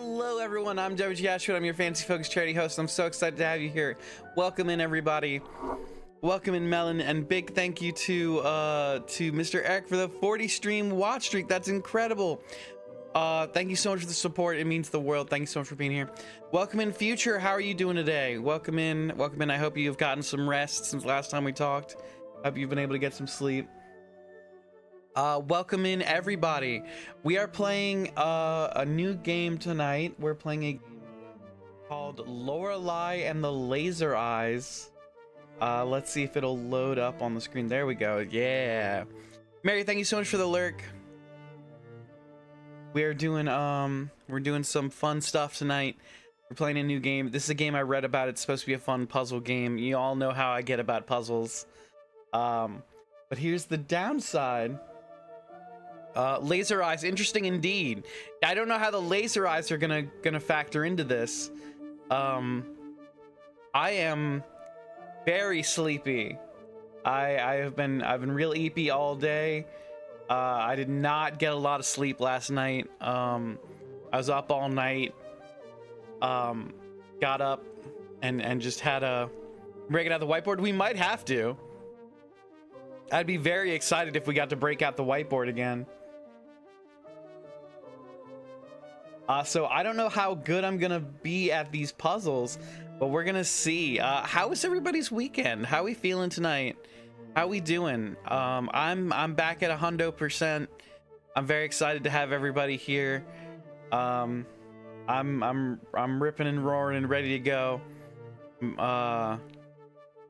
Hello everyone, I'm WG Ashwood. I'm your fancy focused charity host. I'm so excited to have you here. Welcome in everybody. Welcome in Melon, and big thank you to Mr. Eric for the 40 stream watch streak. That's incredible. Thank you so much for the support. It means the world. Thank you so much for being here. Welcome in Future. How are you doing today? Welcome in. Welcome in. I hope you've gotten some rest since last time we talked. Hope you've been able to get some sleep. Welcome in everybody. We are playing a new game tonight. We're playing a game called Lorelei and the Laser Eyes. Let's see if it'll load up on the screen. There we go. Yeah. Mary, thank you so much for the lurk. We're doing some fun stuff tonight. We're playing a new game. This is a game I read about. It's supposed to be a fun puzzle game. You all know how I get about puzzles. But here's the downside. Laser eyes, interesting indeed. I don't know how the laser eyes are gonna factor into this. I am very sleepy. I've been real eepy all day. I did not get a lot of sleep last night. I was up all night. Got up and just had a break out the whiteboard. We might have to. I'd be very excited if we got to break out the whiteboard again. So I don't know how good I'm gonna be at these puzzles, but we're gonna see. How was everybody's weekend? How we feeling tonight? How we doing? I'm back at 100%. I'm very excited to have everybody here. I'm ripping and roaring and ready to go.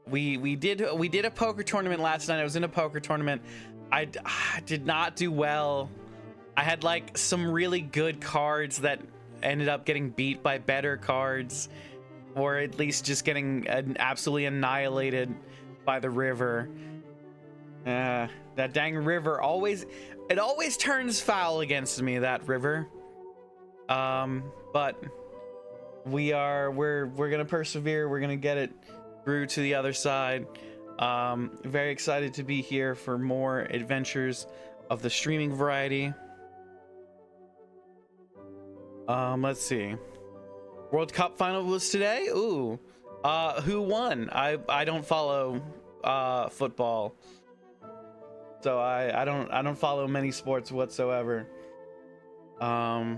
We did a poker tournament last night. I was in a poker tournament. I did not do well. I had like some really good cards that ended up getting beat by better cards, or at least just getting absolutely annihilated by the river. That dang river always turns foul against me, that river. But we're gonna persevere. We're gonna get it through to the other side. Very excited to be here for more adventures of the streaming variety. Let's see. World Cup final was today. Ooh. Who won? I don't follow football, so I don't follow many sports whatsoever. Yeah,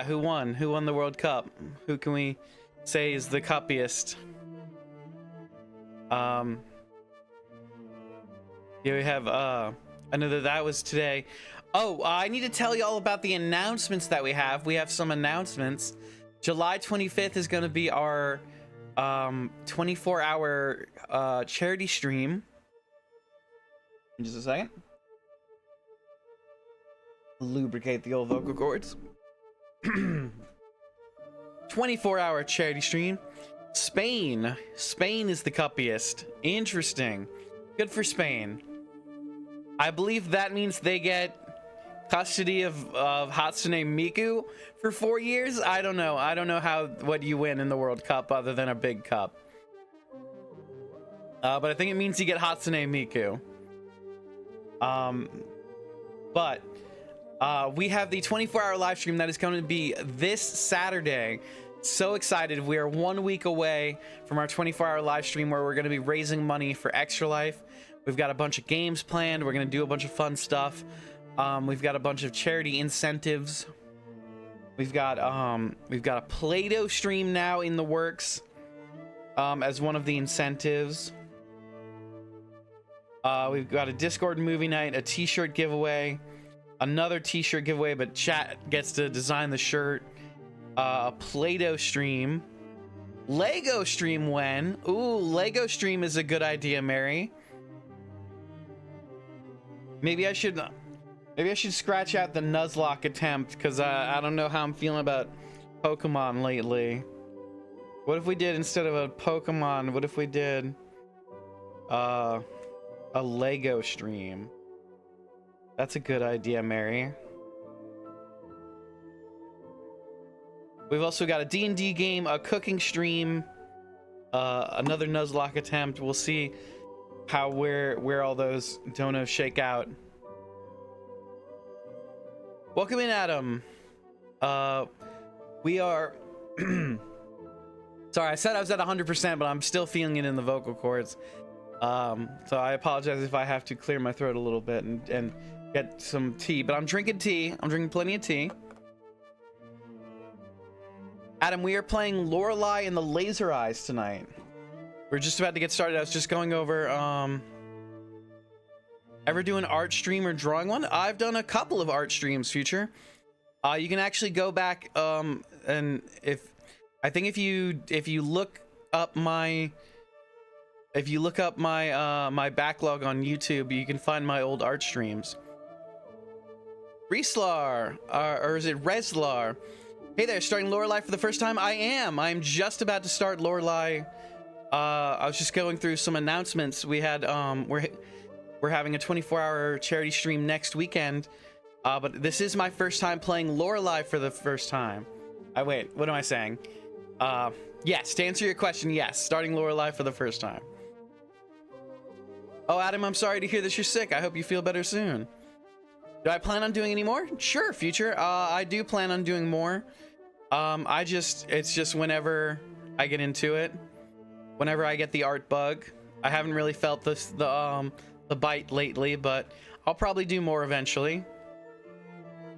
who won the World Cup? Who can we say is the cuppiest? Yeah, we have another that was today. Oh, I need to tell you all about the announcements that we have. We have some announcements. July 25th is going to be our 24-hour charity stream. In just a second. Lubricate the old vocal cords. 24-hour charity stream. Spain is the cuppiest. Interesting. Good for Spain. I believe that means they get custody of Hatsune Miku for 4 years. I don't know what you win in the World Cup other than a big cup, but I think it means you get Hatsune Miku. But we have the 24-hour live stream that is going to be this Saturday. So excited. We are 1 week away from our 24-hour live stream where we're going to be raising money for Extra Life. We've got a bunch of games planned. We're going to do a bunch of fun stuff. We've got a bunch of charity incentives. We've got a Play-Doh stream now in the works as one of the incentives. We've got a Discord movie night, a t-shirt giveaway, another t-shirt giveaway, but chat gets to design the shirt. A Play-Doh stream. Lego stream when? Ooh, Lego stream is a good idea, Mary. Maybe I should scratch out the Nuzlocke attempt, because I don't know how I'm feeling about Pokemon lately. What if we did, instead of a Pokemon, what if we did a Lego stream? That's a good idea, Mary. We've also got a D&D game, a cooking stream, another Nuzlocke attempt. We'll see how where all those donos shake out. Welcome in, Adam. We are sorry, I said I was at 100%, but I'm still feeling it in the vocal cords. So I apologize if I have to clear my throat a little bit and get some tea, but I'm drinking tea. I'm drinking plenty of tea. Adam, we are playing Lorelei and the Laser Eyes tonight. We're just about to get started. I was just going over, ever do an art stream or drawing one? I've done a couple of art streams, Future. You can actually go back, and if you look up my my backlog on YouTube, you can find my old art streams. Reslar, or is it Reslar? Hey there, starting Lorelei for the first time? I am. I'm just about to start Lorelei. I was just going through some announcements. We had we're having a 24-hour charity stream next weekend. But this is my first time playing Lorelei for the first time. Wait, what am I saying? Yes, to answer your question, yes, starting Lorelei for the first time. Oh, Adam, I'm sorry to hear that you're sick. I hope you feel better soon. Do I plan on doing any more? Sure, Future. I do plan on doing more. It's just whenever I get into it, whenever I get the art bug. I haven't really felt the bite lately, but I'll probably do more eventually.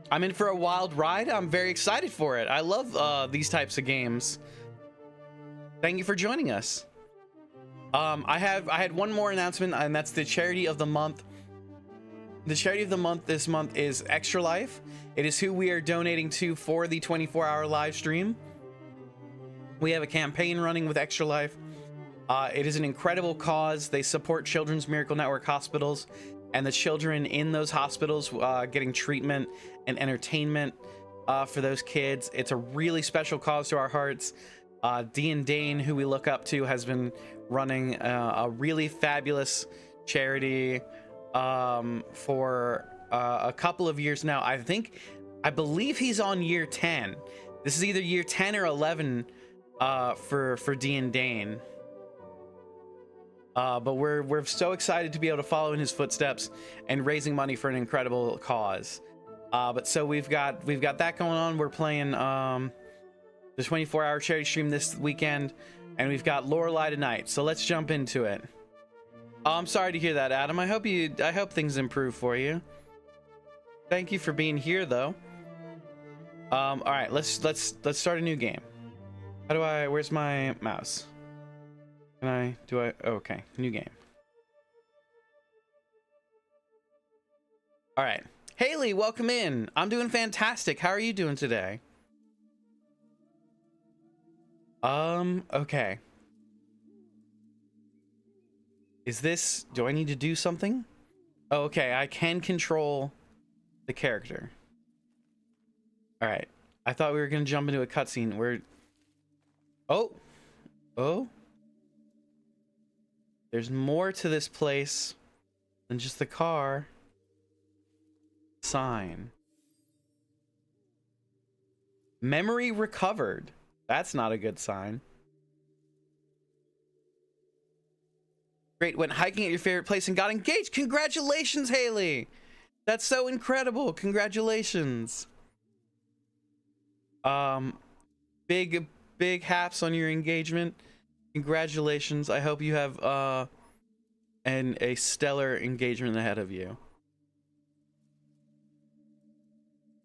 I'm in for a wild ride. I'm very excited for it. I love these types of games. Thank you for joining us. I had one more announcement, and that's the charity of the month. The charity of the month this month is Extra Life. It is who we are donating to for the 24-hour live stream. We have a campaign running with Extra Life. It is an incredible cause. They support Children's Miracle Network hospitals and the children in those hospitals getting treatment and entertainment for those kids. It's a really special cause to our hearts. Dean Dane, who we look up to, has been running a really fabulous charity for a couple of years now. I believe he's on year 10. This is either year 10 or 11 for Dean Dane. But we're so excited to be able to follow in his footsteps and raising money for an incredible cause. But so we've got that going on. We're playing the 24-hour charity stream this weekend, and we've got Lorelei tonight. So let's jump into it. Oh, I'm sorry to hear that, Adam. I hope things improve for you. Thank you for being here, though. All right, let's start a new game. Where's my mouse? Oh, okay, new game. All right, Haley, welcome in. I'm doing fantastic. How are you doing today? Okay. Do I need to do something? Oh, okay, I can control the character. All right, I thought we were gonna jump into a cutscene. Oh. There's more to this place than just the car. Sign. Memory recovered. That's not a good sign. Great, went hiking at your favorite place and got engaged. Congratulations, Haley. That's so incredible. Congratulations. Big haps on your engagement. Congratulations. I hope you have a stellar engagement ahead of you.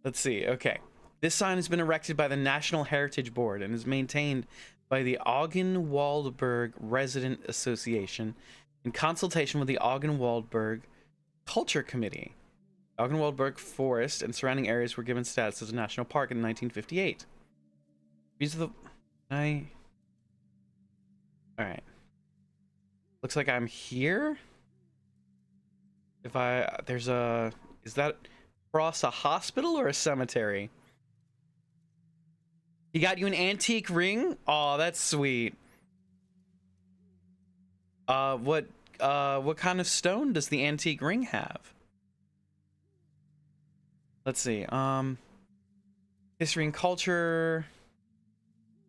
Let's see. Okay. This sign has been erected by the National Heritage Board and is maintained by the Augen-Waldberg Resident Association in consultation with the Augen-Waldberg Culture Committee. Augen-Waldberg Forest and surrounding areas were given status as a national park in 1958. These are the... Alright. Looks like I'm here. Is that across a hospital or a cemetery? He got you an antique ring? Oh, that's sweet. What kind of stone does the antique ring have? Let's see. History and culture,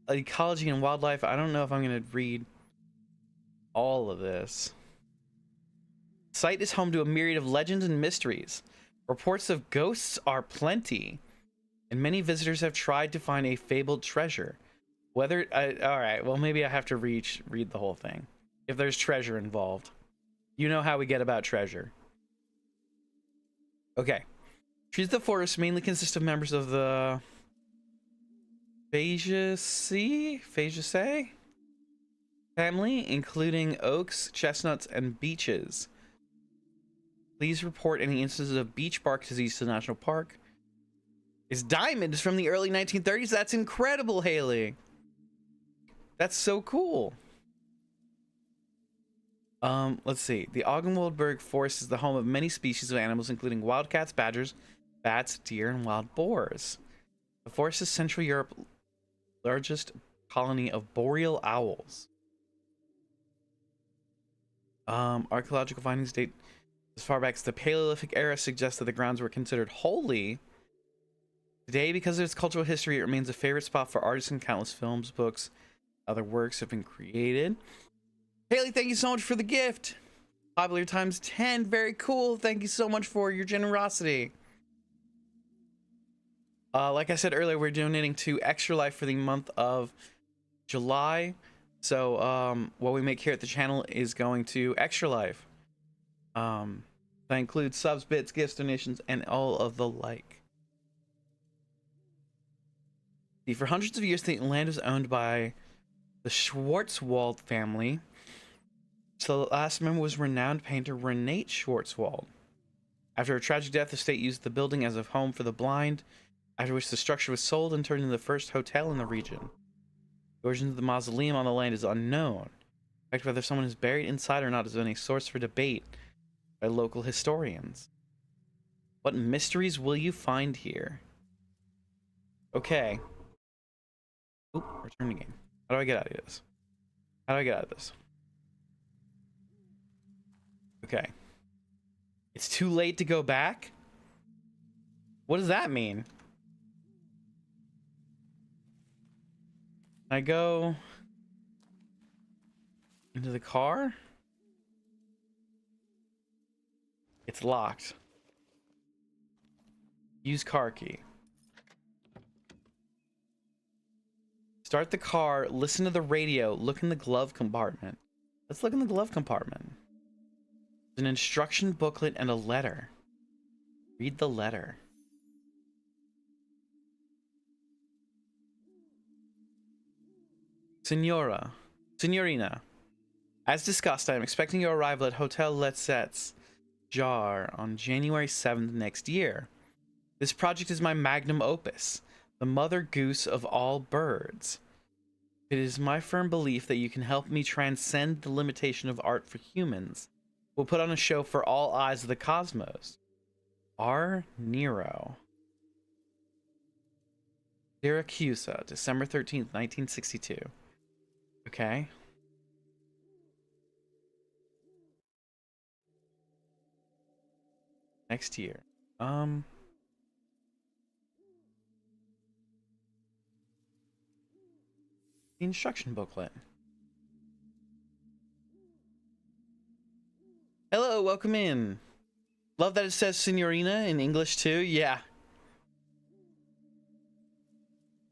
ecology and wildlife. I don't know if I'm gonna read all of this. The site is home to a myriad of legends and mysteries. Reports of ghosts are plenty. and many visitors have tried to find a fabled treasure. Whether all right, well, maybe I have to read the whole thing. If there's treasure involved, you know how we get about treasure. Okay. Trees of the forest mainly consist of members of the Fageaceae family, including oaks, chestnuts, and beeches. Please report any instances of beech bark disease to the national park. This diamond is from the early 1930s. That's incredible, Haley. That's so cool. Let's see. The Ogdenwaldberg Forest is the home of many species of animals, including wildcats, badgers, bats, deer, and wild boars. The forest is Central Europe's largest colony of boreal owls. Archaeological findings date as far back as the Paleolithic era, suggest that the grounds were considered holy. Today, because of its cultural history, it remains a favorite spot for artists, and countless films, books, other works have been created. Haley, thank you so much for the gift. Popular times 10. Very cool. Thank you so much for your generosity. Like I said earlier, we're donating to Extra Life for the month of July. So what we make here at the channel is going to Extra Life. That includes subs, bits, gifts, donations, and all of the like. See, for hundreds of years, the land was owned by the Schwarzwald family. So the last member was renowned painter Renate Schwarzwald. After a tragic death, the state used the building as a home for the blind, after which the structure was sold and turned into the first hotel in the region. The origin of the mausoleum on the land is unknown. In fact, whether someone is buried inside or not has been a source for debate by local historians. What mysteries will you find here? Okay. Oop, return to game. How do I get out of this? How do I get out of this? Okay. It's too late to go back? What does that mean? I go into the car? It's locked. Use car key. Start the car, listen to the radio, look in the glove compartment. Let's look in the glove compartment. There's an instruction booklet and a letter. Read the letter. Signorina, as discussed, I am expecting your arrival at Hotel Letset's Jar on January 7th next year. This project is my magnum opus, the mother goose of all birds. It is my firm belief that you can help me transcend the limitation of art for humans. We'll put on a show for all eyes of the cosmos. R. Nero. Syracuse, December 13th, 1962. Okay. Next year. The instruction booklet. Hello, welcome in. Love that it says Signorina in English too. Yeah.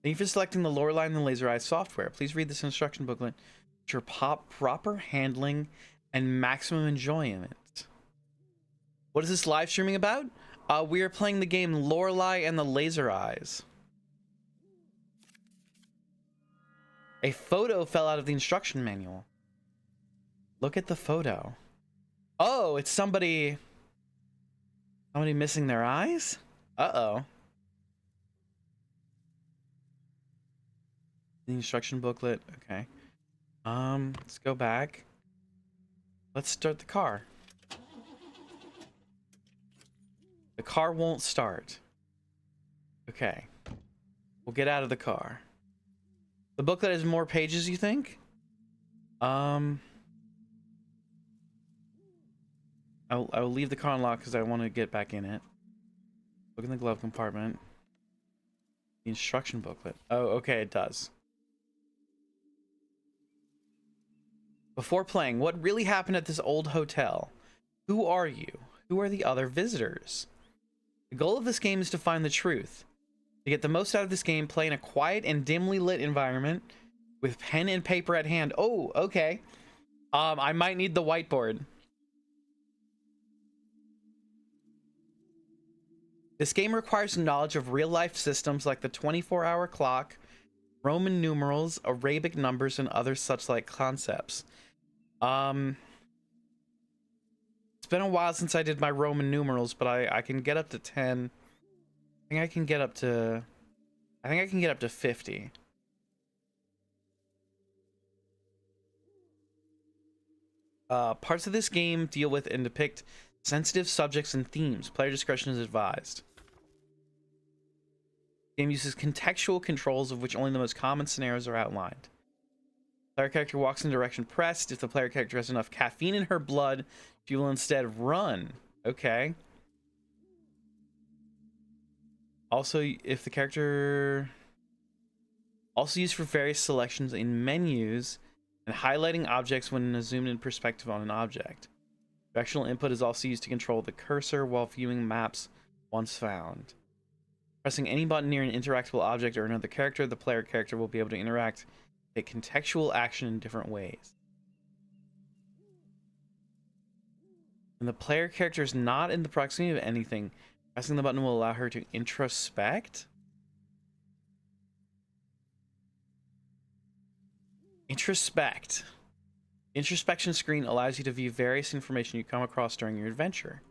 Thank you for selecting the Lorelei and the Laser Eye software. Please read this instruction booklet for proper handling and maximum enjoyment. What is this live streaming about? We are playing the game Lorelei and the Laser Eyes. A photo fell out of the instruction manual. Look at the photo. Oh, it's somebody missing their eyes? Uh-oh. The instruction booklet. Okay. Let's go back. Let's start the car. The car won't start. Okay. We'll get out of the car. The booklet has more pages, you think? I'll leave the car unlocked because I want to get back in it. Look in the glove compartment. The instruction booklet. Oh, okay, it does. Before playing, what really happened at this old hotel? Who are you? Who are the other visitors? The goal of this game is to find the truth. To get the most out of this game, play in a quiet and dimly lit environment with pen and paper at hand. Oh, okay. I might need the whiteboard. This game requires knowledge of real-life systems like the 24-hour clock, Roman numerals, Arabic numbers, and other such like concepts. It's been a while since I did my Roman numerals, but I can get up to 10. I think I can get up to 50. Parts of this game deal with and depict sensitive subjects and themes. Player discretion is advised. The game uses contextual controls, of which only the most common scenarios are outlined. Player character walks in direction pressed. If the player character has enough caffeine in her blood, she will instead run. Okay. Also, if the character... Also used for various selections in menus and highlighting objects when in a zoomed-in perspective on an object. Directional input is also used to control the cursor while viewing maps once found. Pressing any button near an interactable object or another character, the player character will be able to interact, take contextual action in different ways. When the player character is not in the proximity of anything, pressing the button will allow her to introspect. Introspection screen allows you to view various information you come across during your adventure.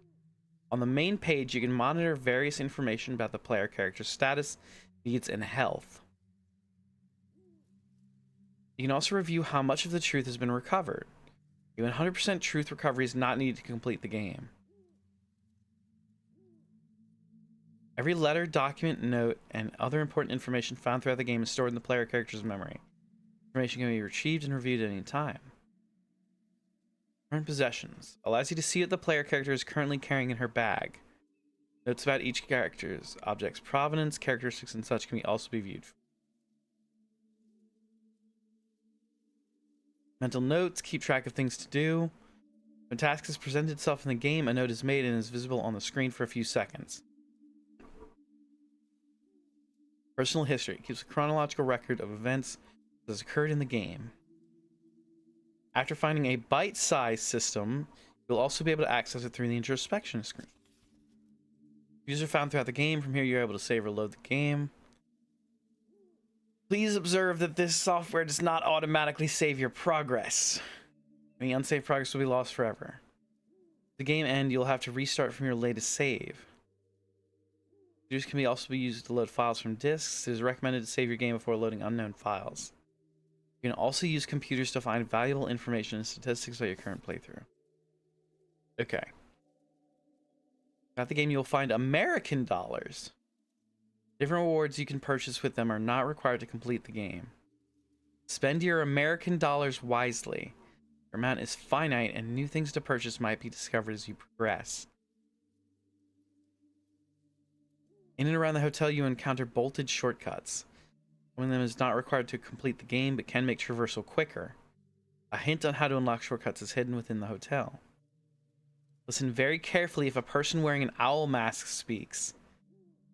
On the main page, you can monitor various information about the player character's status, needs, and health. You can also review how much of the truth has been recovered. A 100% truth recovery is not needed to complete the game. Every letter, document, note, and other important information found throughout the game is stored in the player character's memory. Information can be retrieved and reviewed at any time. Current possessions allows you to see what the player character is currently carrying in her bag. Notes about each character's object's provenance, characteristics, and such can also be viewed. Mental notes keep track of things to do. When a task has presented itself in the game, a note is made and is visible on the screen for a few seconds. Personal history keeps a chronological record of events that has occurred in the game. After finding a bite-sized system, you'll also be able to access it through the introspection screen. Views are found throughout the game. From here, you're able to save or load the game. Please observe that this software does not automatically save your progress. Any unsaved progress will be lost forever. At the game end, you'll have to restart from your latest save. Computers can also be used to load files from disks. It is recommended to save your game before loading unknown files. You can also use computers to find valuable information and statistics about your current playthrough. Okay. At the game, you'll find American dollars. Different rewards you can purchase with them are not required to complete the game. Spend your American dollars wisely. Your amount is finite, and new things to purchase might be discovered as you progress. In and around the hotel, you encounter bolted shortcuts. One of them is not required to complete the game, but can make traversal quicker. A hint on how to unlock shortcuts is hidden within the hotel. Listen very carefully if a person wearing an owl mask speaks.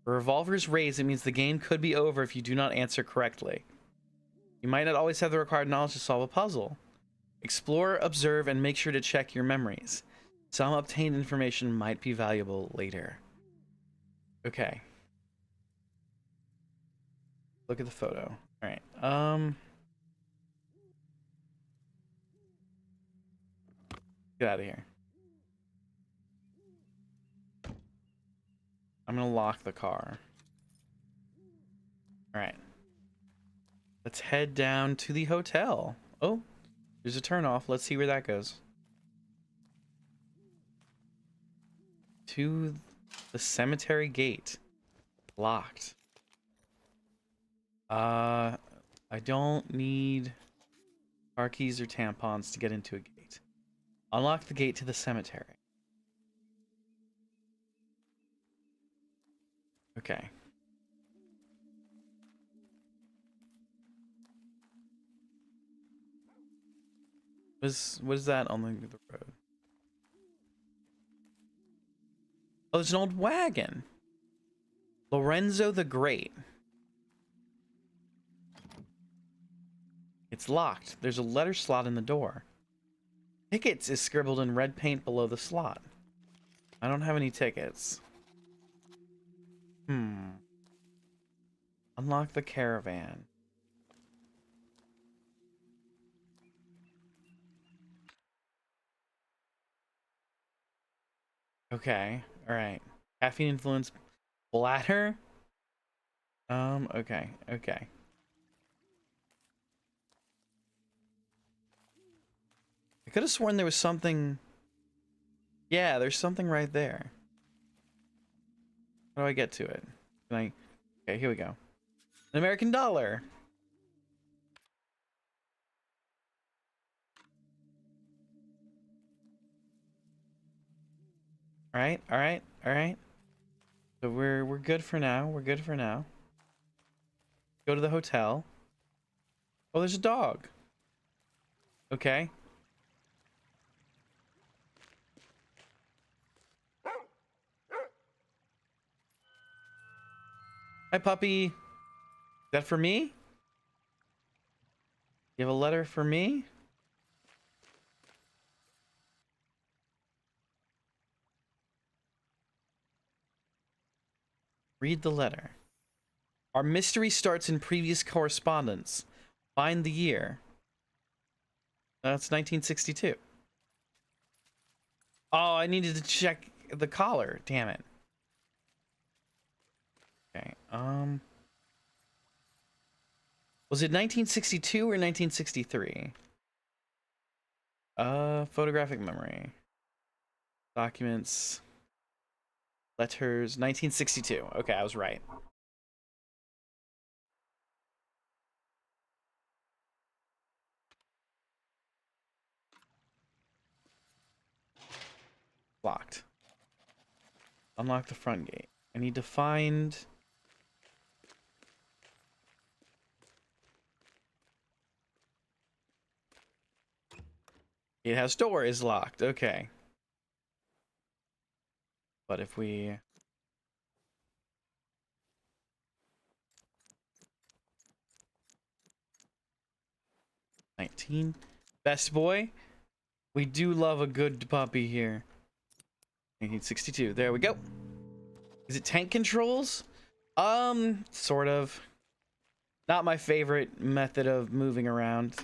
If a revolver is raised, it means the game could be over if you do not answer correctly. You might not always have the required knowledge to solve a puzzle. Explore, observe, and make sure to check your memories. Some obtained information might be valuable later. Okay. Look at the photo. All right. Get out of here. I'm gonna lock the car. All right. Let's head down to the hotel. Oh, there's a turnoff. Let's see where that goes. To the cemetery gate. Locked. I don't need car keys or tampons to get into a gate. Unlock the gate to the cemetery. Okay. What is that on the road? Oh, there's an old wagon. Lorenzo the Great. It's locked. There's a letter slot in the door. Tickets is scribbled in red paint below the slot. I don't have any tickets. Unlock the caravan. Okay. All right. Caffeine influence bladder. Okay. Okay. I could have sworn there was something. Yeah, there's something right there. How do I get to it? Can I? Okay, here we go. An American dollar. All right. All right. All right. So we're good for now. We're good for now. Go to the hotel. Oh, there's a dog. Okay. Hi, puppy. Is that for me? You have a letter for me? Read the letter. Our mystery starts in previous correspondence. Find the year. That's 1962. Oh, I needed to check the collar. Damn it. Okay. Was it 1962 or 1963? Photographic memory. Documents. Letters. 1962. Okay, I was right. Locked. Unlock the front gate. I need to find... It has door is locked. Okay. But if we... $19. Best boy. We do love a good puppy here. 1962. There we go. Is it tank controls? Sort of. Not my favorite method of moving around.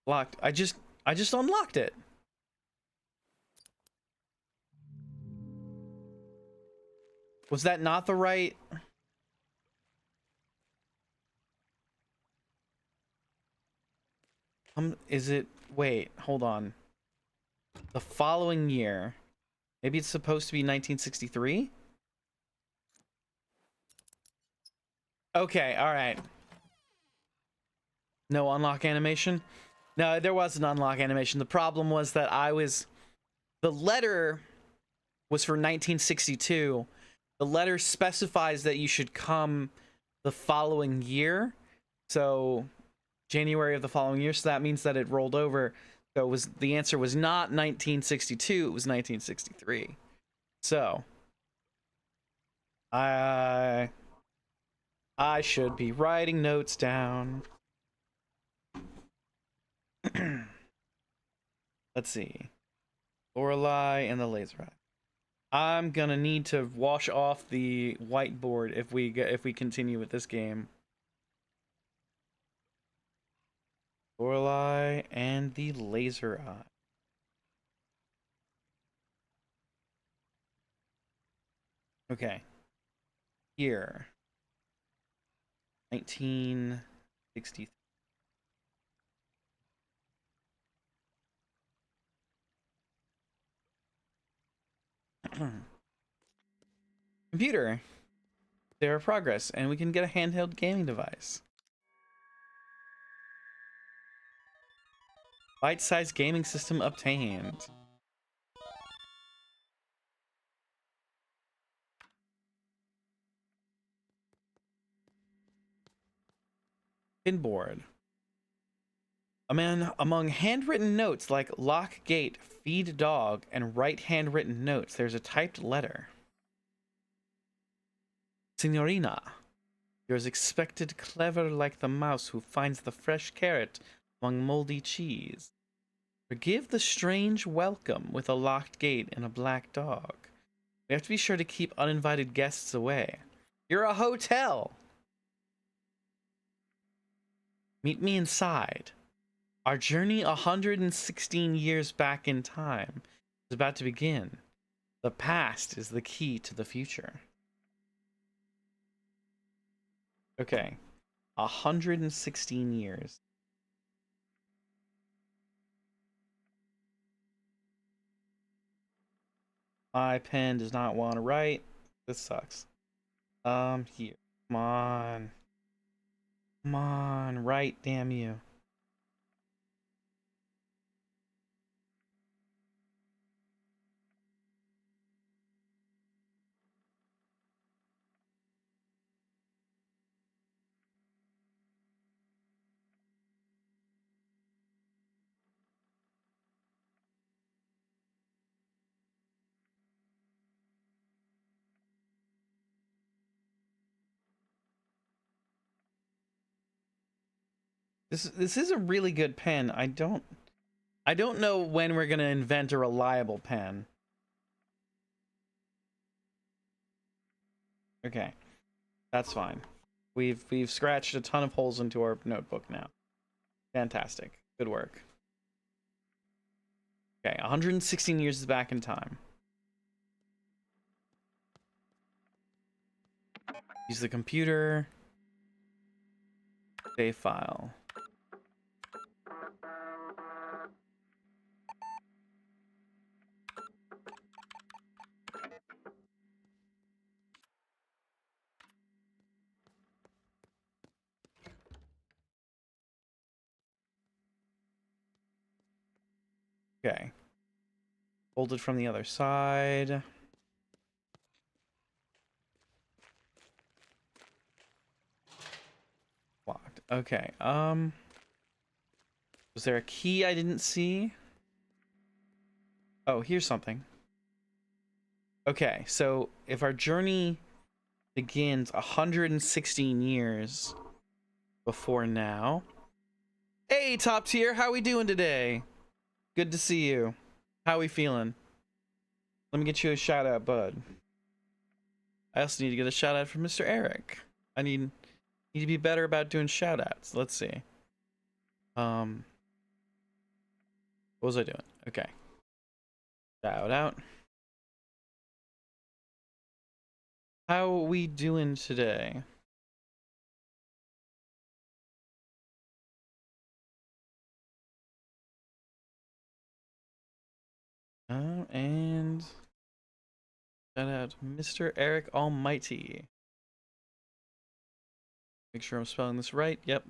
Locked. I just unlocked it. Was that not the right? Is it? Wait, hold on. The following year. Maybe it's supposed to be 1963? Okay, alright. No unlock animation? No, there was an unlock animation. The problem was that the letter was for 1962. The letter specifies that you should come the following year. So January of the following year. So that means that it rolled over. So the answer was not 1962. It was 1963. So I should be writing notes down. Let's see. Lorelei and the laser eye. I'm gonna need to wash off the whiteboard if we continue with this game. Lorelei and the laser eye. Okay. Here. 1963. Computer. There are progress, and we can get a handheld gaming device. Bite-sized gaming system obtained. Pinboard. Among handwritten notes like lock gate, feed dog, and right handwritten notes, there's a typed letter. Signorina, You're as expected clever like the mouse who finds the fresh carrot among moldy cheese. Forgive the strange welcome with a locked gate and a black dog. We have to be sure to keep uninvited guests away. You're a hotel! Meet me inside. Our journey 116 years back in time is about to begin. The past is the key to the future. Okay. 116 years. My pen does not want to write. This sucks. Here. Come on. Come on, write, damn you. This is a really good pen. I don't know when we're gonna invent a reliable pen. Okay. That's fine. We've scratched a ton of holes into our notebook now. Fantastic. Good work. Okay, 116 years is back in time. Use the computer. Save file. Okay. Folded from the other side. Locked. Okay. Was there a key I didn't see? Oh, here's something. Okay, so if our journey begins 116 years before now. Hey, top tier, how we doing today? Good to see you. How we feeling? Let me get you a shout out, bud. I also need to get a shout out from Mr. Eric. I need to be better about doing shout outs. Let's see. What was I doing? Okay. Shout out. How we doing today? And shout out Mr. Eric Almighty. Make sure I'm spelling this right. Yep.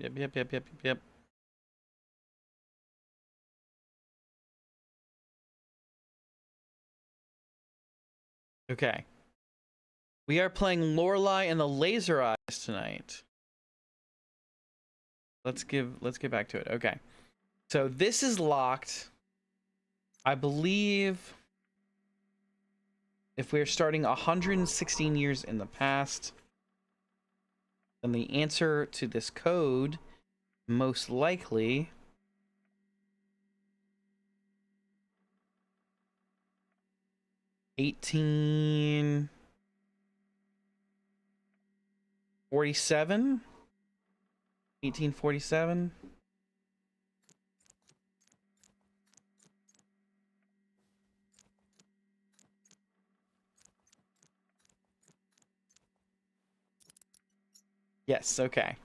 Okay. We are playing Lorelei and the Laser Eyes tonight. Let's get back to it. Okay. So this is locked. I believe if we're starting 116 years in the past, then the answer to this code most likely $1847. Yes, okay.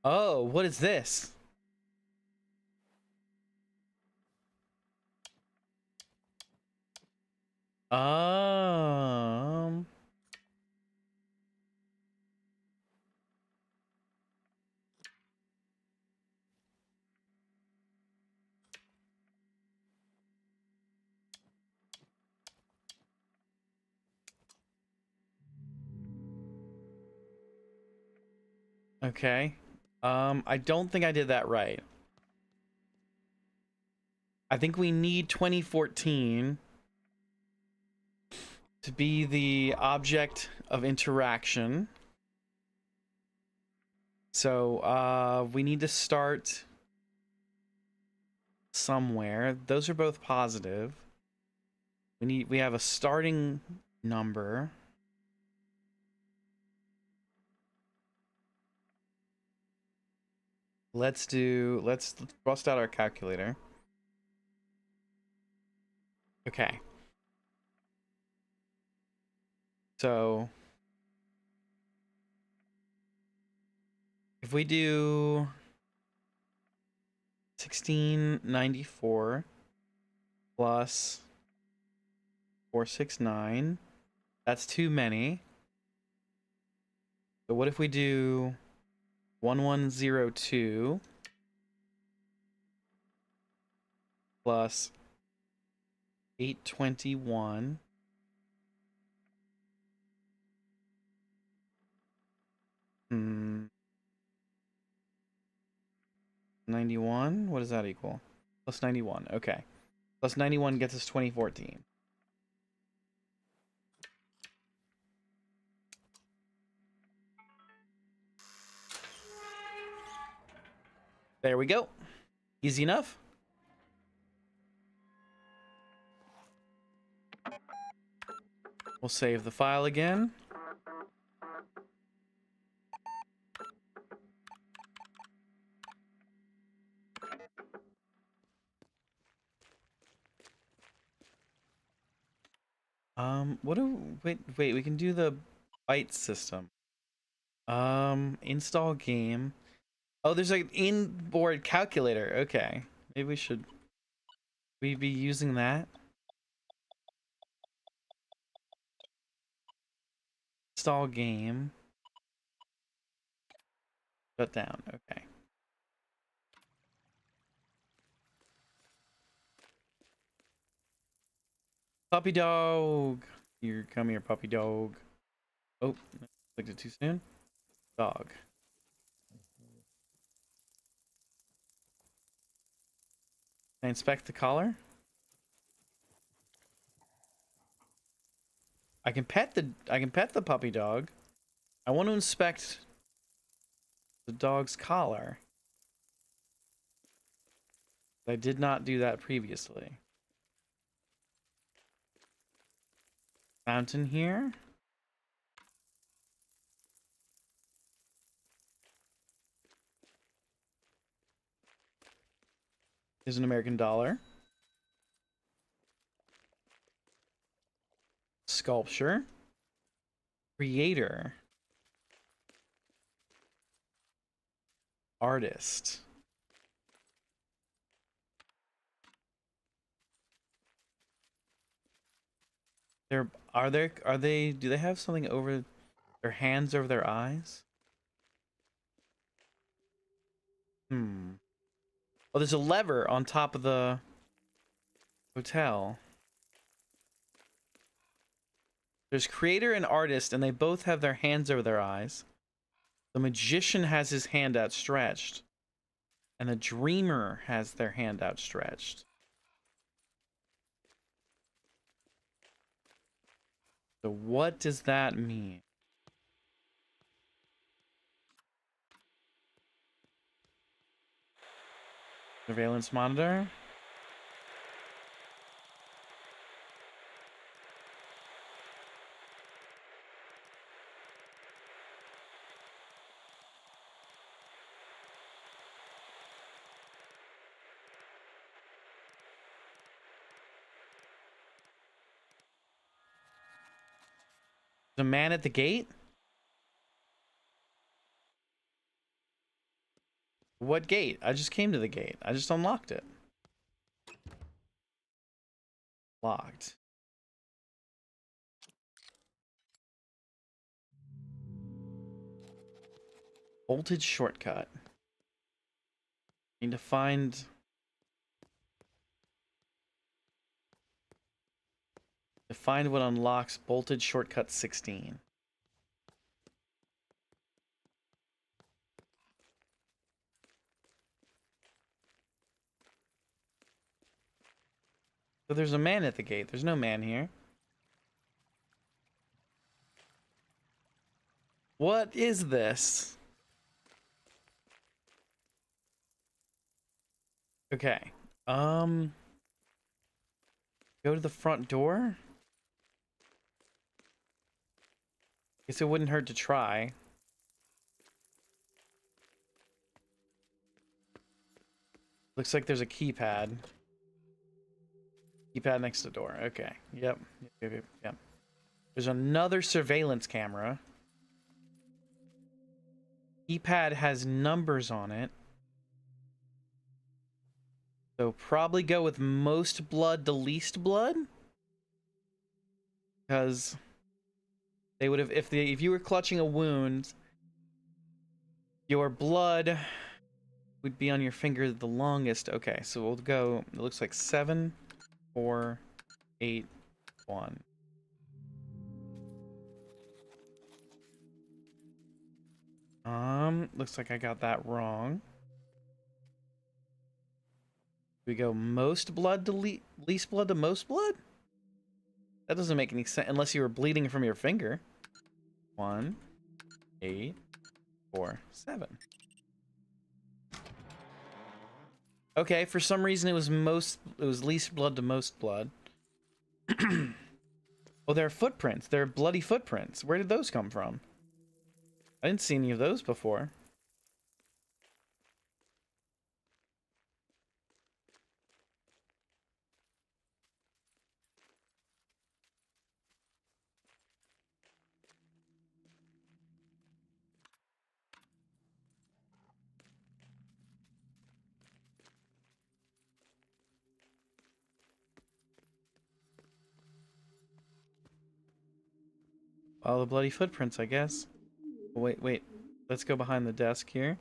Oh, what is this? Um. Okay. I don't think I did that right. I think we need 2014 to be the object of interaction. So we need to start somewhere. Those are both positive. We have a starting number. Let's bust out our calculator. Okay. So if we do 1694 plus 469, that's too many. So what if we do 1102 plus 821 91? What does that equal? Plus 91. Okay. Plus 91 gets us 2014. There we go. Easy enough. We'll save the file again. Wait, we can do the byte system. Install game. Oh, there's like an inboard calculator. Okay. Maybe we be using that? Install game. Shut down. Okay. Puppy dog. Come here, puppy dog. Oh, clicked it too soon. Dog. Can I inspect the collar? I can pet the puppy dog. I want to inspect the dog's collar. I did not do that previously. Fountain here. Is an American dollar. Sculpture. Creator. Artist. Do they have something over their hands over their eyes? Oh, there's a lever on top of the hotel. There's creator and artist, and they both have their hands over their eyes. The magician has his hand outstretched, and the dreamer has their hand outstretched. So what does that mean? Surveillance monitor. The man at the gate? What gate? I just came to the gate. I just unlocked it. Locked. Voltage shortcut. Need to find what unlocks voltage shortcut 16. So there's a man at the gate. There's no man here. What is this? Okay. Go to the front door? Guess it wouldn't hurt to try. Looks like there's a keypad. Keypad next to the door. Okay. Yep. Yep. There's another surveillance camera. Keypad has numbers on it. So probably go with most blood to least blood. Because they would have, if you were clutching a wound, your blood would be on your finger the longest. Okay, so we'll go, it looks like 7, 4, 8, 1. Looks like I got that wrong. We go most blood to least blood to most blood? That doesn't make any sense unless you were bleeding from your finger. 1, 8, 4, 7. Okay, for some reason it was least blood to most blood. Oh, there are footprints. There are bloody footprints. Where did those come from? I didn't see any of those before. All the bloody footprints, I guess. Oh, wait. Let's go behind the desk here.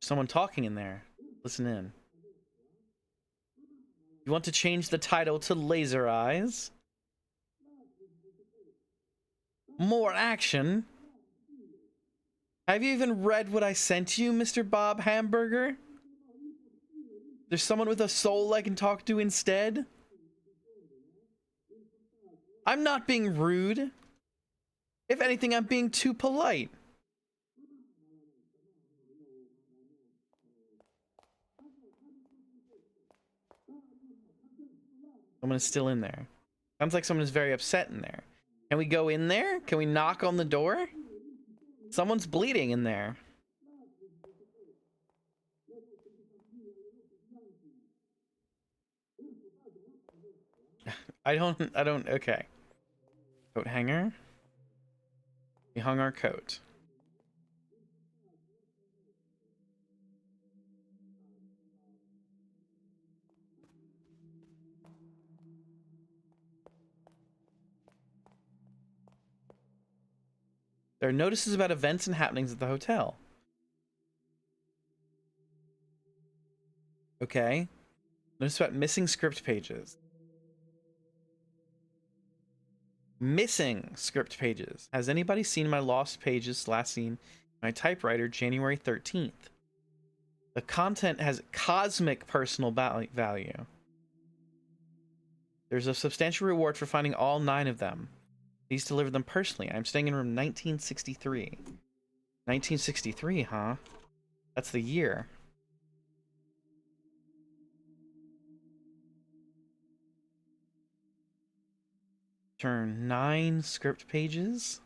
Someone talking in there. Listen in. You want to change the title to Laser Eyes? More action? Have you even read what I sent you, Mr. Bob Hamburger? There's someone with a soul I can talk to instead? I'm not being rude. If anything, I'm being too polite. Someone is still in there. Sounds like someone is very upset in there. Can we go in there? Can we knock on the door? Someone's bleeding in there. I don't, okay. Coat hanger. We hung our coat. There are notices about events and happenings at the hotel. Okay. Notice about missing script pages. Missing script pages. Has anybody seen my lost pages last seen my typewriter January 13th? The content has cosmic personal value. There's a substantial reward for finding all 9 of them. Please deliver them personally. I'm staying in room 1963. 1963, huh? That's the year. Turn 9 script pages.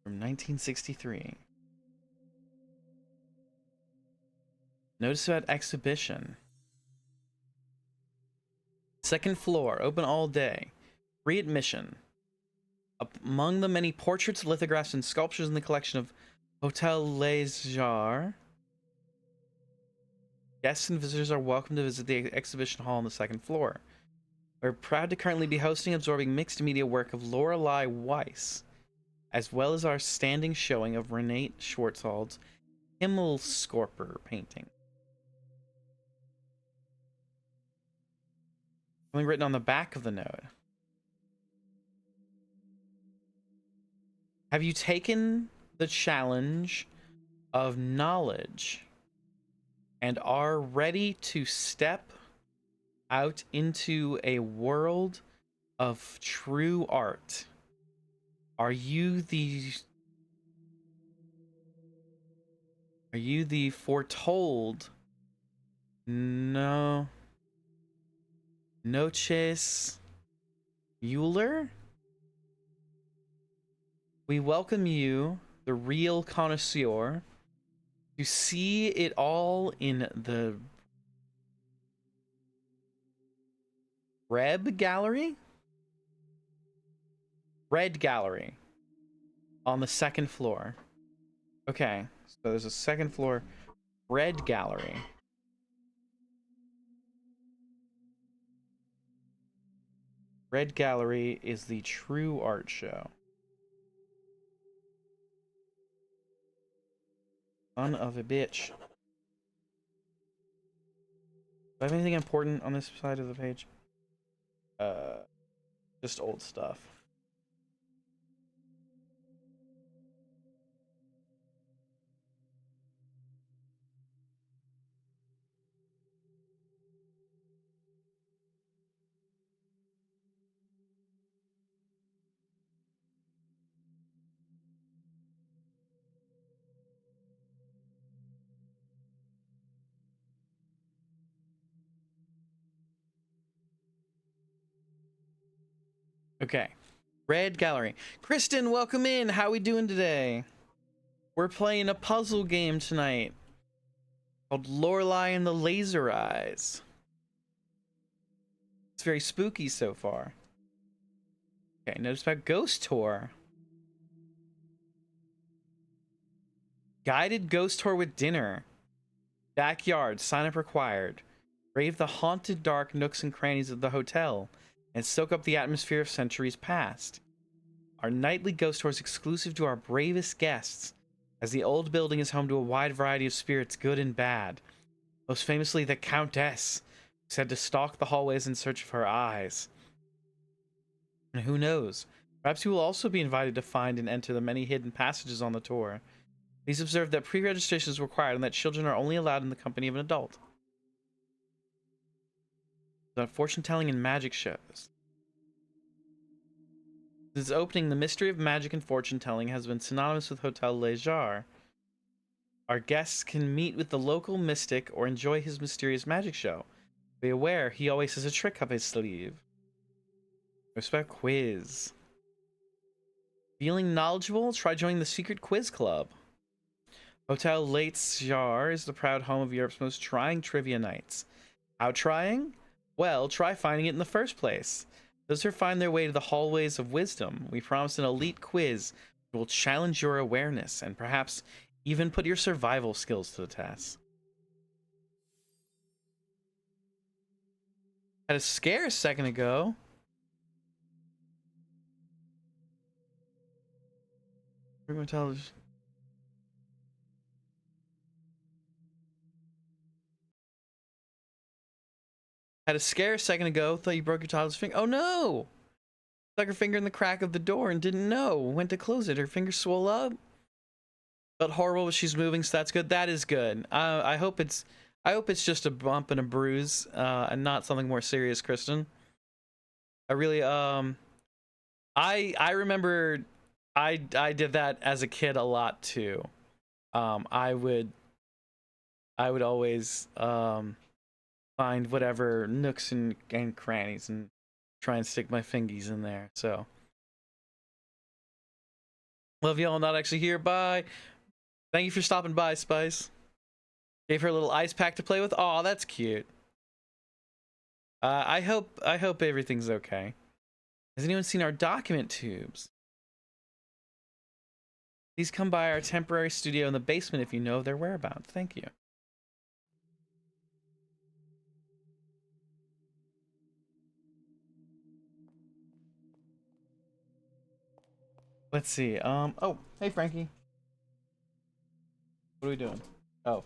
From 1963. Notice about exhibition. Second floor, open all day. Free admission. Among the many portraits, lithographs, and sculptures in the collection of Hotel Les Jars, guests and visitors are welcome to visit the exhibition hall on the second floor. We're proud to currently be hosting absorbing mixed media work of Lorelei Weiss. as well as our standing showing of Renate Schwarzwald's Himmelskorper painting. Something written on the back of the note. Have you taken the challenge of knowledge and are ready to step out into a world of true art? Are you the foretold Noches Euler? We welcome you, the real connoisseur, to see it all in the Red Gallery on the second floor. Okay, so there's a second floor Red Gallery. Red Gallery is the true art show. Son of a bitch. Do I have anything important on this side of the page? Just old stuff. Okay. Red Gallery. Kristen, welcome in. How we doing today? We're playing a puzzle game tonight called Lorelei and the Laser Eyes. It's very spooky so far. Okay, notice about Ghost Tour. Guided Ghost Tour with dinner. Backyard, sign up required. Brave the haunted dark nooks and crannies of the hotel and soak up the atmosphere of centuries past. Our nightly ghost tour is exclusive to our bravest guests, as the old building is home to a wide variety of spirits, good and bad. Most famously, the Countess, said to stalk the hallways in search of her eyes. And who knows, perhaps you will also be invited to find and enter the many hidden passages on the tour. Please observe that pre-registration is required and that children are only allowed in the company of an adult. The fortune-telling and magic shows. Since opening, the mystery of magic and fortune-telling has been synonymous with Hotel Les Jars. Our guests can meet with the local mystic or enjoy his mysterious magic show. Be aware, he always has a trick up his sleeve. Respect quiz. Feeling knowledgeable? Try joining the secret quiz club. Hotel Les Jars is the proud home of Europe's most trying trivia nights. How trying? Well, try finding it in the first place. Those who find their way to the hallways of wisdom, we promise an elite quiz that will challenge your awareness and perhaps even put your survival skills to the test. Had a scare a second ago. We're going to tell. Had a scare a second ago. Thought you broke your toddler's finger. Oh no! Stuck her finger in the crack of the door and didn't know. Went to close it. Her finger swole up. Felt horrible, but she's moving, so that's good. That is good. I hope it's just a bump and a bruise, and not something more serious, Kristen. I really I remember I did that as a kid a lot too. I would always find whatever nooks and crannies and try and stick my fingies in there. So love y'all. Not actually here. Bye. Thank you for stopping by, Spice. Gave her a little ice pack to play with. Oh, that's cute. I hope everything's okay. Has anyone seen our document tubes? Please come by our temporary studio in the basement if you know of their whereabouts. Thank you. Let's see. Oh, hey Frankie. What are we doing? Oh,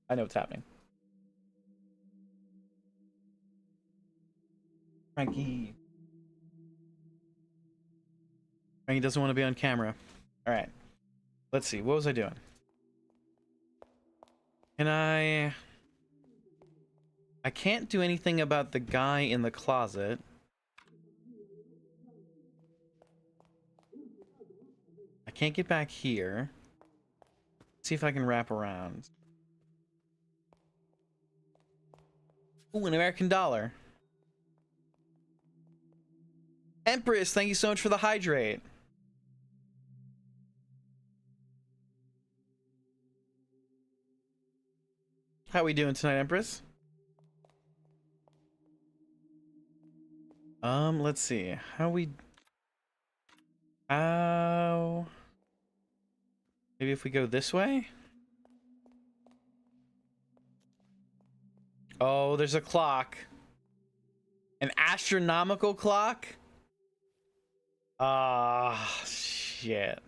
I know what's happening. Frankie. Frankie doesn't want to be on camera. All right. Let's see. What was I doing? Can I can't do anything about the guy in the closet. I can't get back here. Let's see if I can wrap around. Ooh, an American dollar. Empress, thank you so much for the hydrate. How we doing tonight, Empress? Let's see. How maybe if we go this way? Oh, there's a clock. An astronomical clock? Ah, shit.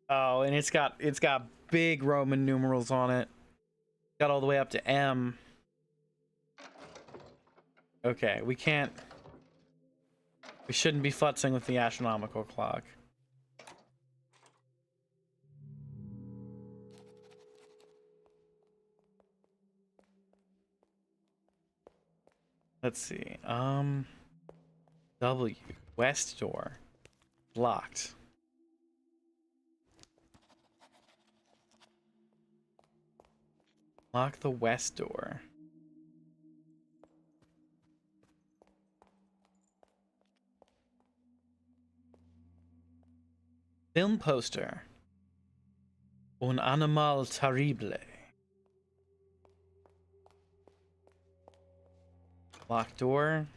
Oh, and it's got big Roman numerals on it. Got all the way up to M. Okay, we shouldn't be futzing with the astronomical clock. Let's see. W. West door. Locked. Lock the west door. Film poster. Un animal terrible. Locked door.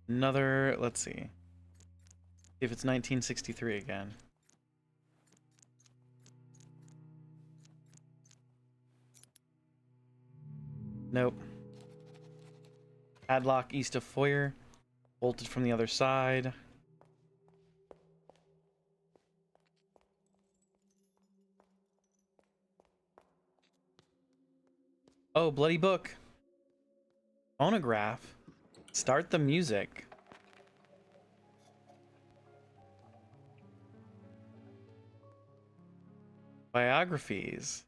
Another, let's see. See if it's 1963 again. Nope. Padlock east of foyer. Bolted from the other side. Oh, bloody book. Phonograph. Start the music. Biographies.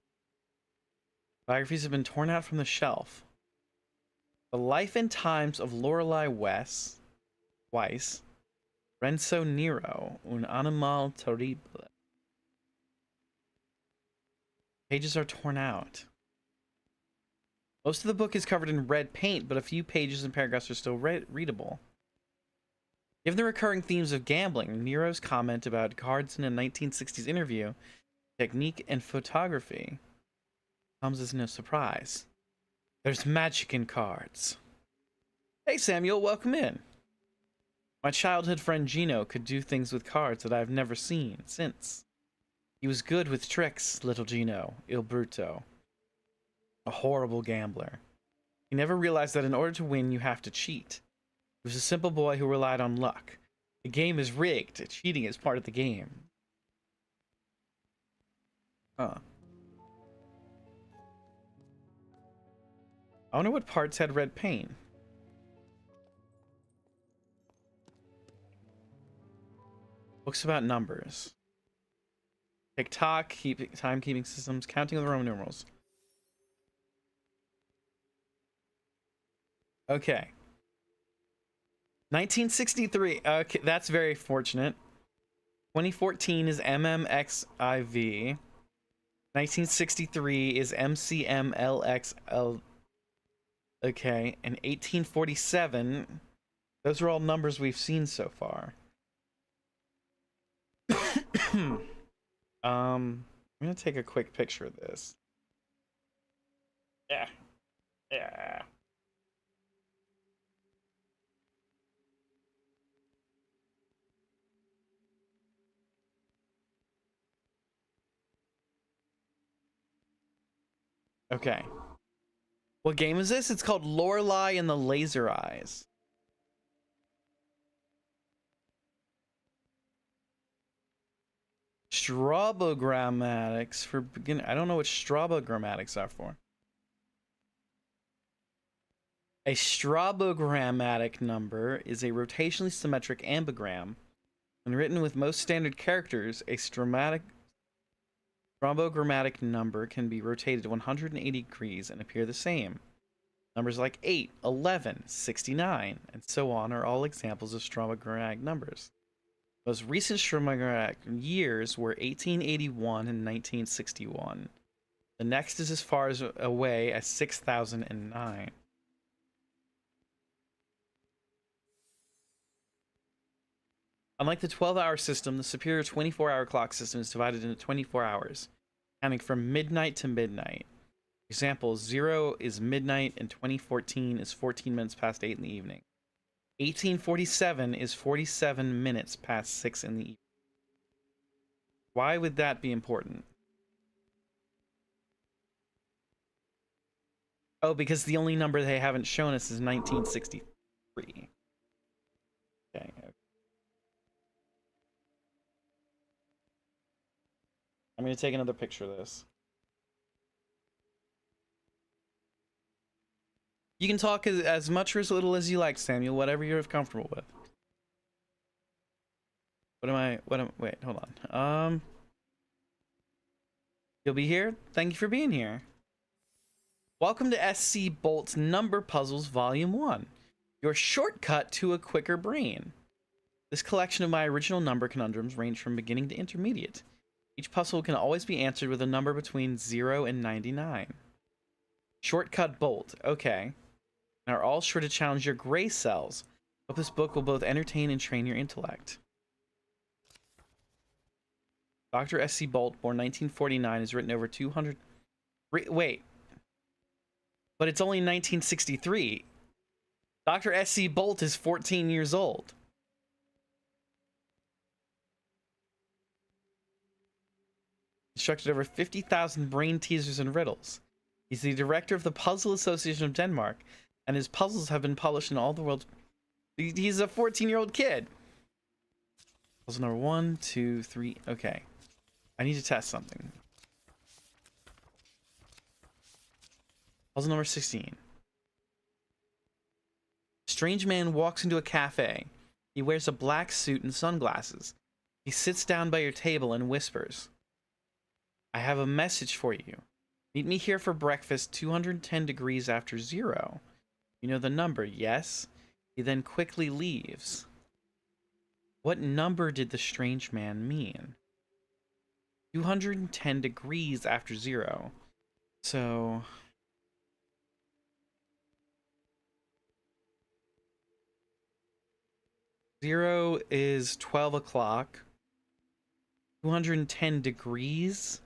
Biographies have been torn out from the shelf. The Life and Times of Lorelei Weiss. Renzo Nero. Un animal terrible. Pages are torn out. Most of the book is covered in red paint, but a few pages and paragraphs are still readable. Given the recurring themes of gambling, Nero's comment about cards in a 1960s interview, technique, and photography comes as no surprise. There's magic in cards. Hey Samuel, welcome in. My childhood friend Gino could do things with cards that I've never seen since. He was good with tricks, little Gino, il bruto. A horrible gambler. He never realized that in order to win, you have to cheat. He was a simple boy who relied on luck. The game is rigged. Cheating is part of the game. Huh. I wonder what parts had red paint. Books about numbers. Tick-tock, timekeeping systems, counting of the Roman numerals. Okay. 1963. Okay, that's very fortunate. 2014 is MMXIV. 1963 is MCMLXL. Okay, and 1847. Those are all numbers we've seen so far. I'm gonna take a quick picture of this. Yeah. Yeah. Okay. What game is this? It's called Lorelei and the Laser Eyes. Strobogrammatics for beginner. I don't know what strobogrammatics are for. A strobogrammatic number is a rotationally symmetric ambigram. When written with most standard characters, a strobogrammatic number can be rotated 180 degrees and appear the same. Numbers like 8, 11, 69, and so on are all examples of strobogrammatic numbers. Most recent strobogrammatic years were 1881 and 1961. The next is as far away as 6009. Unlike the 12-hour system, the superior 24-hour clock system is divided into 24 hours, counting from midnight to midnight. Example, 0 is midnight and 2014 is 14 minutes past 8 in the evening. 1847 is 47 minutes past 6 in the evening. Why would that be important? Oh, because the only number they haven't shown us is 1963. Okay. I'm going to take another picture of this. You can talk as much or as little as you like, Samuel, whatever you're comfortable with. Wait, hold on. You'll be here? Thank you for being here. Welcome to SC Bolt's Number Puzzles Volume 1, your shortcut to a quicker brain. This collection of my original number conundrums range from beginning to intermediate. Each puzzle can always be answered with a number between 0 and 99. Shortcut Bolt, okay. And are all sure to challenge your gray cells. Hope this book will both entertain and train your intellect. Dr. S.C. Bolt, born 1949, has written over 200... Wait. But it's only 1963. Dr. S.C. Bolt is 14 years old. Constructed over 50,000 brain teasers and riddles. He's the director of the Puzzle Association of Denmark, and his puzzles have been published in all the world. He's a 14-year-old kid. Puzzle number 1, 2, 3. Okay. I need to test something. Puzzle number 16. Strange man walks into a cafe. He wears a black suit and sunglasses. He sits down by your table and whispers, I have a message for you. Meet me here for breakfast 210 degrees after 0. You know the number, yes? He then quickly leaves. What number did the strange man mean? 210 degrees after 0. So... 0 is 12 o'clock. 210 degrees?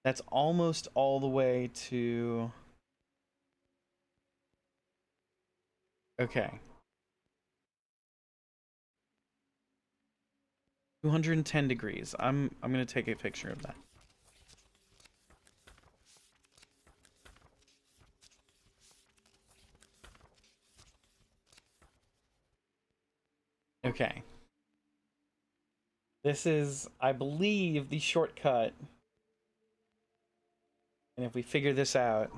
That's almost all the way to... Okay. 210 degrees. I'm gonna take a picture of that. Okay. This is, I believe, the shortcut. And if we figure this out,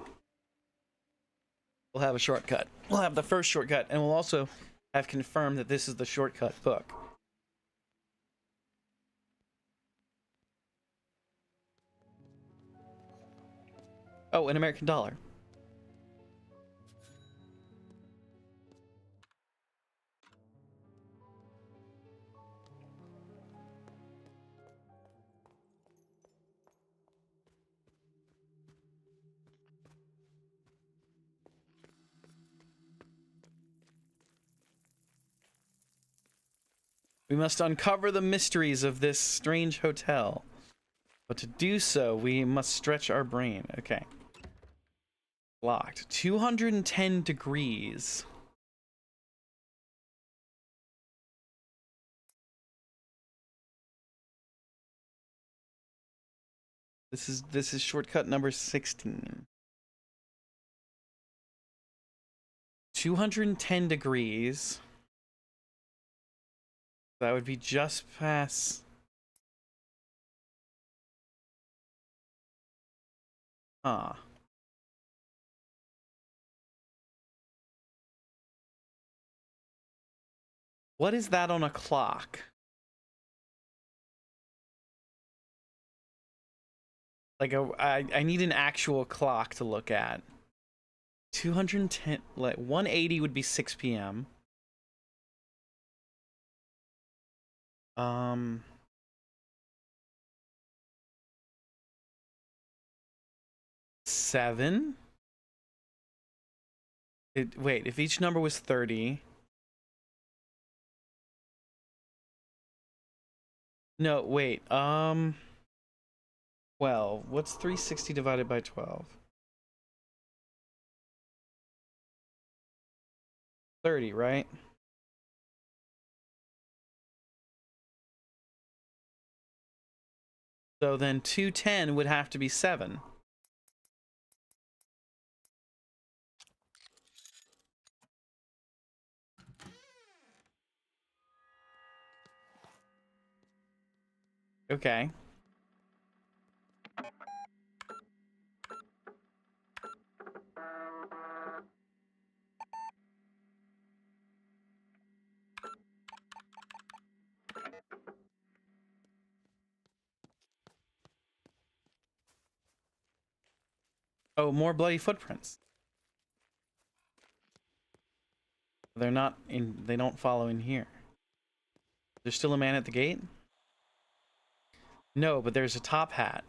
we'll have a shortcut. We'll have the first shortcut, and we'll also have confirmed that this is the shortcut book. Oh, an American dollar. We must uncover the mysteries of this strange hotel. But to do so, we must stretch our brain. Okay. Locked. 210 degrees. This is shortcut number 16. 210 degrees. That would be just past. Huh. What is that on a clock? Like I need an actual clock to look at. 210, like 180 would be 6 p.m. 7. Wait, if each number was 30. No, wait. 12. What's 360 divided by 12? 30, right? So then 210 would have to be 7. Okay. Oh, more bloody footprints. They're not in, they don't follow in here. There's still a man at the gate? No, but there's a top hat.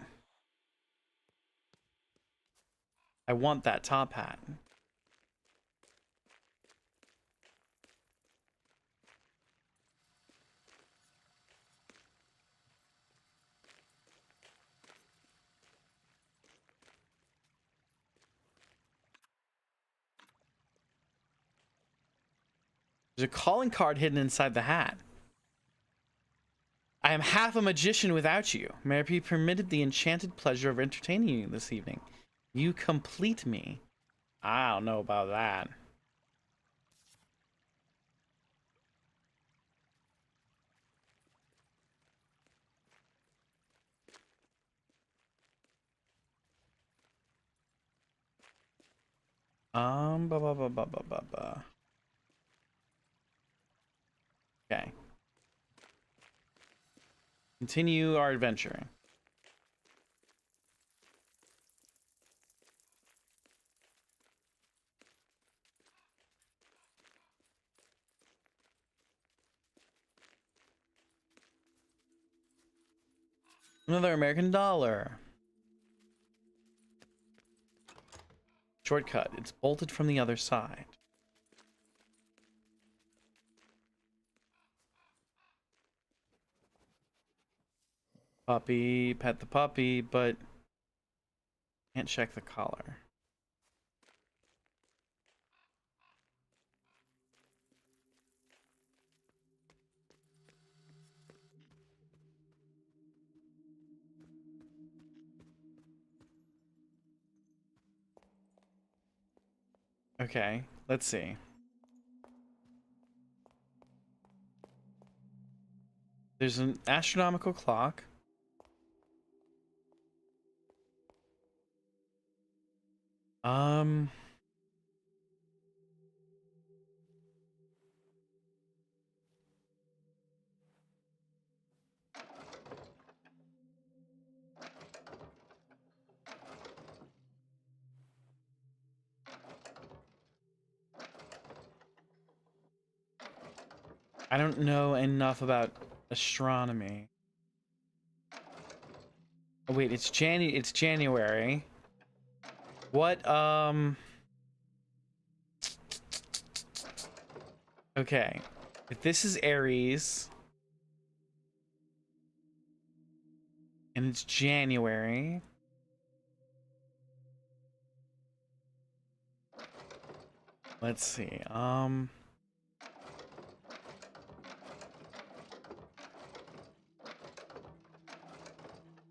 I want that top hat. There's a calling card hidden inside the hat. I am half a magician without you. May I be permitted the enchanted pleasure of entertaining you this evening? You complete me. I don't know about that. Ba ba ba ba ba ba ba. Okay. Continue our adventure. Another American dollar. Shortcut. It's bolted from the other side. Puppy, pet the puppy, but can't check the collar. Okay, let's see. There's an astronomical clock. Um, I don't know enough about astronomy. Oh, wait, it's January. What, okay. If this is Aries and it's January, let's see.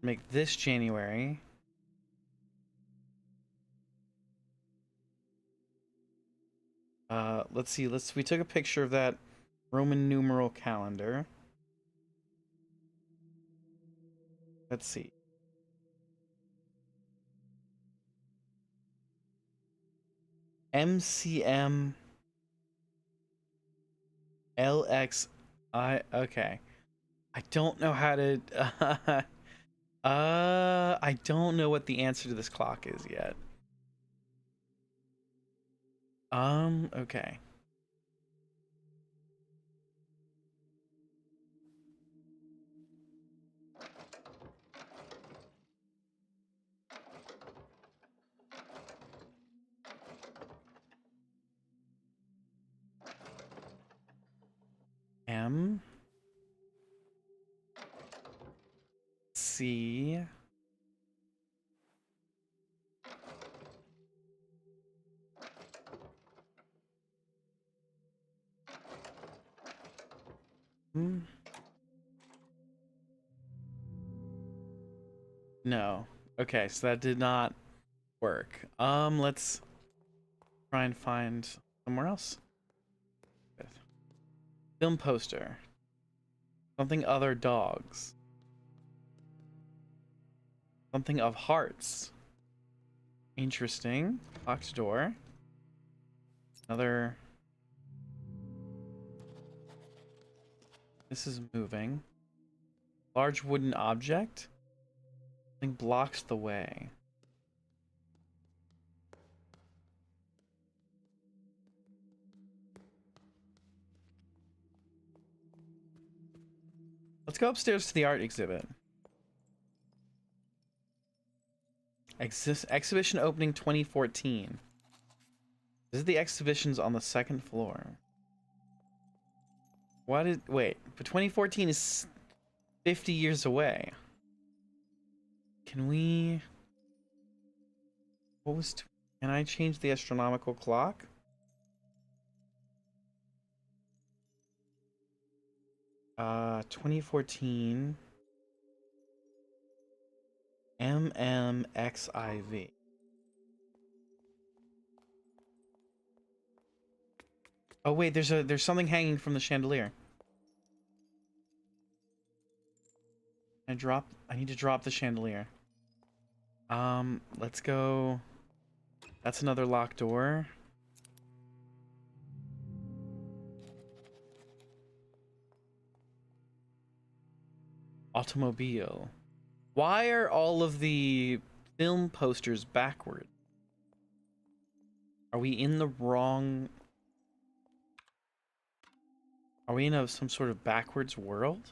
Make this January. Let's see. We took a picture of that Roman numeral calendar. Let's see. MCM LXI. Okay. I don't know how to. I don't know what the answer to this clock is yet. Okay. M C No. Okay, so that did not work. Let's try and find somewhere else. Film poster. Something other dogs. Something of hearts. Interesting. Locked door. Another. This is moving. Large wooden object. Something blocks the way. Let's go upstairs to the art exhibit. Exhibition opening 2014. This is the exhibitions on the second floor. Wait, but 2014 is 50 years away. Can we... Can I change the astronomical clock? Uh, 2014 MMXIV. Oh wait, there's something hanging from the chandelier. I need to drop the chandelier. Let's go. That's another locked door. Automobile. Why are all of the film posters backward? Are we in the wrong... Are we in some sort of backwards world?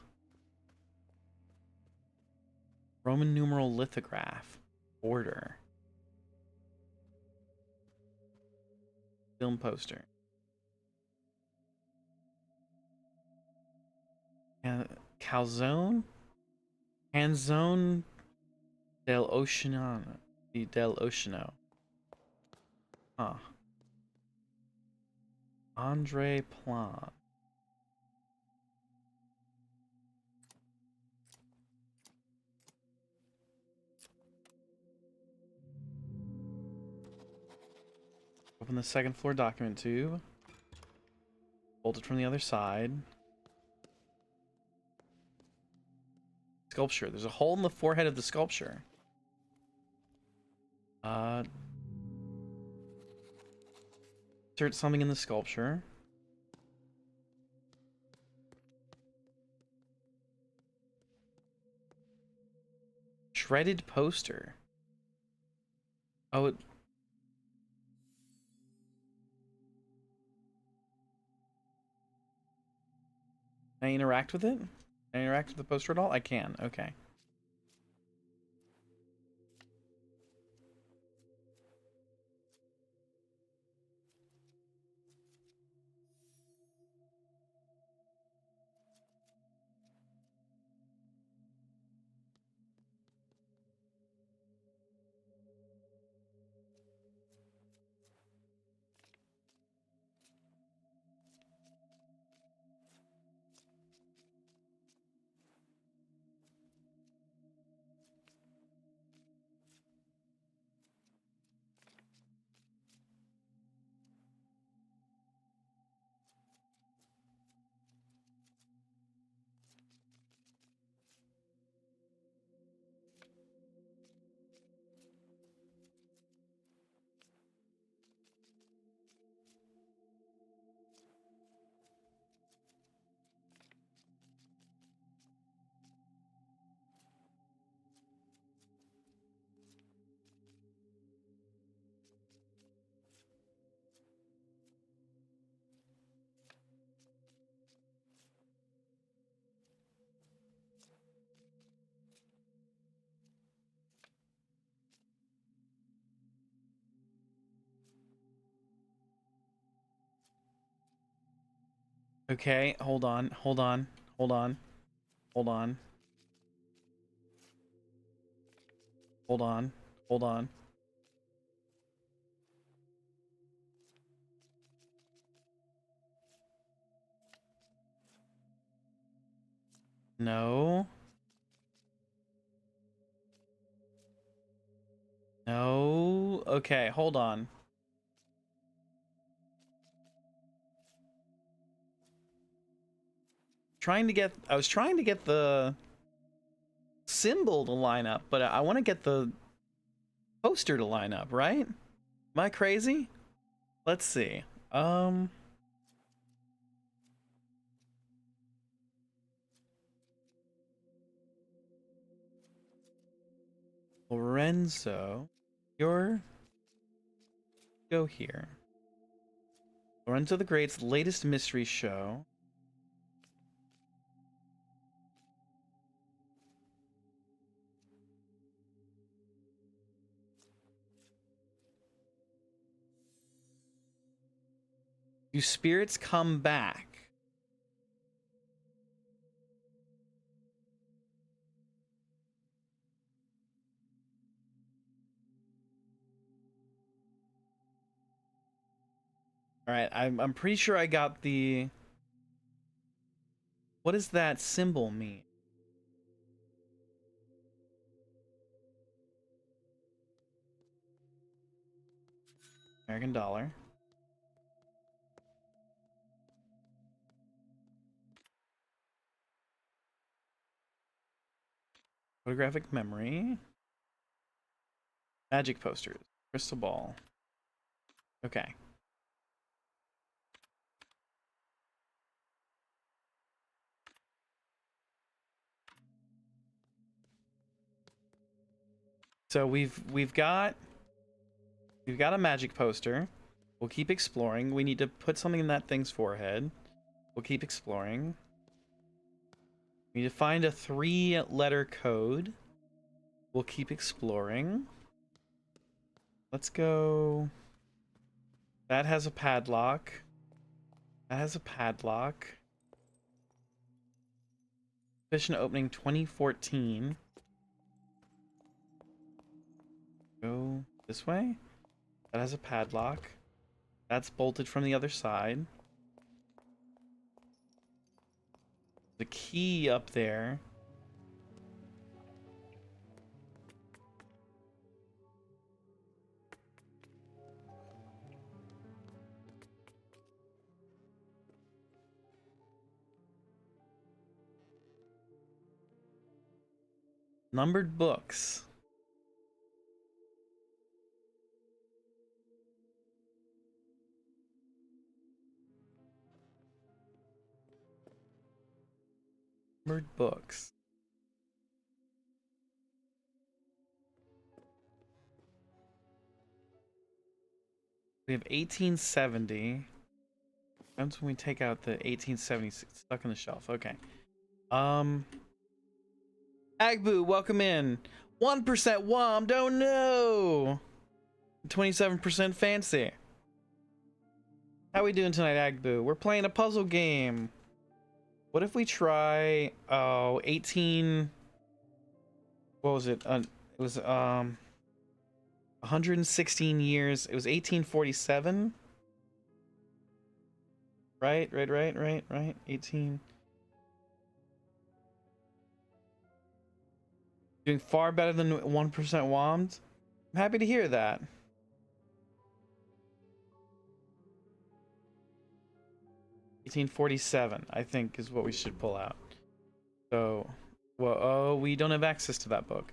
Roman numeral lithograph. Order. Film poster. Calzone? Canzone del Oceano. Huh. Andre Plan. Open the second floor document tube. Bolt it from the other side. Sculpture. There's a hole in the forehead of the sculpture. Insert something in the sculpture. Shredded poster. Oh, can I interact with it? Can I interact with the poster at all? I can. Okay. Okay, hold on, hold on, hold on, hold on, hold on, hold on. No. No. Okay, hold on. I was trying to get the symbol to line up, but I want to get the poster to line up, right? Am I crazy? Let's see. Lorenzo, you're go here. Lorenzo the Great's latest mystery show. Do spirits come back? All right, I'm pretty sure I got the. What does that symbol mean? American dollar. Photographic memory. Magic posters. Crystal ball. Okay. So we've got a magic poster. We'll keep exploring. We need to put something in that thing's forehead. We'll keep exploring. We need to find a 3-letter code. We'll keep exploring. Let's go. That has a padlock. That has a padlock. Edition opening 2014. Go this way. That has a padlock. That's bolted from the other side. The key up there. Numbered books. Numbered books. We have 1870. That's when we take out the 1876 stuck on the shelf. Okay. Agbu, welcome in. 1% Wom, don't know. 27% fancy. How we doing tonight, Agbu? We're playing a puzzle game. What if we try 18 what was it? It was 116 years. It was 1847. Right. 18. Doing far better than 1% Woms. I'm happy to hear that. $1847, I think, is what we should pull out. So, well, oh, we don't have access to that book.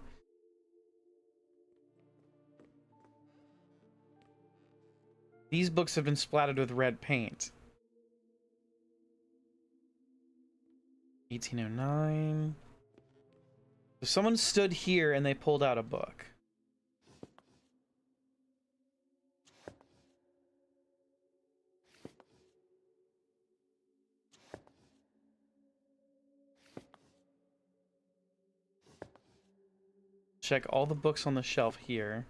These books have been splattered with red paint. 1809. So someone stood here and they pulled out a book. Check all the books on the shelf here.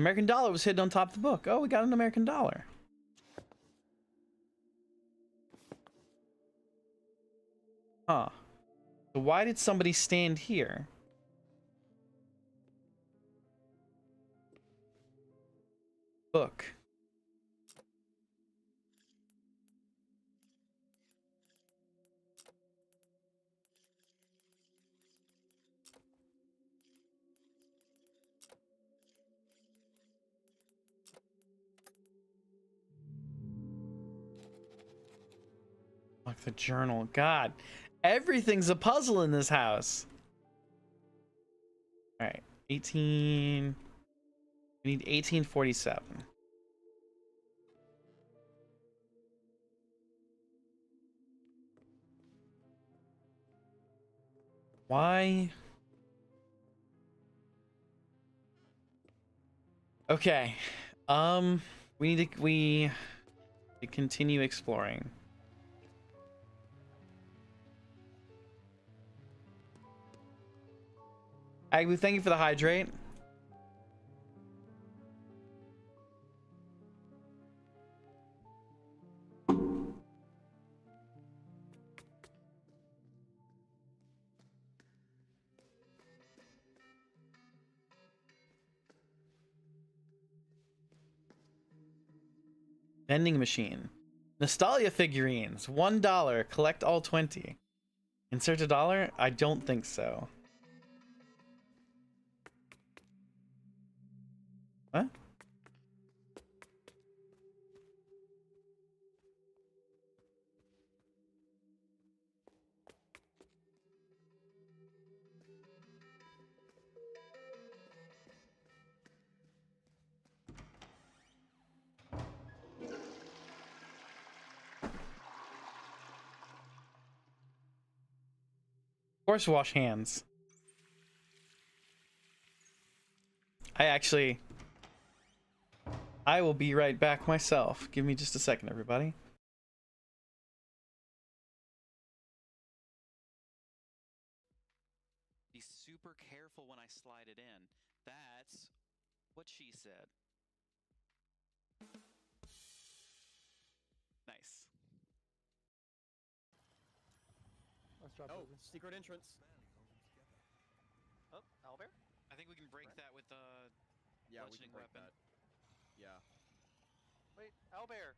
American dollar was hidden on top of the book. Oh, we got an American dollar. Huh. So why did somebody stand here? Book. Look, the journal. God, everything's a puzzle in this house. All right, 18. We need 1847. Why? Okay. We need to continue exploring. Agbu, thank you for the hydrate. Vending machine. Nostalgia figurines. $1. Collect all 20. Insert $1? I don't think so. What? Of course, wash hands. I will be right back myself. Give me just a second, everybody. Be super careful when I slide it in. That's what she said. Nice. Oh, secret entrance. Oh, owlbear? I think we can break that with the Yeah, we can break weapon. that. Yeah. Wait, owlbear!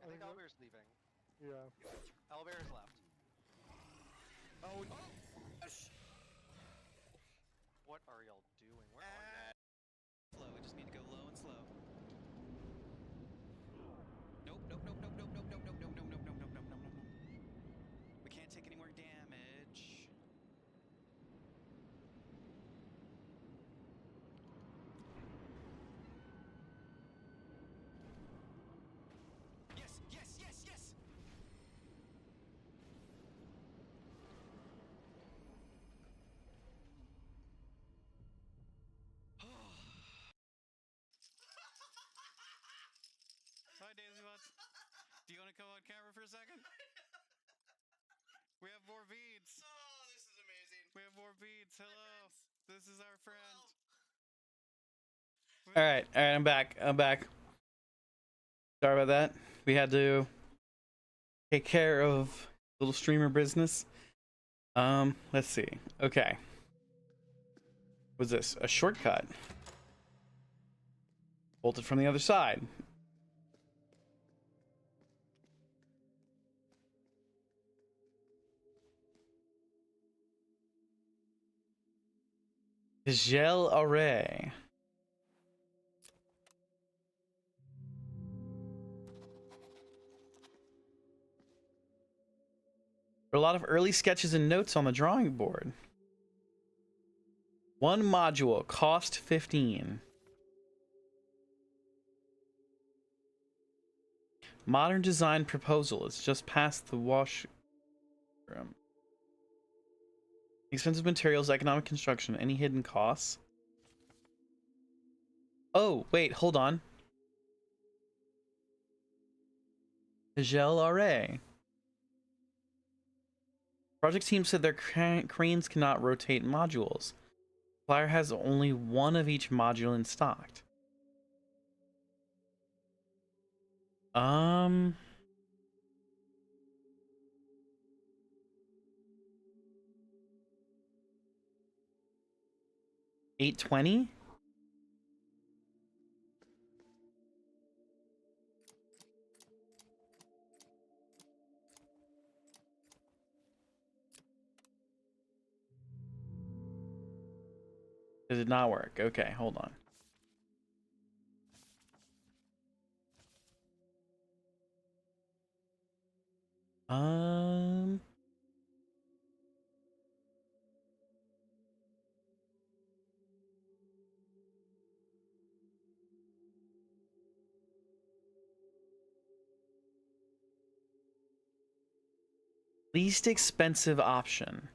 I think owlbear's leaving. Yeah. Owlbear has left. Oh, What are y'all doing? Where are y'all? Slow, we just need to go low and slow. Nope, nope, nope, nope, nope, nope, nope, nope, nope, nope, nope, nope, nope, nope, nope, nope. We can't take any more damage. Yes, yes, yes, yes! Hi, Daisy Butts. Do you want to come on camera for a second? We have more beads. Oh, this is amazing. We have more beads. Hello. This is our friend. All right, I'm back. Sorry about that. We had to take care of little streamer business. Let's see. Okay. What's this? A shortcut. Bolted from the other side. Gel array. There are a lot of early sketches and notes on the drawing board. One module, cost 15. Modern design proposal. It's just past the washroom. Expensive materials, economic construction, any hidden costs? Oh, wait, hold on. Gel array. Project team said their cranes cannot rotate modules. Supplier has only one of each module in stock. $820? It did not work. Okay, hold on. Um, Least expensive option.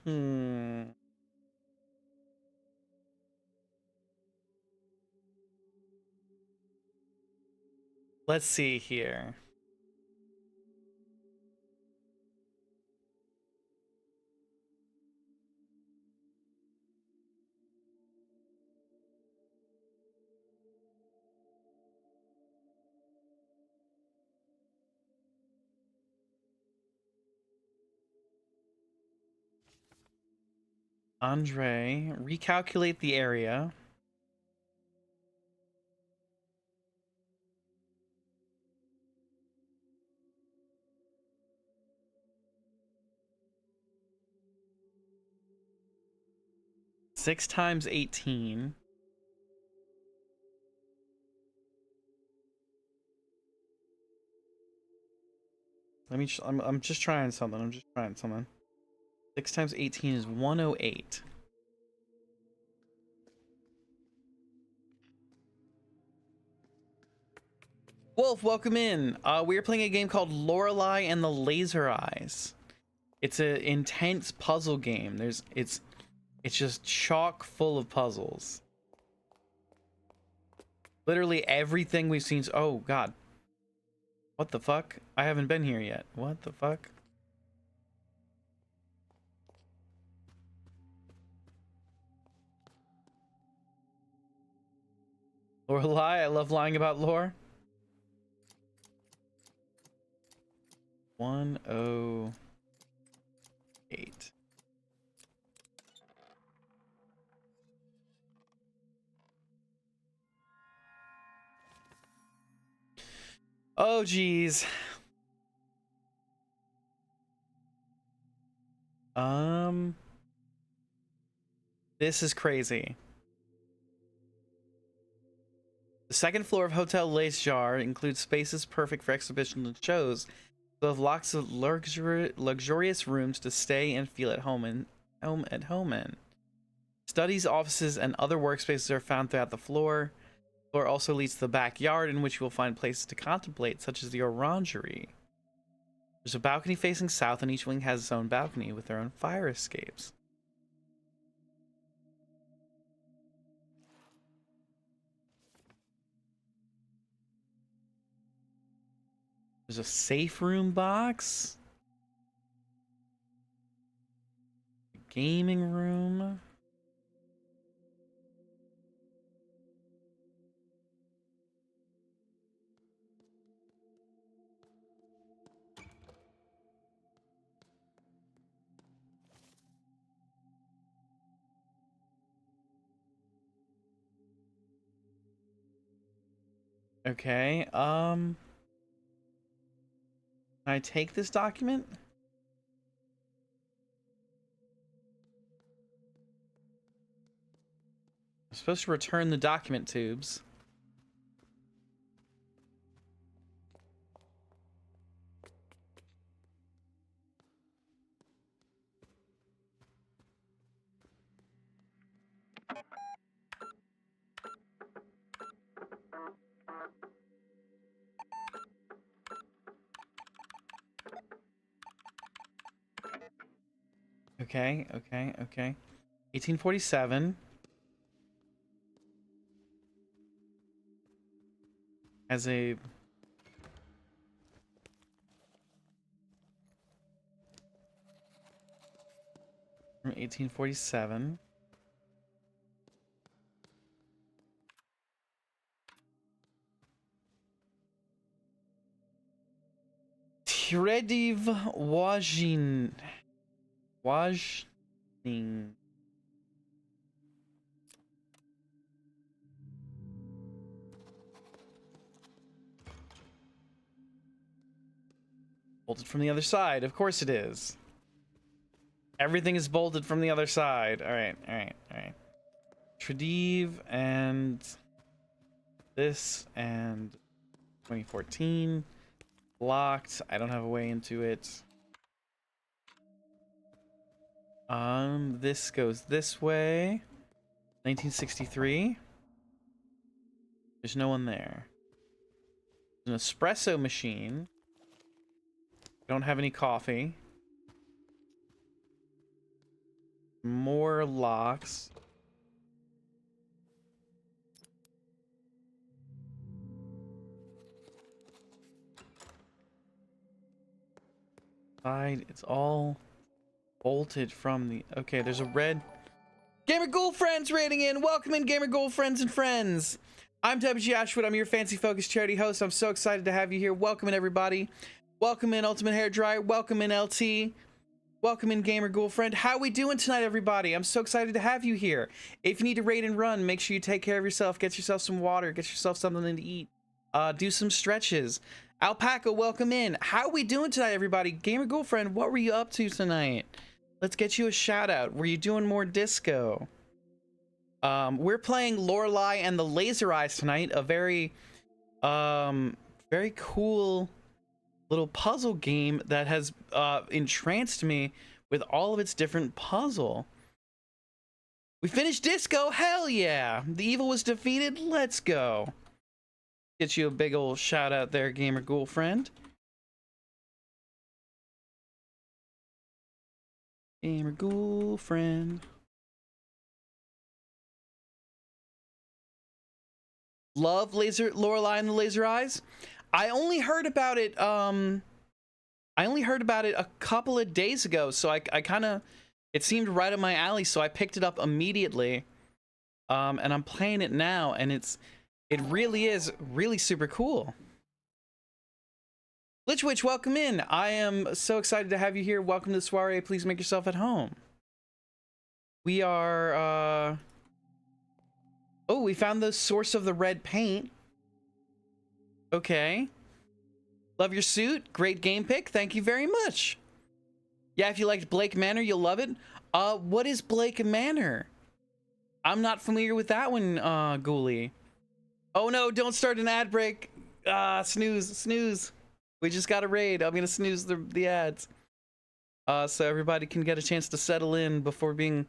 Hmm. Let's see here. Andre, recalculate the area. Six times 18. I'm just trying something. 6 times 18 is 108. Wolf, welcome in. We are playing a game called Lorelei and the Laser Eyes. It's an intense puzzle game. It's just chock full of puzzles. Literally everything we've seen. Oh God. What the fuck? I haven't been here yet. What the fuck? Lorelei, I love lying about lore. 108. Oh geez. This is crazy. The second floor of Hotel Les Jars includes spaces perfect for exhibitions and shows. They have lots of luxurious rooms to stay and feel at home in. Studies, offices, and other workspaces are found throughout the floor. The floor also leads to the backyard, in which you will find places to contemplate, such as the orangery. There's a balcony facing south, and each wing has its own balcony with their own fire escapes. There's a safe room box. Gaming room. Okay, can I take this document? I'm supposed to return the document tubes. Okay, okay, okay. 1847 has a from 1847. Trediv Wajning. Bolted from the other side. Of course it is. Everything is bolted from the other side. All right, all right, all right. Trediv and this and 2014 locked. I don't have a way into it. This goes this way. 1963. There's no one there. There's an espresso machine. Don't have any coffee. More locks. It's all bolted from the... Okay, there's a red... Gamer Ghoul Friends rating in! Welcome in, Gamer Ghoul Friends and Friends! I'm WG Ashwood. I'm your fancy focused charity host. I'm so excited to have you here. Welcome in, everybody. Welcome in, Ultimate Hair Dryer. Welcome in, LT. Welcome in, Gamer Ghoul Friend. How we doing tonight, everybody? I'm so excited to have you here. If you need to raid and run, make sure you take care of yourself. Get yourself some water. Get yourself something to eat. Do some stretches. Alpaca, welcome in. How we doing tonight, everybody? Gamer Ghoul Friend, what were you up to tonight? Let's get you a shout out. Were you doing more disco? We're playing Lorelei and the Laser Eyes tonight. A very cool little puzzle game that has entranced me with all of its different puzzle. We finished disco. Hell yeah. The evil was defeated. Let's go. Get you a big old shout out there, Gamer Ghoul Friend. Gamer Ghoul Friend. Love Lorelei and the Laser Eyes. I only heard about it a couple of days ago, so I kind of, it seemed right up my alley, so I picked it up immediately. And I'm playing it now, and it really is really super cool. Lich Witch, welcome in. I am so excited to have you here. Welcome to the soiree. Please make yourself at home. We are oh, we found the source of the red paint. Okay. Love your suit. Great game pick. Thank you very much. Yeah, if you liked Blake Manor, you'll love it. What is Blake Manor? I'm not familiar with that one, Ghoulie. Oh no, don't start an ad break. Snooze. We just got a raid. I'm gonna snooze the ads. So everybody can get a chance to settle in before being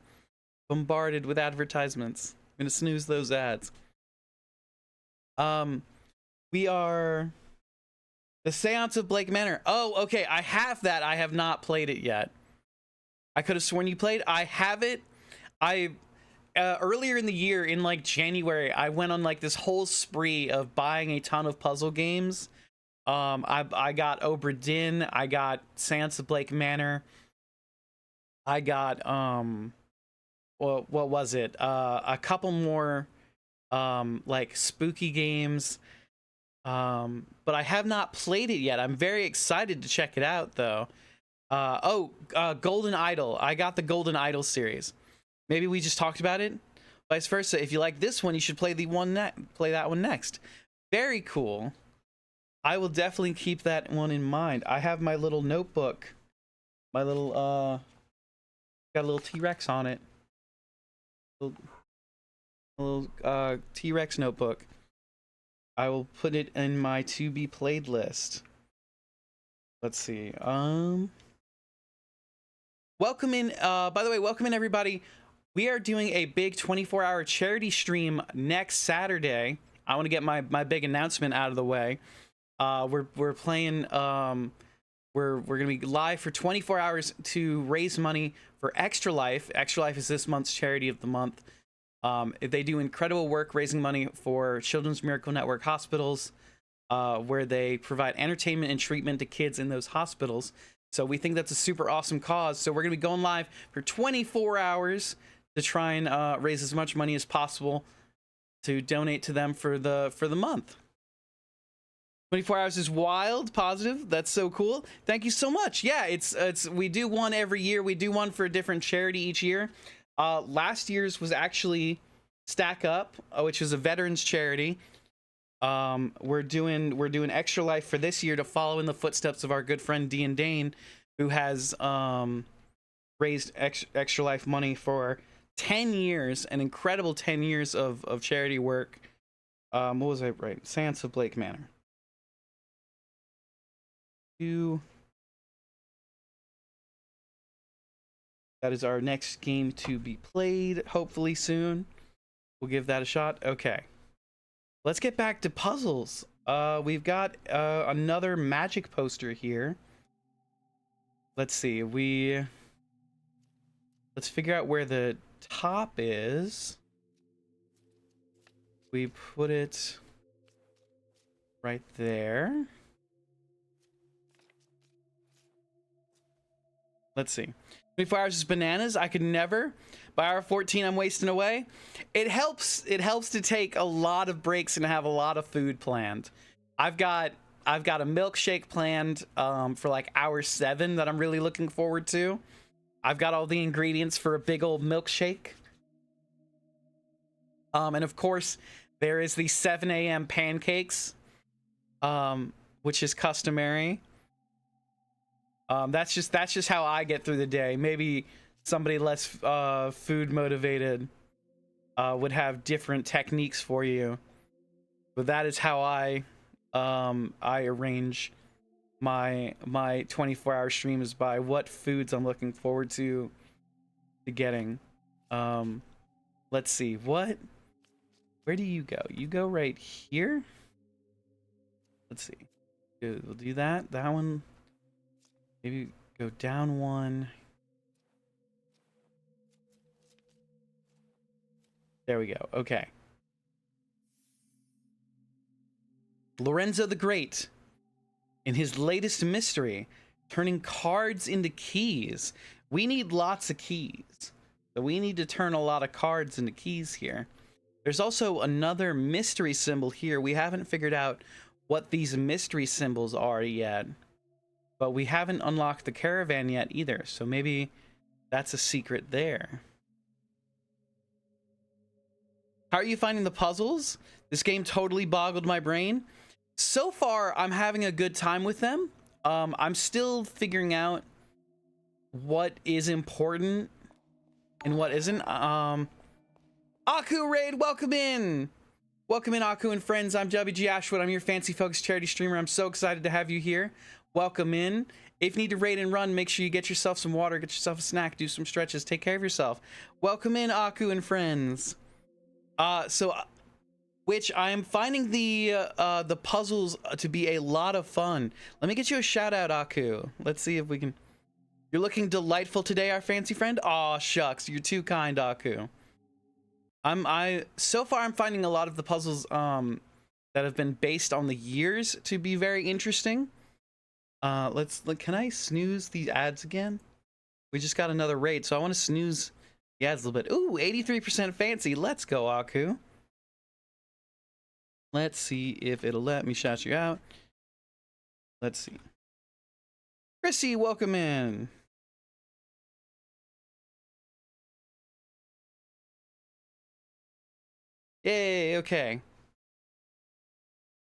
bombarded with advertisements. I'm gonna snooze those ads. We are the Seance of Blake Manor. Oh, okay. I have that. I have not played it yet. I could have sworn you played. I have it. Earlier in the year, in like January, I went on like this whole spree of buying a ton of puzzle games. I got Obra Dinn. I got Seance of Blake Manor. I got well, what was it? A couple more like spooky games. But I have not played it yet. I'm very excited to check it out though. Golden Idol. I got the Golden Idol series. Maybe we just talked about it. Vice versa. If you like this one, you should play that one next. Very cool. I will definitely keep that one in mind. I have my little notebook. My little got a little T-Rex on it. A little T-Rex notebook. I will put it in my to be played list. Let's see. Welcome in, by the way, welcome in everybody. We are doing a big 24-hour charity stream next Saturday. I want to get my big announcement out of the way. We're playing we're gonna be live for 24 hours to raise money for Extra Life. Extra Life is this month's charity of the month. They do incredible work raising money for Children's Miracle Network hospitals, where they provide entertainment and treatment to kids in those hospitals. So we think that's a super awesome cause. So we're gonna be going live for 24 hours to try and raise as much money as possible to donate to them for the month. 24 hours is wild, positive. That's so cool. Thank you so much. Yeah, it's we do one every year. We do one for a different charity each year. Last year's was actually Stack Up, which is a veterans charity. We're doing Extra Life for this year to follow in the footsteps of our good friend Dean Dane, who has raised Extra Life money for 10 years, an incredible 10 years of charity work. What was I right? Sands of Blake Manor. That is our next game to be played, hopefully soon. We'll give that a shot. Okay. Let's get back to puzzles. We've got another magic poster here. Let's see. Let's figure out where the top is. We put it right there. Let's see. 24 hours is bananas. I could never. By hour 14, I'm wasting away. It helps to take a lot of breaks and have a lot of food planned. I've got a milkshake planned for like hour 7 that I'm really looking forward to. I've got all the ingredients for a big old milkshake. And of course, there is the 7 a.m. pancakes, which is customary. That's just how I get through the day. Maybe somebody less food motivated would have different techniques for you, but that is how I arrange my 24-hour stream, is by what foods I'm looking forward to getting. Let's see, where do you go? You go right here. Let's see. We'll do that one. Maybe go down one. There we go. Okay. Lorenzo the Great, in his latest mystery, turning cards into keys. We need lots of keys. So we need to turn a lot of cards into keys here. There's also another mystery symbol here. We haven't figured out what these mystery symbols are yet. But we haven't unlocked the caravan yet either, so maybe that's a secret there. How are you finding the puzzles? This game totally boggled my brain. So far, I'm having a good time with them. I'm still figuring out what is important and what isn't. Aku Raid, welcome in! Welcome in, Aku and friends. I'm WG Ashwood. I'm your fancy focused charity streamer. I'm so excited to have you here. Welcome in. If you need to raid and run, make sure you get yourself some water, get yourself a snack, do some stretches, take care of yourself. Welcome in, Aku and friends. Which I am finding the puzzles to be a lot of fun. Let me get you a shout out, Aku. Let's see if we can. You're looking delightful today, our fancy friend. Aw, shucks, you're too kind, Aku. So far I'm finding a lot of the puzzles that have been based on the years to be very interesting. Can I snooze these ads again? We just got another raid, so I want to snooze the ads a little bit. Ooh, 83% fancy. Let's go, Aku. Let's see if it'll let me shout you out. Let's see. Chrissy, welcome in. Yay, okay.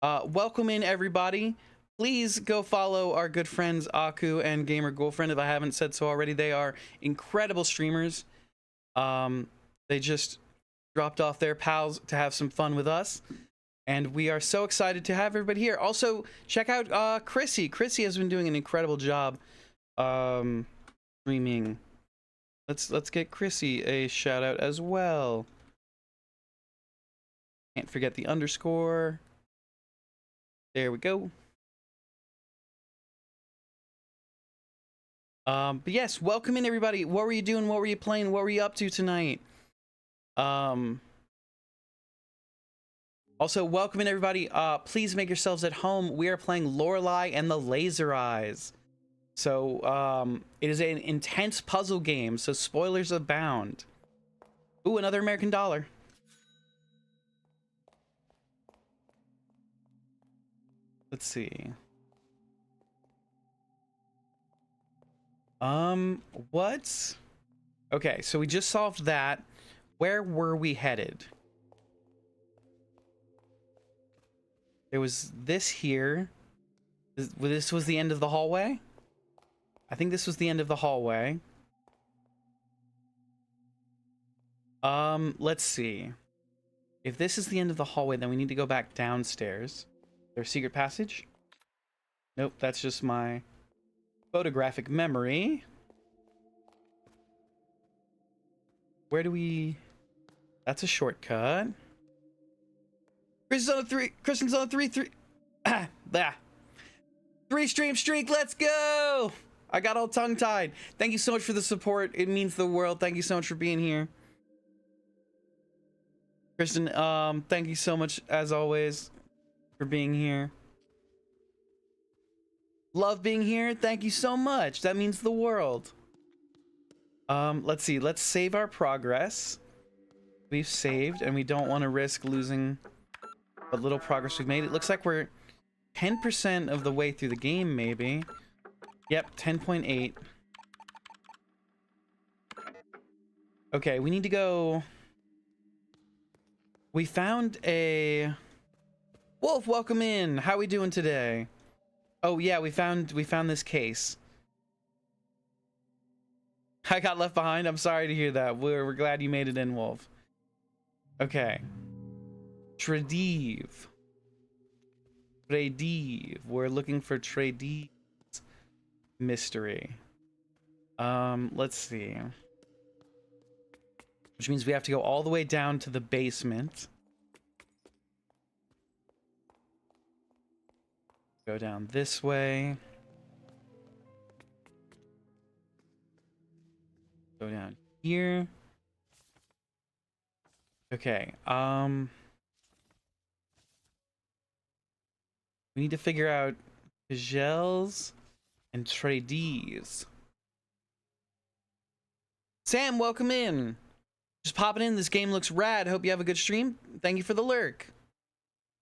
Welcome in, everybody. Please go follow our good friends Aku and Gamer Girlfriend if I haven't said so already. They are incredible streamers. They just dropped off their pals to have some fun with us, and we are so excited to have everybody here. Also, check out Chrissy. Chrissy has been doing an incredible job streaming. Let's get Chrissy a shout out as well. Can't forget the underscore. There we go. But yes, welcome in everybody. What were you doing? What were you playing? What were you up to tonight? Also, welcome in everybody. Please make yourselves at home. We are playing Lorelei and the Laser Eyes. So, it is an intense puzzle game, so spoilers abound. Ooh, another American dollar. Let's see. What? Okay, so we just solved that. Where were we headed? There was this here. This was the end of the hallway? I think this was the end of the hallway. Let's see. If this is the end of the hallway, then we need to go back downstairs. Is there a secret passage? Nope, that's just my photographic memory. Where do we... That's a shortcut. Kristen's on a 3. Ah, bah. 3 stream streak, let's go! I got all tongue-tied. Thank you so much for the support. It means the world. Thank you so much for being here. Kristen, thank you so much, as always, for being here. Love being here. Thank you so much. That means the world. Let's see. Let's save our progress. We've saved, and we don't want to risk losing what little progress we've made. It looks like we're 10% of the way through the game, maybe. Yep, 10.8. Okay, we need to go... We found a... Wolf, welcome in. How we doing today? Oh yeah, we found this case. I got left behind. I'm sorry to hear that. We're glad you made it in, Wolf. Okay. Tradive. We're looking for Tradive's mystery. Let's see. Which means we have to go all the way down to the basement. Go down this way. Go down here. Okay, we need to figure out Gels and Tradies. Sam, welcome in. Just popping in. This game looks rad. Hope you have a good stream. Thank you for the lurk.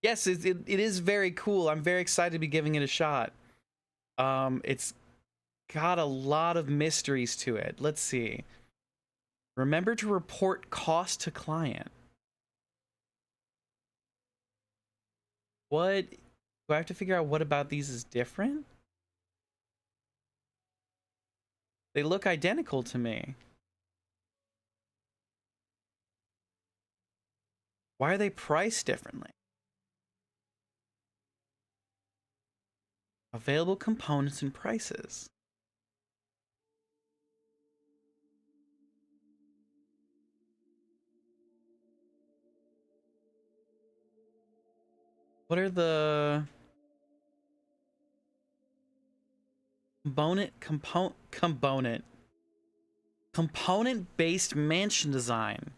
Yes, it is very cool. I'm very excited to be giving it a shot. It's got a lot of mysteries to it. Let's see. Remember to report cost to client. What? Do I have to figure out what about these is different? They look identical to me. Why are they priced differently? Available components and prices. What are the component-based mansion design?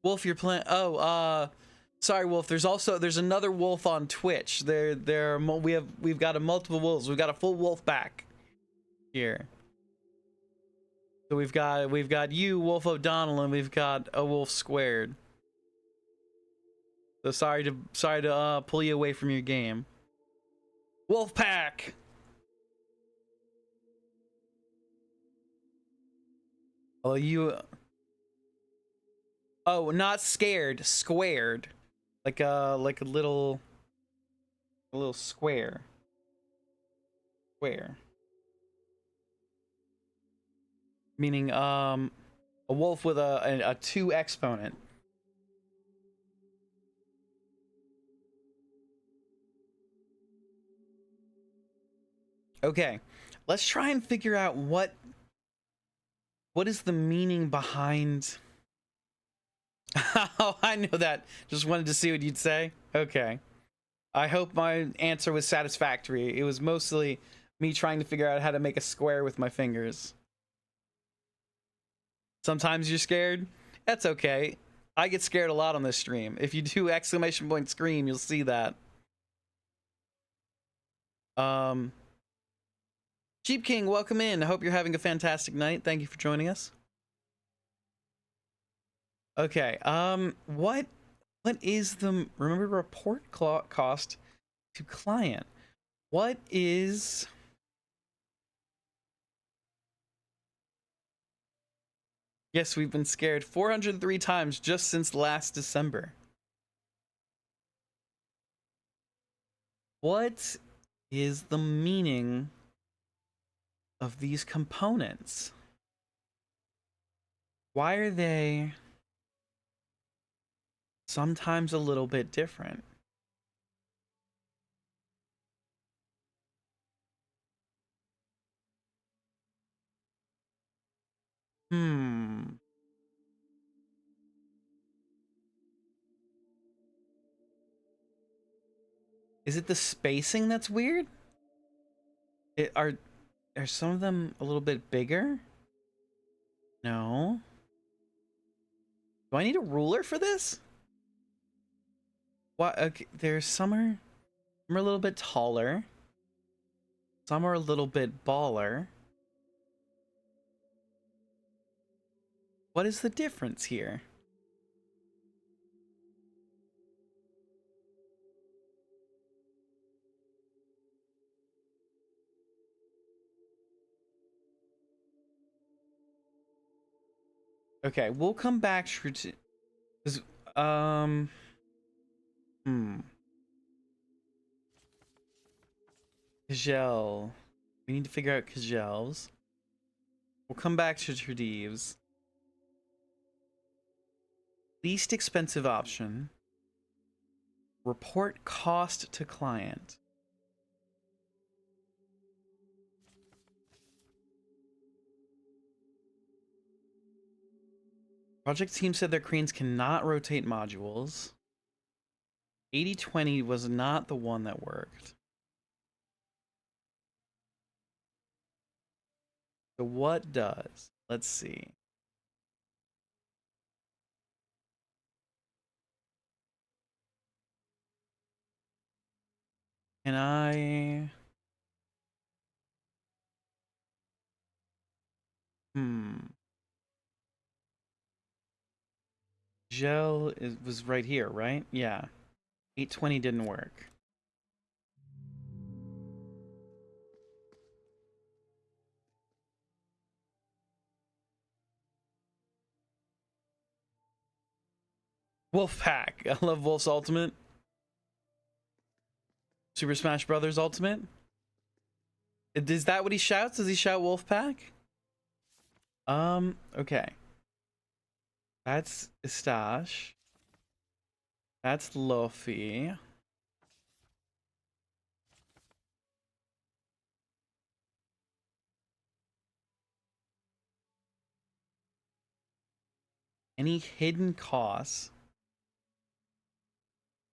Wolf, you're playing. Oh, sorry, Wolf. There's another Wolf on Twitch. We've got a multiple wolves. We've got a full wolf pack here. So we've got you, Wolf O'Donnell, and we've got a Wolf Squared. So sorry to pull you away from your game. Wolf pack. Oh, you. Oh, not scared, squared, like a little square. Meaning a wolf with a 2 exponent. Okay, let's try and figure out what is the meaning behind. Oh, I know that. Just wanted to see what you'd say. Okay. I hope my answer was satisfactory. It was mostly me trying to figure out how to make a square with my fingers. Sometimes you're scared. That's okay. I get scared a lot on this stream. If you do exclamation point scream, you'll see that. Jeep King, welcome in. I hope you're having a fantastic night. Thank you for joining us. Okay, what is the, remember, report cost to client? What is, yes, we've been scared 403 times just since last December. What is the meaning of these components? Why are they sometimes a little bit different? Is it the spacing that's weird? Are some of them a little bit bigger? No. Do I need a ruler for this? What? Okay, there's some are a little bit taller. Some are a little bit baller. What is the difference here? Okay, we'll come back to, um, Kajel. We need to figure out Kajel's. We'll come back to Tradives. Least expensive option. Report cost to client. Project team said their cranes cannot rotate modules. 80/20 was not the one that worked. So what does? Let's see. Can I? Gel was right here, right? Yeah. 820 didn't work. Wolfpack. I love Wolf's Ultimate. Super Smash Brothers Ultimate. Is that what he shouts? Does he shout Wolfpack? Okay. That's Istache. That's Luffy. Any hidden costs?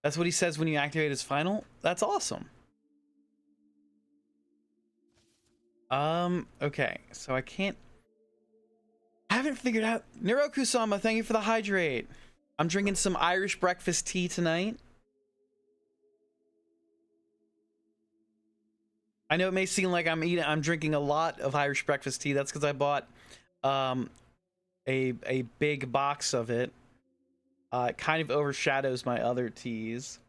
That's what he says when you activate his final? That's awesome. Okay. So I haven't figured out. Niroku-sama, thank you for the hydrate. I'm drinking some Irish breakfast tea tonight. I know it may seem like I'm drinking a lot of Irish breakfast tea. That's because I bought a big box of it. It kind of overshadows my other teas.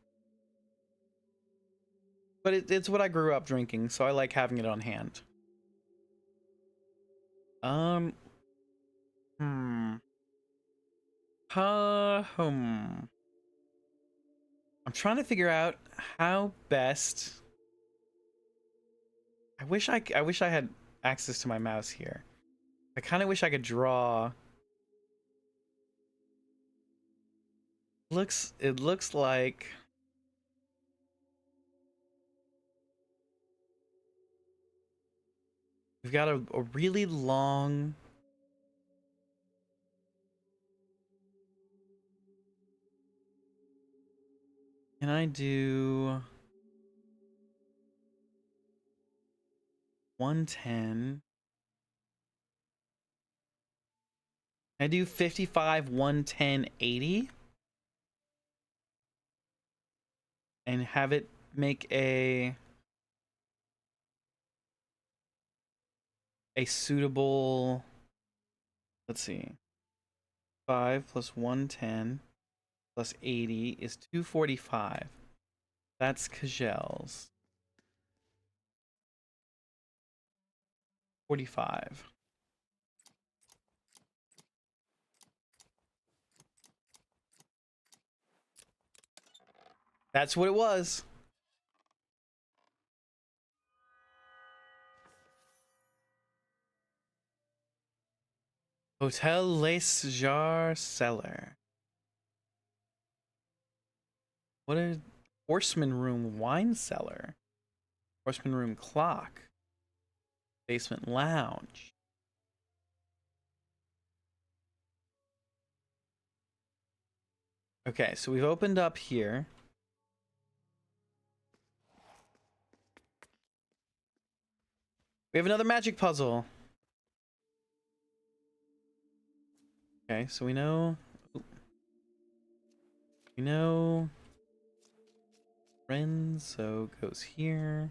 But it's what I grew up drinking, so I like having it on hand. I'm trying to figure out how best. I wish I had access to my mouse here. I kind of wish I could draw. It looks like we've got a really long. Can I do? 110. I do 55, 110, 80. And have it make a suitable, let's see, 5 plus 110 plus 80 is 245. That's Kajel's. 45. That's what it was. Hotel Les Jars Cellar. What a Horseman Room Wine Cellar. Horseman Room Clock. Basement Lounge. Okay, so we've opened up here. We have another magic puzzle. Okay, so we know Renzo goes here.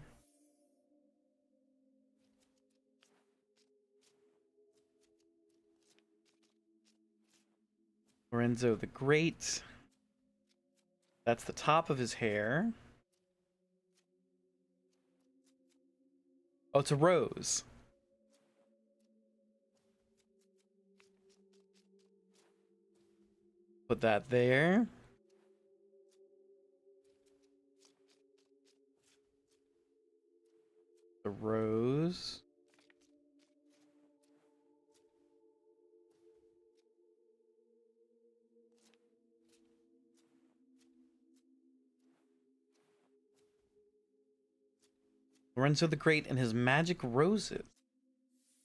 Lorenzo the Great. That's the top of his hair. Oh, it's a rose. Put that there. The rose. Lorenzo the Great and his magic roses.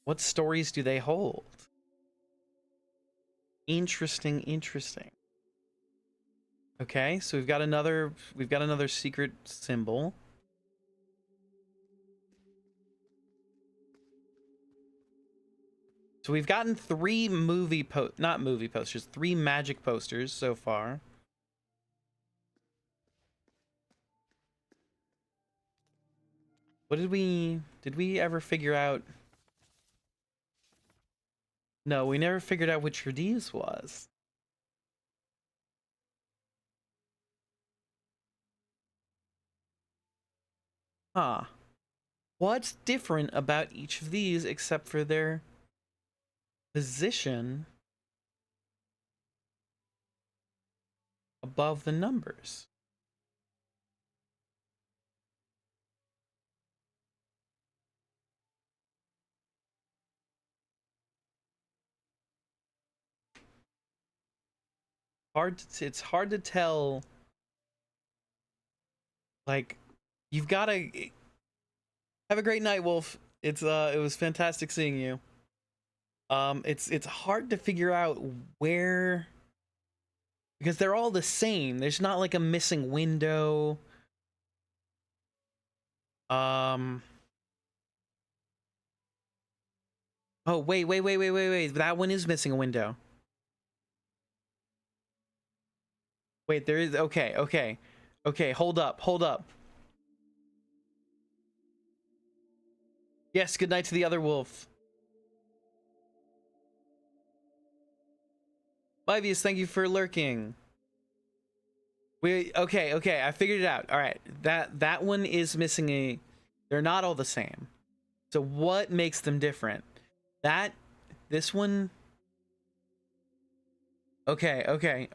What stories do they hold? Interesting, interesting. Okay, so we've got another secret symbol. So we've gotten 3 not movie posters, 3 magic posters so far. What did we ever figure out? No, we never figured out which Radiz was. Huh. What's different about each of these except for their position above the numbers? It's hard to tell. Like, you've got to have a great night, Wolf. It was fantastic seeing you. It's hard to figure out where, because they're all the same. There's not like a missing window. Oh, wait. That one is missing a window. Wait, there is. Okay. Hold up. Yes, good night to the other wolf. Livius, thank you for lurking. Okay, I figured it out. All right, that one is missing a. They're not all the same. So what makes them different? This one. Okay.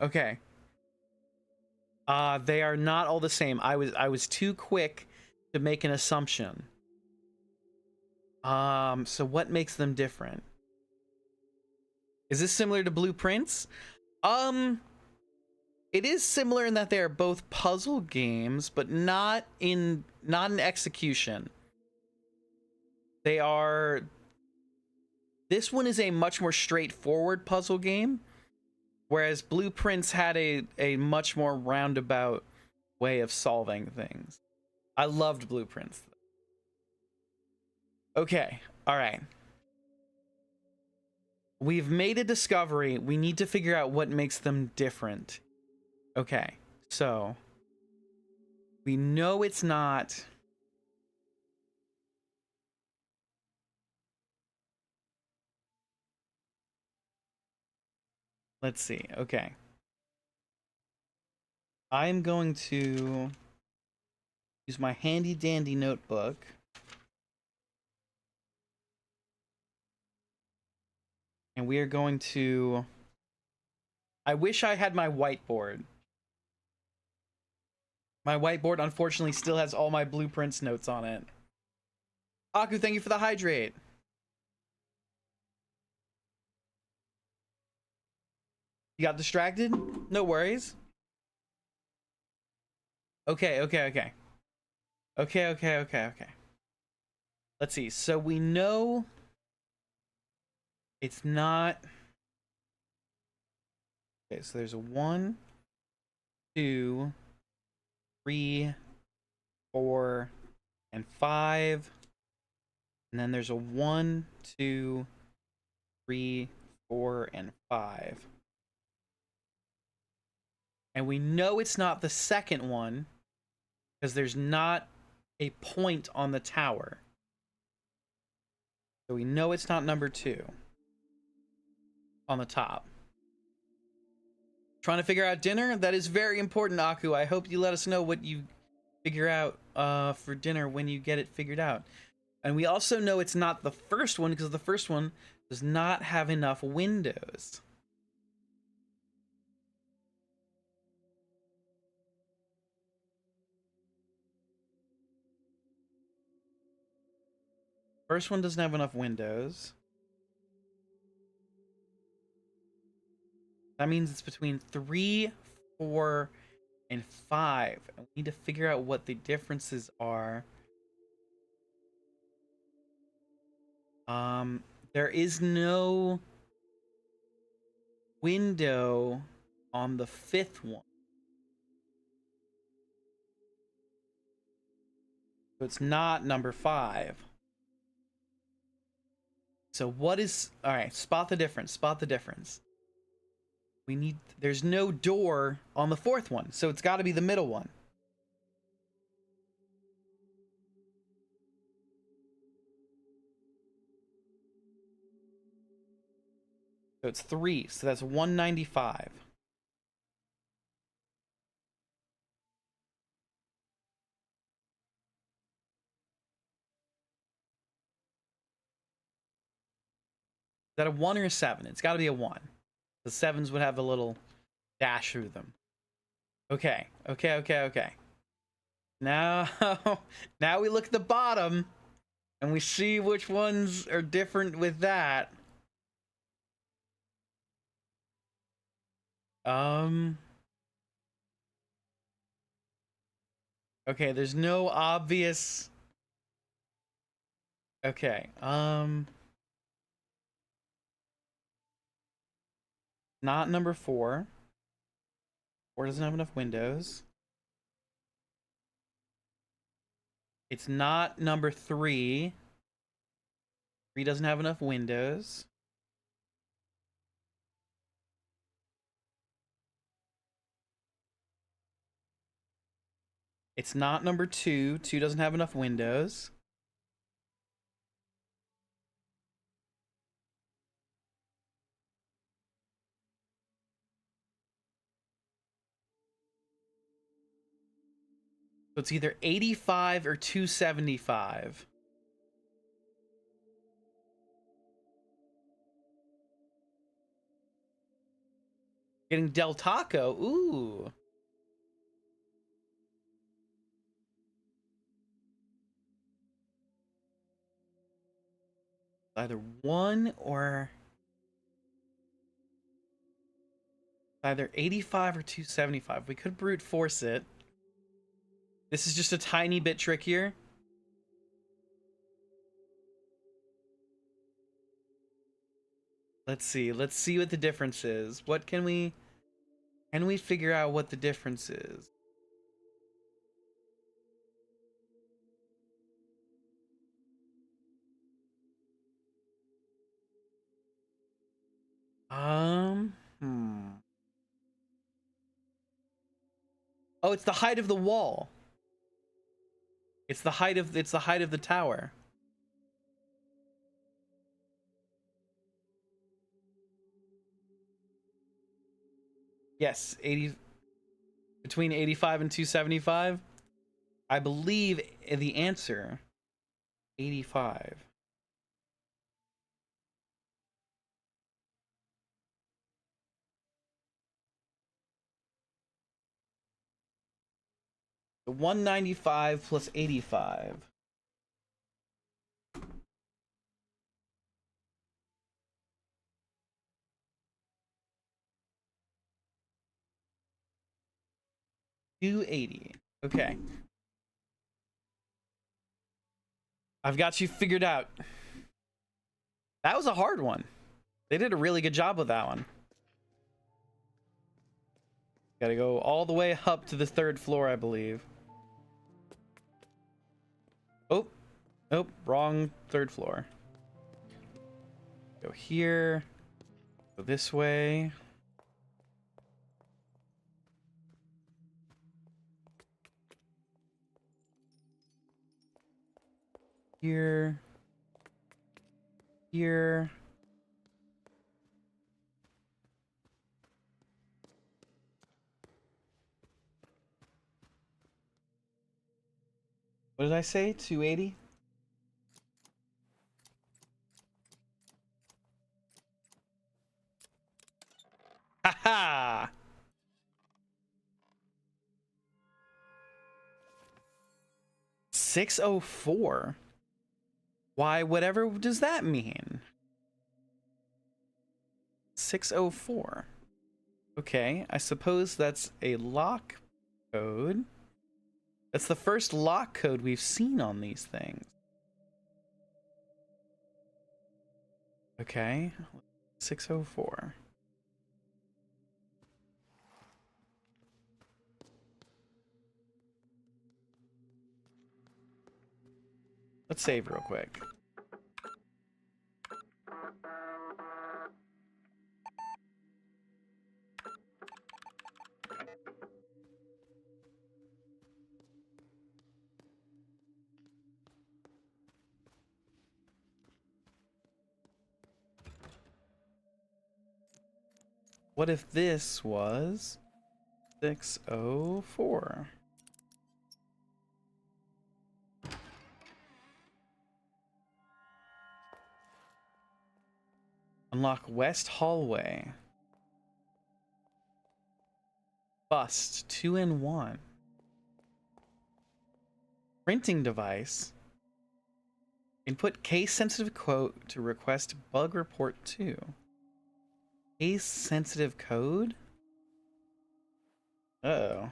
They are not all the same. I was too quick to make an assumption. So what makes them different? Is this similar to Blueprints? It is similar in that they are both puzzle games, but not in execution. They are. This one is a much more straightforward puzzle game, whereas Blueprints had a much more roundabout way of solving things. I loved Blueprints. Okay, all right. We've made a discovery. We need to figure out what makes them different. Okay, so we know it's not. Let's see. Okay. I'm going to use my handy dandy notebook. And we are going to... I wish I had my whiteboard. My whiteboard, unfortunately, still has all my blueprints notes on it. Aku, thank you for the hydrate. You got distracted? No worries. Okay. Okay. Let's see. So we know it's not... Okay, so there's a 1, 2, 3, 4, and 5. And then there's a 1, 2, 3, 4, and 5. And we know it's not the second one because there's not a point on the tower. So we know it's not number 2 on the top. Trying to figure out dinner? That is very important, Aku. I hope you let us know what you figure out for dinner when you get it figured out. And we also know it's not the first one because the first one does not have enough windows. First one doesn't have enough windows. That means it's between 3, 4, and 5. And we need to figure out what the differences are. There is no window on the 5th one. So it's not number 5. So what is... Alright, spot the difference. Spot the difference. We need... There's no door on the 4th one. So it's got to be the middle one. So it's 3. So that's 195. Is that a 1 or a 7? It's got to be a 1. The 7s would have a little dash through them. Okay. Now, now we look at the bottom and we see which ones are different with that. Okay, there's no obvious... Okay, not number 4. 4 doesn't have enough windows. It's not number 3. 3 doesn't have enough windows. It's not number 2. 2 doesn't have enough windows. So it's either 85 or 275. Getting Del Taco. Ooh. Either 1 or... Either 85 or 275. We could brute force it. This is just a tiny bit trickier. Let's see what the difference is. What can we figure out what the difference is? Hmm. Oh, it's the height of the wall. It's the height of the tower. Yes, 80 between 85 and 275. I believe the answer 85. The 195 plus 85. $280. Okay. I've got you figured out. That was a hard one. They did a really good job with that one. Gotta go all the way up to the 3rd floor, I believe. Oh, nope, wrong 3rd floor. Go here. Go this way. Here. Here. What did I say? 280? Haha! 604? Why, whatever does that mean? 604. Okay, I suppose that's a lock code. That's the first lock code we've seen on these things. Okay, 604. Let's save real quick. What if this was 604? Unlock West Hallway. Bust 2 in 1. Printing device. Input case sensitive quote to request bug report 2. Case sensitive code? Uh-oh.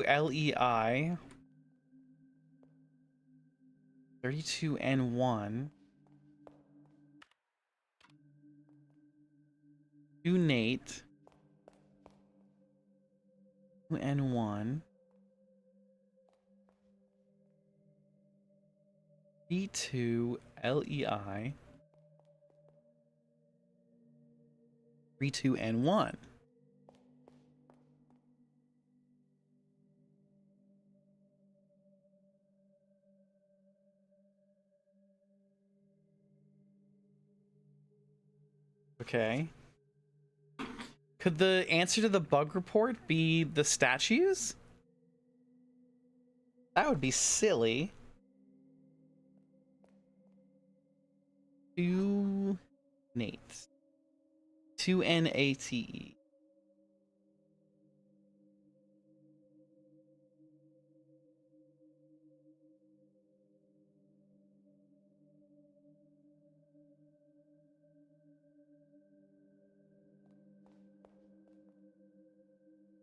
LEI 32N1 Unate 2N1 B2 LEI 32N1. Okay. Could the answer to the bug report be the statues? That would be silly. Two Nates. 2NATE.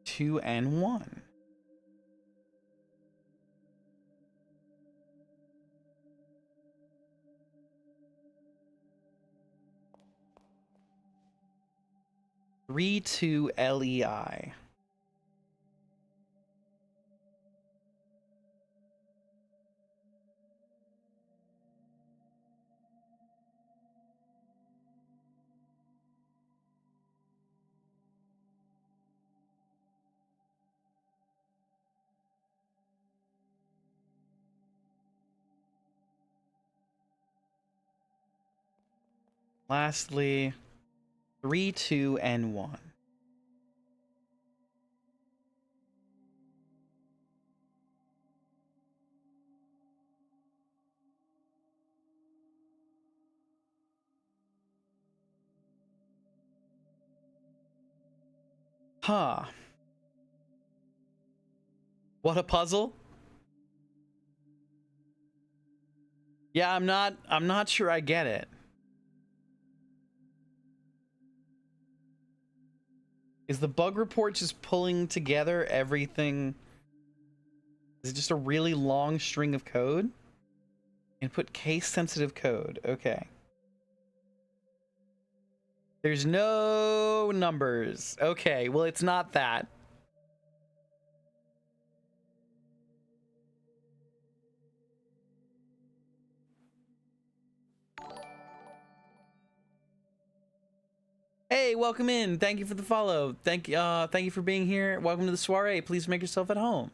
Two and one. 32LEI. Lastly, 32N1. Huh. What a puzzle. Yeah, I'm not sure I get it. Is the bug report just pulling together everything? Is it just a really long string of code? Input case sensitive code. Okay. There's no numbers. Okay, well, it's not that. Hey, welcome in. Thank you for the follow. Thank you for being here. Welcome to the soiree. Please make yourself at home.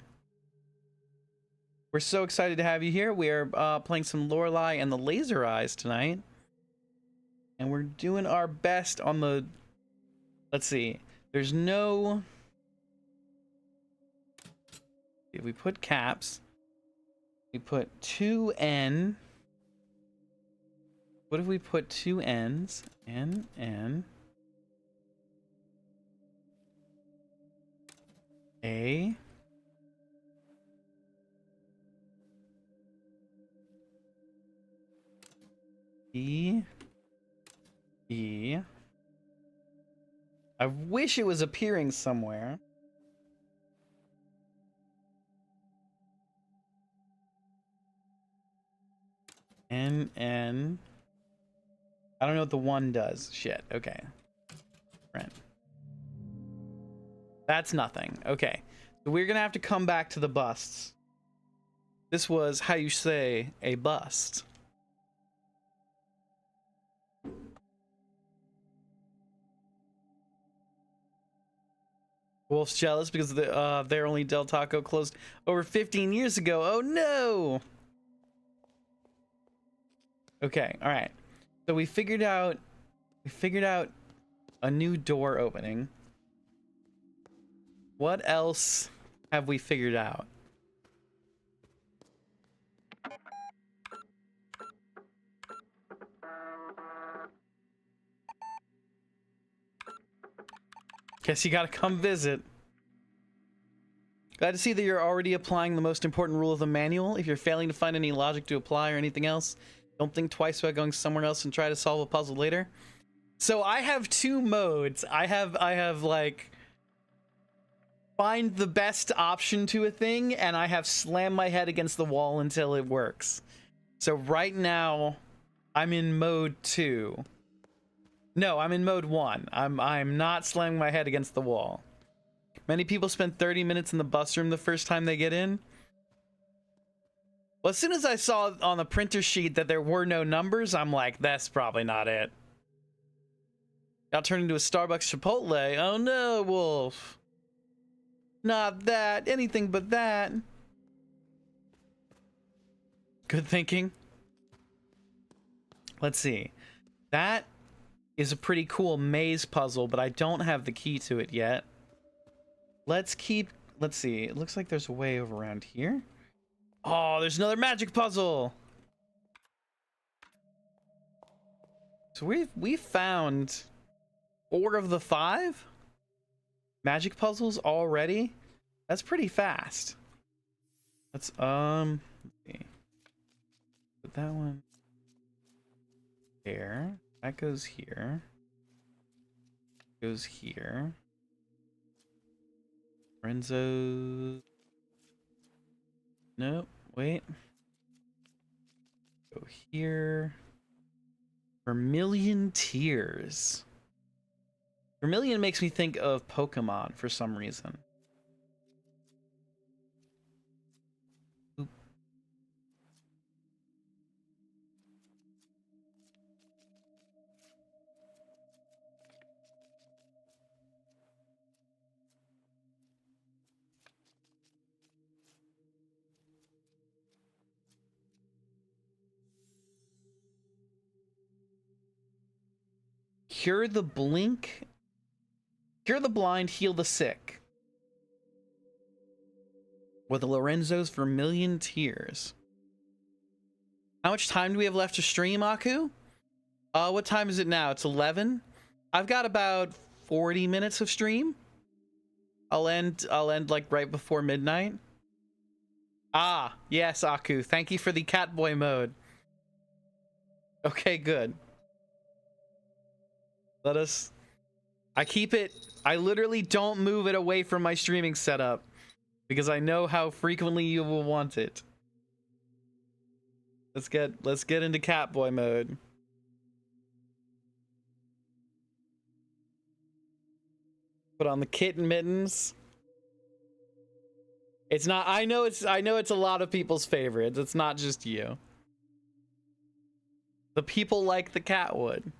We're so excited to have you here. We are playing some Lorelei and the Laser Eyes tonight. And we're doing our best on the... Let's see. There's no... If we put caps, we put 2N. What if we put 2 N's? N, N. A. E. E. I wish it was appearing somewhere. N, N. I don't know what the 1 does. Shit. Okay. Right. That's nothing. Okay. So we're gonna have to come back to the busts. This was, how you say, a bust. Wolf's jealous because their only Del Taco closed over 15 years ago. Oh no! Okay, all right. So we figured out a new door opening. What else have we figured out? Guess you gotta come visit. Glad to see that you're already applying the most important rule of the manual. If you're failing to find any logic to apply or anything else, don't think twice about going somewhere else and try to solve a puzzle later. So I have 2 modes. I have like find the best option to a thing, and I have slam my head against the wall until it works. So right now I'm in mode 2. No, I'm in mode 1. I'm not slamming my head against the wall. Many people spend 30 minutes in the bus room the first time they get in. Well, as soon as I saw on the printer sheet that there were no numbers, I'm like, that's probably not it. Got turned into a Starbucks Chipotle. Oh no, Wolf. Not that. Anything but that. Good thinking. Let's see. That is a pretty cool maze puzzle, but I don't have the key to it yet. Let's see. It looks like there's a way over around here. Oh, there's another magic puzzle. So we've found 4 of the 5 magic puzzles already. That's pretty fast. Let's let's see. Put that one there. That goes here. Goes here. Renzo. Nope. Wait. Go here. Vermilion Tears. Vermilion makes me think of Pokemon for some reason. Oop. Cure the blink. Cure the blind, heal the sick. With Lorenzo's Vermilion Tears. How much time do we have left to stream, Aku? What time is it now? It's 11. I've got about 40 minutes of stream. I'll end like right before midnight. Ah, yes, Aku. Thank you for the Catboy mode. Okay, good. Let us... I keep it... I literally don't move it away from my streaming setup because I know how frequently you will want it. Let's get into Catboy mode. Put on the kitten mittens. It's not... I know it's a lot of people's favorites. It's not just you. The people like the Catwood.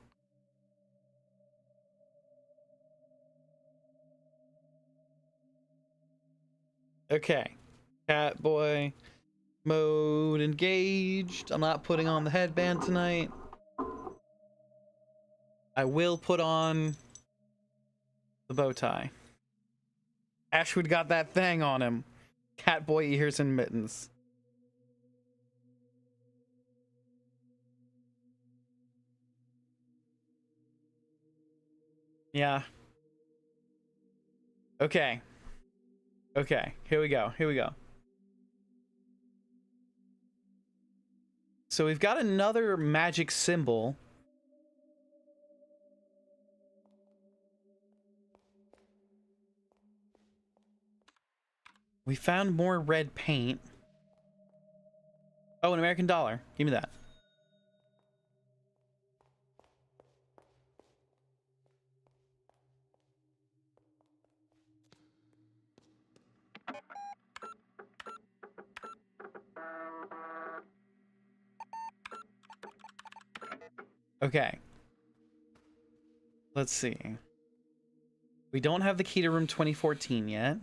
Okay. Catboy mode engaged. I'm not putting on the headband tonight. I will put on the bow tie. Ashwood got that thing on him. Catboy ears and mittens. Yeah. Okay. Okay, here we go. Here we go. So we've got another magic symbol. We found more red paint. Oh, an American dollar. Give me that. Okay. Let's see. We don't have the key to room 2014 yet.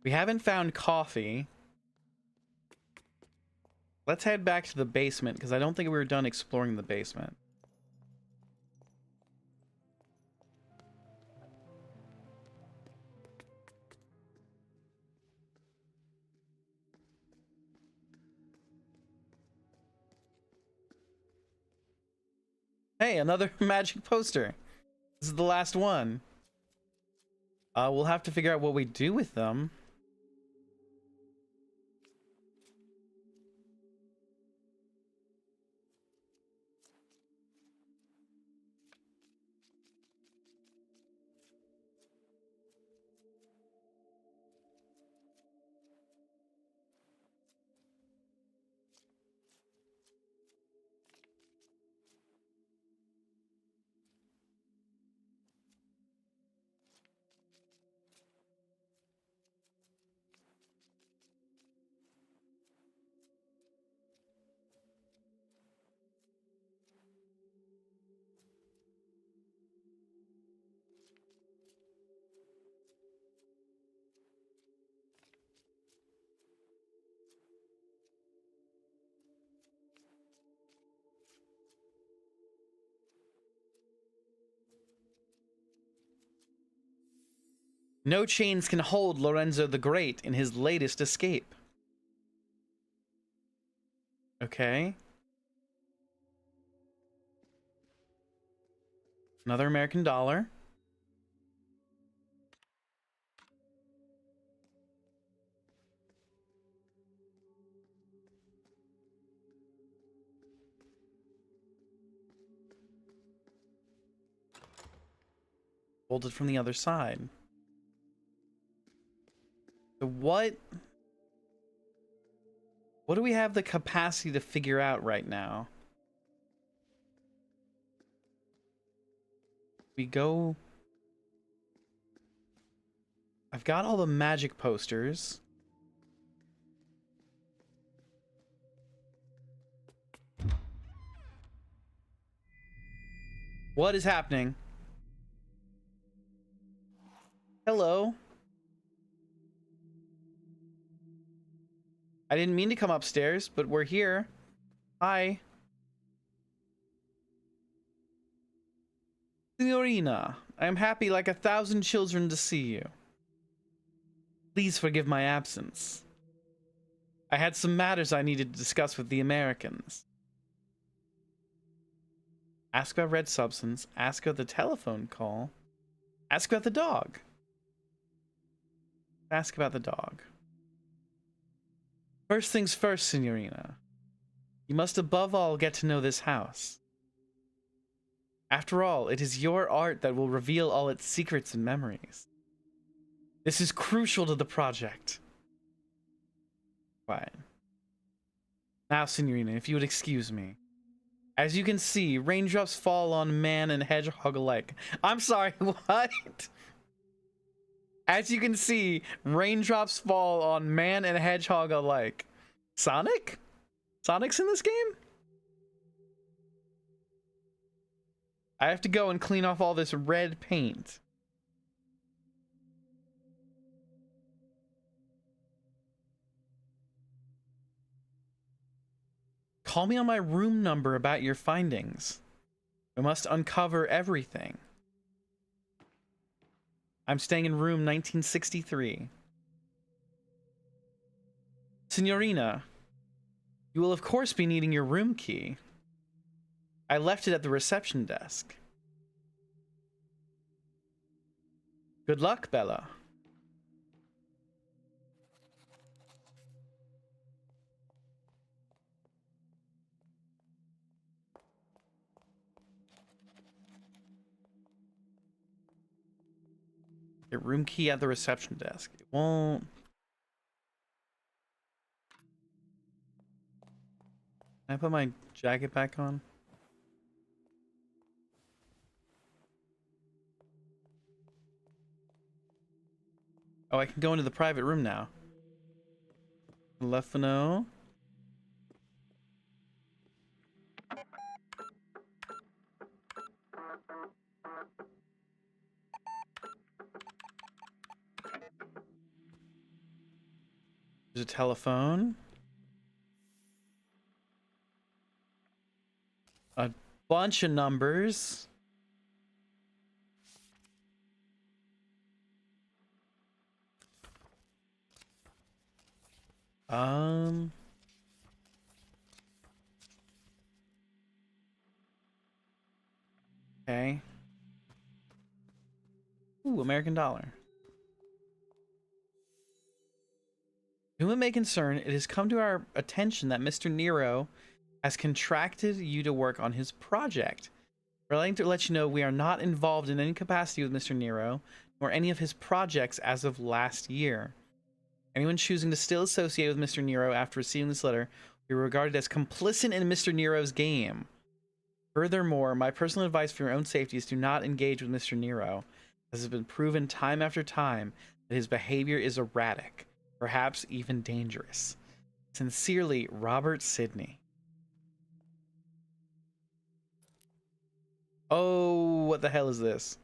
We haven't found coffee. Let's head back to the basement because I don't think we were done exploring the basement. Hey, another magic poster. This is the last one. We'll have to figure out what we do with them. No chains can hold Lorenzo the Great in his latest escape. Okay. Another American dollar. Folded from the other side. So what do we have the capacity to figure out right now? We go... I've got all the magic posters. What is happening? Hello? I didn't mean to come upstairs, but we're here. Hi. Signorina, I am happy like 1,000 children to see you. Please forgive my absence. I had some matters I needed to discuss with the Americans. Ask about red substance. Ask about the telephone call. Ask about the dog. Ask about the dog. First things first, Signorina. You must above all get to know this house. After all, it is your art that will reveal all its secrets and memories. This is crucial to the project. Fine. Now, Signorina, if you would excuse me. As you can see, raindrops fall on man and hedgehog alike. I'm sorry, what? As you can see, raindrops fall on man and hedgehog alike. Sonic? Sonic's in this game? I have to go and clean off all this red paint. Call me on my room number about your findings. We must uncover everything. I'm staying in room 1963. Signorina, you will of course be needing your room key. I left it at the reception desk. Good luck, Bella. Your room key at the reception desk. It won't. Can I put my jacket back on? Oh, I can go into the private room now. Telefono. There's a telephone. A bunch of numbers. Okay. Ooh, American dollar. Whom it may concern, it has come to our attention that Mr. Nero has contracted you to work on his project. We're letting to let you know we are not involved in any capacity with Mr. Nero, nor any of his projects as of last year. Anyone choosing to still associate with Mr. Nero after receiving this letter will be regarded as complicit in Mr. Nero's game. Furthermore, my personal advice for your own safety is do not engage with Mr. Nero, as it has been proven time after time that his behavior is erratic, perhaps even dangerous. Sincerely, Robert Sidney. Oh, what the hell is this?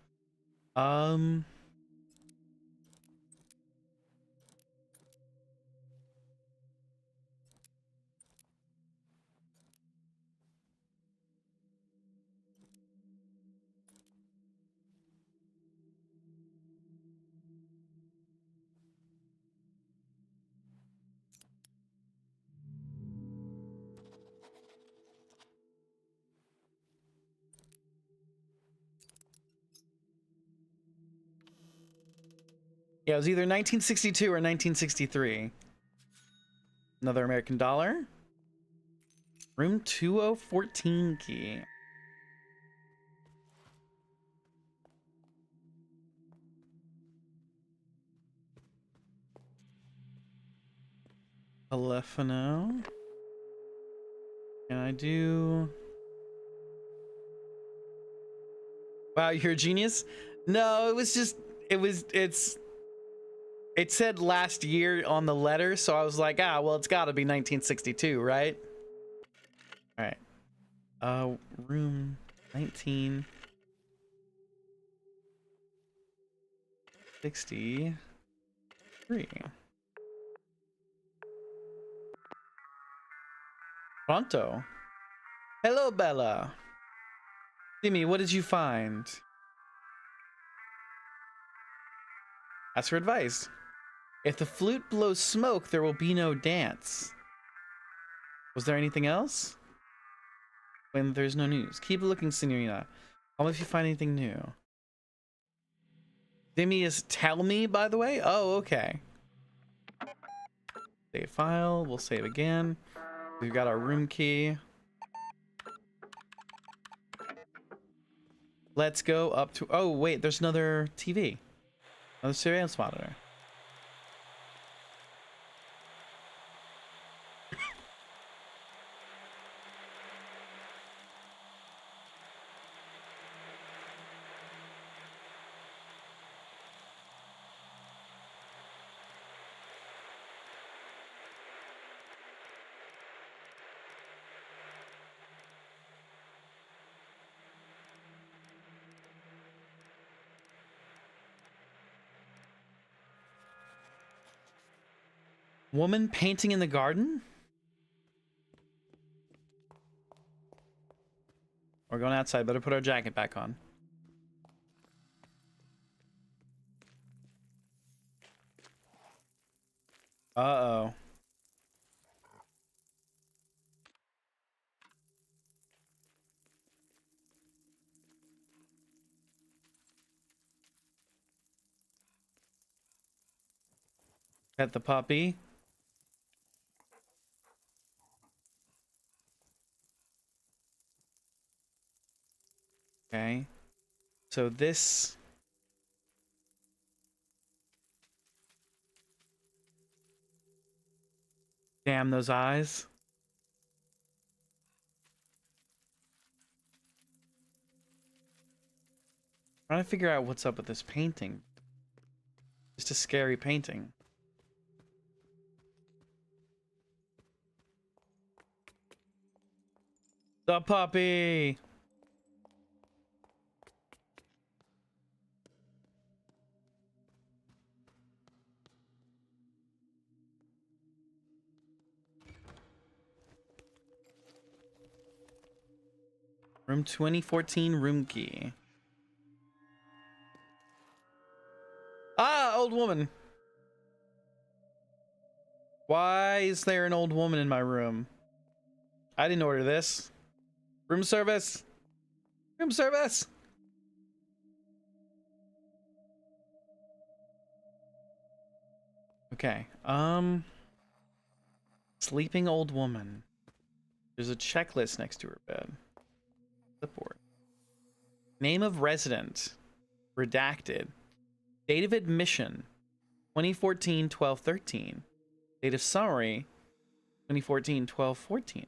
Yeah, it was either 1962 or 1963. Another American dollar. Room 2014 key. Telefono. Can I do... Wow, you're a genius. No, it said last year on the letter, so I was like, ah, well, it's got to be 1962, right? All right. Room 1963. Pronto. Hello, Bella. Timmy, what did you find? Ask for advice. If the flute blows smoke, there will be no dance. Was there anything else? When there's no news. Keep looking, Signorina. Call me if you find anything new. Timmy is tell me, by the way? Oh, okay. Save file. We'll save again. We've got our room key. Let's go up to... Oh, wait. There's another TV. Another surveillance monitor. Woman painting in the garden? We're going outside. Better put our jacket back on. Uh-oh. Pet the puppy. Okay. So this... Damn those eyes. Trying to figure out what's up with this painting. Just a scary painting. The puppy! Room 2014 room key. Ah, old woman. Why is there an old woman in my room? I didn't order this. Room service. Room service. Okay. Sleeping old woman. There's a checklist next to her bed. Clipboard. Name of resident. Redacted. Date of admission. 2014-12-13. Date of summary. 2014-12-14.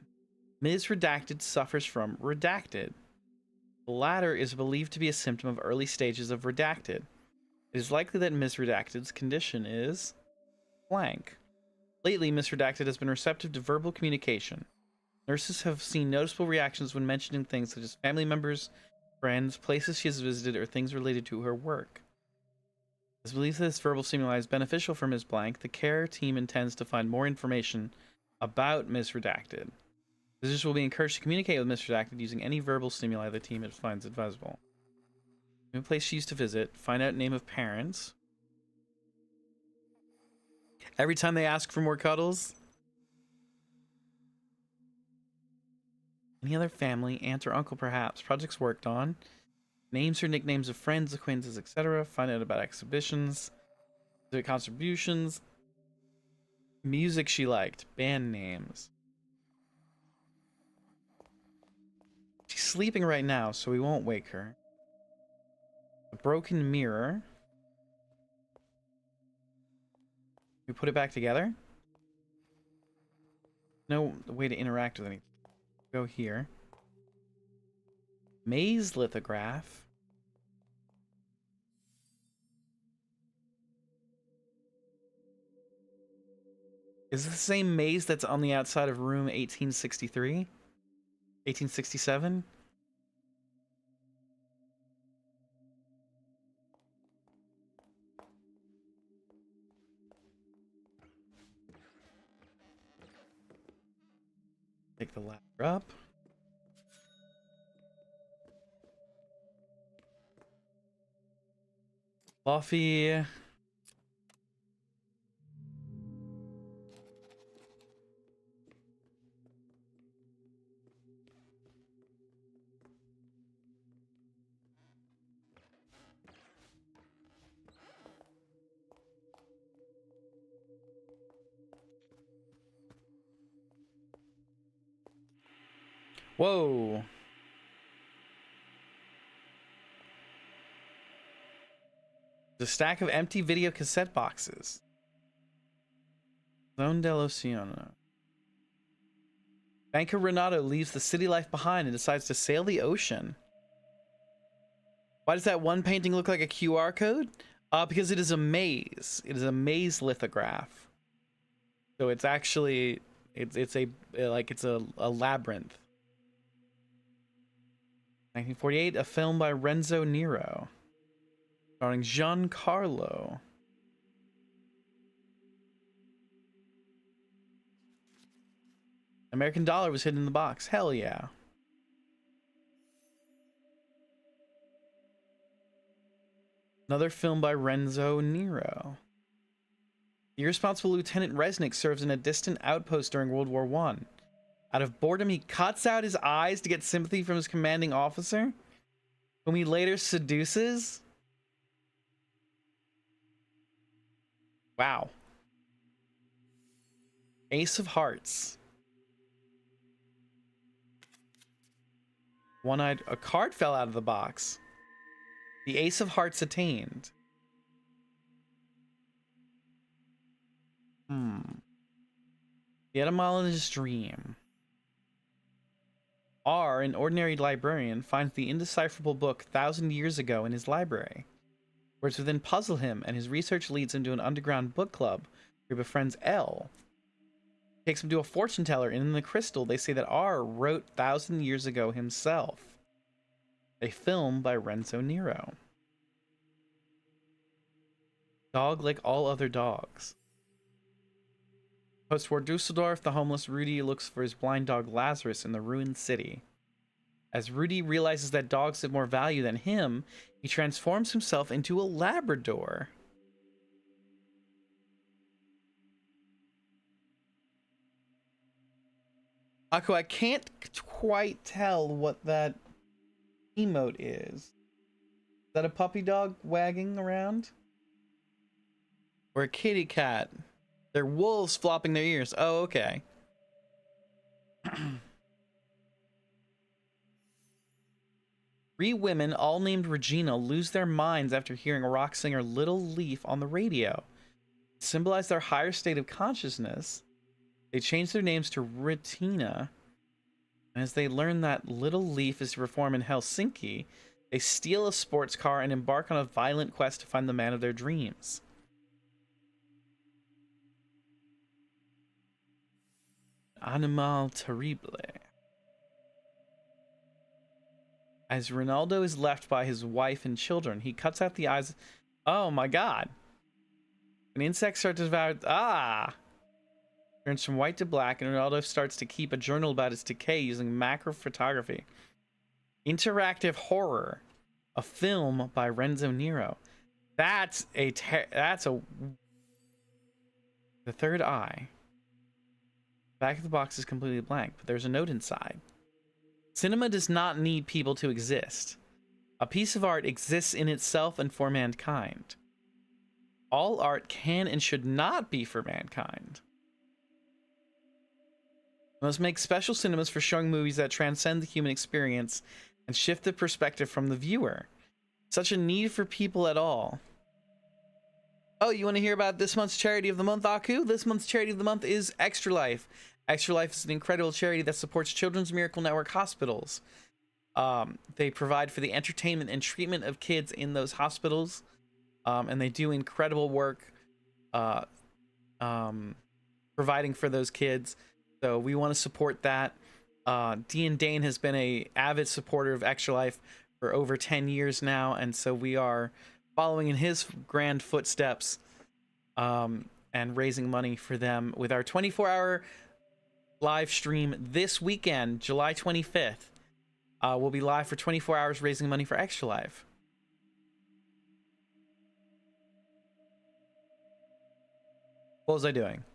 Ms. Redacted suffers from redacted. The latter is believed to be a symptom of early stages of redacted. It is likely that Ms. Redacted's condition is blank. Lately, Ms. Redacted has been receptive to verbal communication. Nurses have seen noticeable reactions when mentioning things such as family members, friends, places she has visited, or things related to her work. As believed that this verbal stimuli is beneficial for Ms. Blank, the care team intends to find more information about Ms. Redacted. Visitors will be encouraged to communicate with Ms. Redacted using any verbal stimuli the team finds advisable. New place she used to visit. Find out name of parents. Every time they ask for more cuddles. Any other family, aunt or uncle perhaps. Projects worked on. Names or nicknames of friends, acquaintances, etc. Find out about exhibitions. Specific contributions. Music she liked. Band names. She's sleeping right now, so we won't wake her. A broken mirror. We put it back together? No way to interact with anything. Go here. Maze lithograph. Is it the same maze that's on the outside of room 1863? 1867? Take the ladder up. Coffee. Whoa. The stack of empty video cassette boxes. Zone dell'Oceano. Banker Renato leaves the city life behind and decides to sail the ocean. Why does that one painting look like a QR code? Because it is a maze. It is a maze lithograph. So it's actually it's a labyrinth. 1948, a film by Renzo Nero, starring Giancarlo. American dollar was hidden in the box. Hell yeah. Another film by Renzo Nero. The irresponsible Lieutenant Resnick serves in a distant outpost during World War I. Out of boredom, he cuts out his eyes to get sympathy from his commanding officer, whom he later seduces. Wow. Ace of Hearts. One-eyed. A card fell out of the box. The Ace of Hearts attained. The etymologist's dream. R, an ordinary librarian, finds the indecipherable book 1,000 years ago in his library. Words within puzzle him, and his research leads him to an underground book club where he befriends L. Takes him to a fortune teller, and in the crystal they say that R wrote 1,000 years ago himself. A film by Renzo Nero. Dog like all other dogs. Post-war Dusseldorf, the homeless Rudy looks for his blind dog Lazarus in the ruined city. As Rudy realizes that dogs have more value than him, he transforms himself into a Labrador. Aku, I can't quite tell what that emote is. Is that a puppy dog wagging around? Or a kitty cat? They're wolves flopping their ears. Oh, okay. Three women, all named Regina, lose their minds after hearing rock singer Little Leaf on the radio. To symbolize their higher state of consciousness, they change their names to Retina. And as they learn that Little Leaf is to perform in Helsinki, they steal a sports car and embark on a violent quest to find the man of their dreams. Animal terrible. As Ronaldo is left by his wife and children, he cuts out the eyes. Oh my god. An insect starts to devour. Ah! Turns from white to black, and Ronaldo starts to keep a journal about its decay using macro photography. Interactive horror. A film by Renzo Nero. That's a. The third eye. Back of the box is completely blank, but there's a note inside. Cinema does not need people to exist. A piece of art exists in itself and for mankind. All art can and should not be for mankind. We must make special cinemas for showing movies that transcend the human experience and shift the perspective from the viewer. Such a need for people at all. Oh, you want to hear about this month's charity of the month, Aku? This month's charity of the month is Extra Life. Extra Life is an incredible charity that supports Children's Miracle Network hospitals. They provide for the entertainment and treatment of kids in those hospitals. And they do incredible work providing for those kids. So we want to support that. Dean Dane has been a avid supporter of Extra Life for over 10 years now, and so we are following in his grand footsteps, and raising money for them with our 24-hour live stream this weekend, July 25th. We'll be live for 24 hours raising money for Extra Life. What was I doing?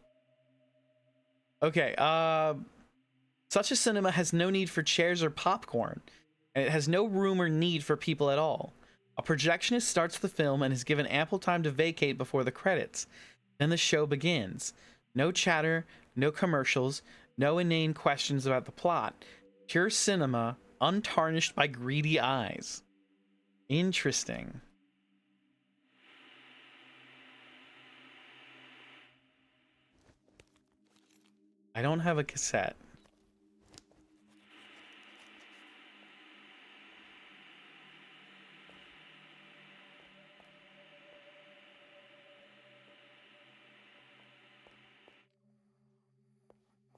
Okay, such a cinema has no need for chairs or popcorn, and it has no room or need for people at all. A projectionist starts the film and is given ample time to vacate before the credits. Then the show begins. No chatter, no commercials, no inane questions about the plot. Pure cinema, untarnished by greedy eyes. Interesting. I don't have a cassette.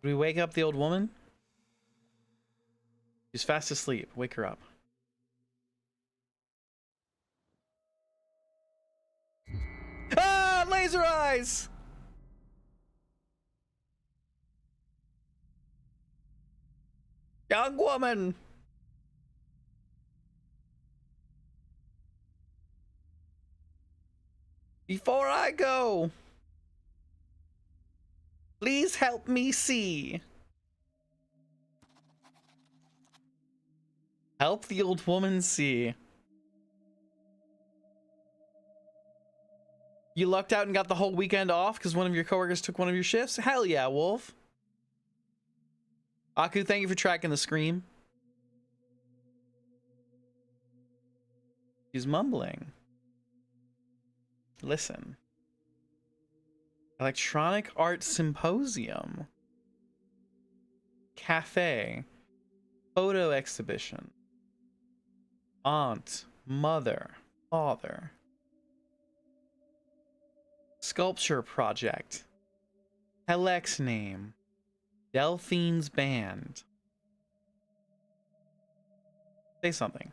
Did we wake up the old woman? She's fast asleep. Wake her up. Ah! Laser eyes! Young woman! Before I go, please help me see. Help the old woman see. You lucked out and got the whole weekend off because one of your coworkers took one of your shifts? Hell yeah, Wolf. Aku, thank you for tracking the scream. She's mumbling. Listen. Electronic Art Symposium. Cafe. Photo exhibition. Aunt. Mother. Father. Sculpture project. Telex name. Delphine's band. Say something.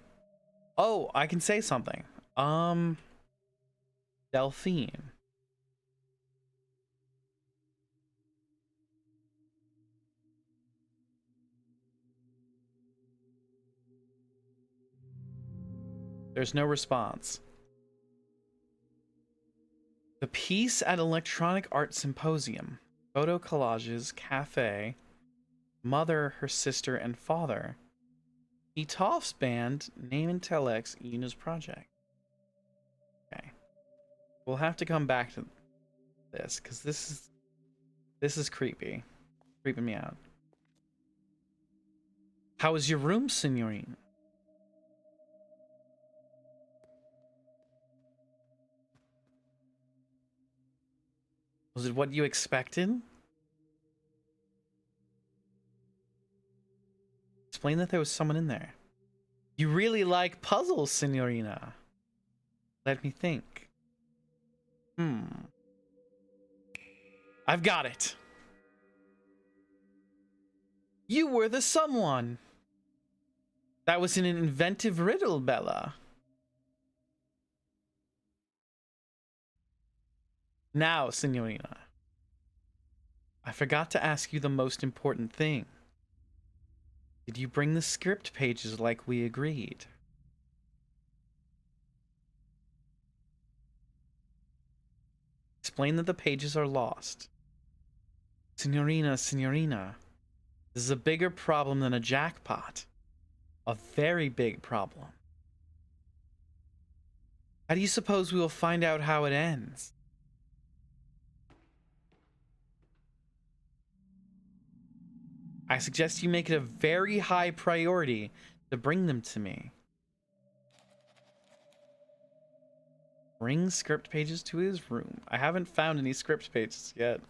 Oh, I can say something. Delphine. There's no response. The piece at Electronic Art Symposium. Photo collages, cafe. Mother, her sister, and father. Etoff's band, name and telex, Yuna's project. Okay. We'll have to come back to this, because this is creepy. Creeping me out. How is your room, Signorine? Was it what you expected? Explain that there was someone in there. You really like puzzles, Signorina. Let me think. I've got it. You were the someone. That was an inventive riddle, Bella. Now, Signorina, I forgot to ask you the most important thing. Did you bring the script pages like we agreed? Explain that the pages are lost. Signorina, Signorina, this is a bigger problem than a jackpot. A very big problem. How do you suppose we will find out how it ends? I suggest you make it a very high priority to bring them to me. Bring script pages to his room. I haven't found any script pages yet.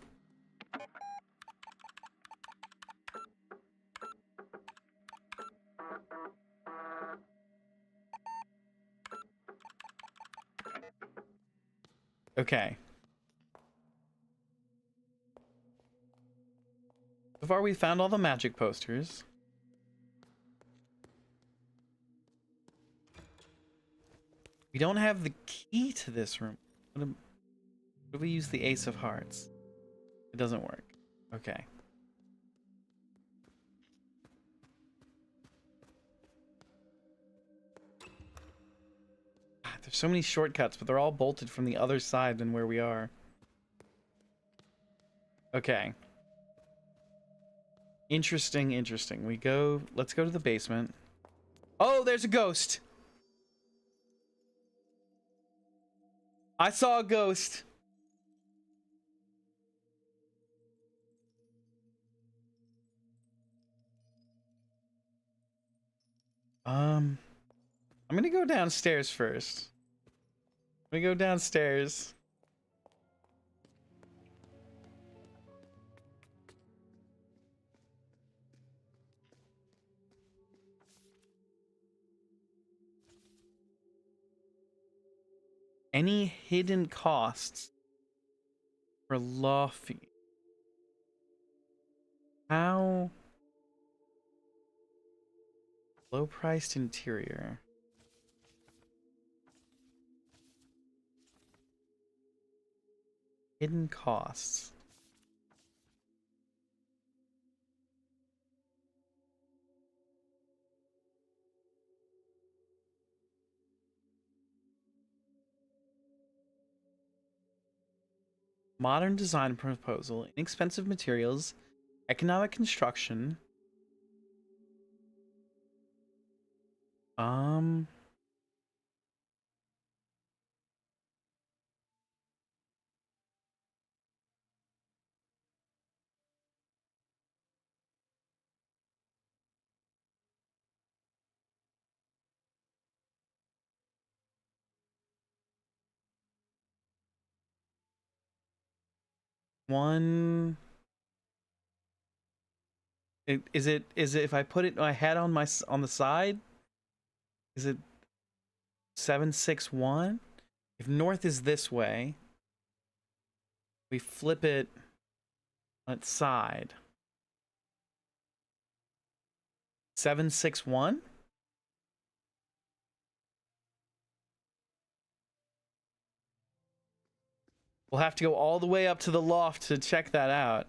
Okay. So far, we found all the magic posters. We don't have the key to this room. What do we use the Ace of Hearts? It doesn't work. Okay. There's so many shortcuts, but they're all bolted from the other side than where we are. Okay. Interesting, interesting. Let's go to the basement. Oh, there's a ghost. I saw a ghost. I'm gonna go downstairs first. I'm gonna go downstairs. Any hidden costs for law fee? How? Low priced interior. Hidden costs. Modern design proposal, inexpensive materials, economic construction. One. Is it if I put it my head on on the side? Is it 761? If north is this way, we flip it on its side. 761? We'll have to go all the way up to the loft to check that out.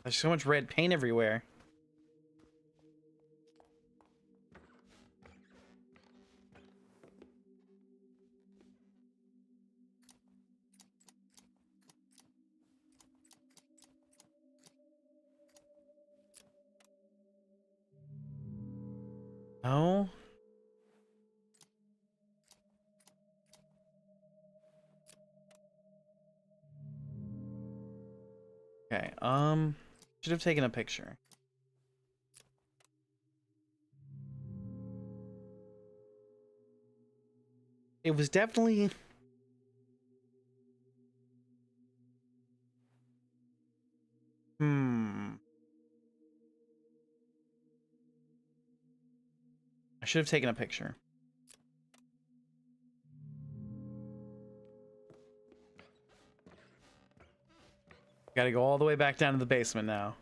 There's so much red paint everywhere. No. Okay, should have taken a picture. It was definitely... I should have taken a picture. Gotta go all the way back down to the basement now.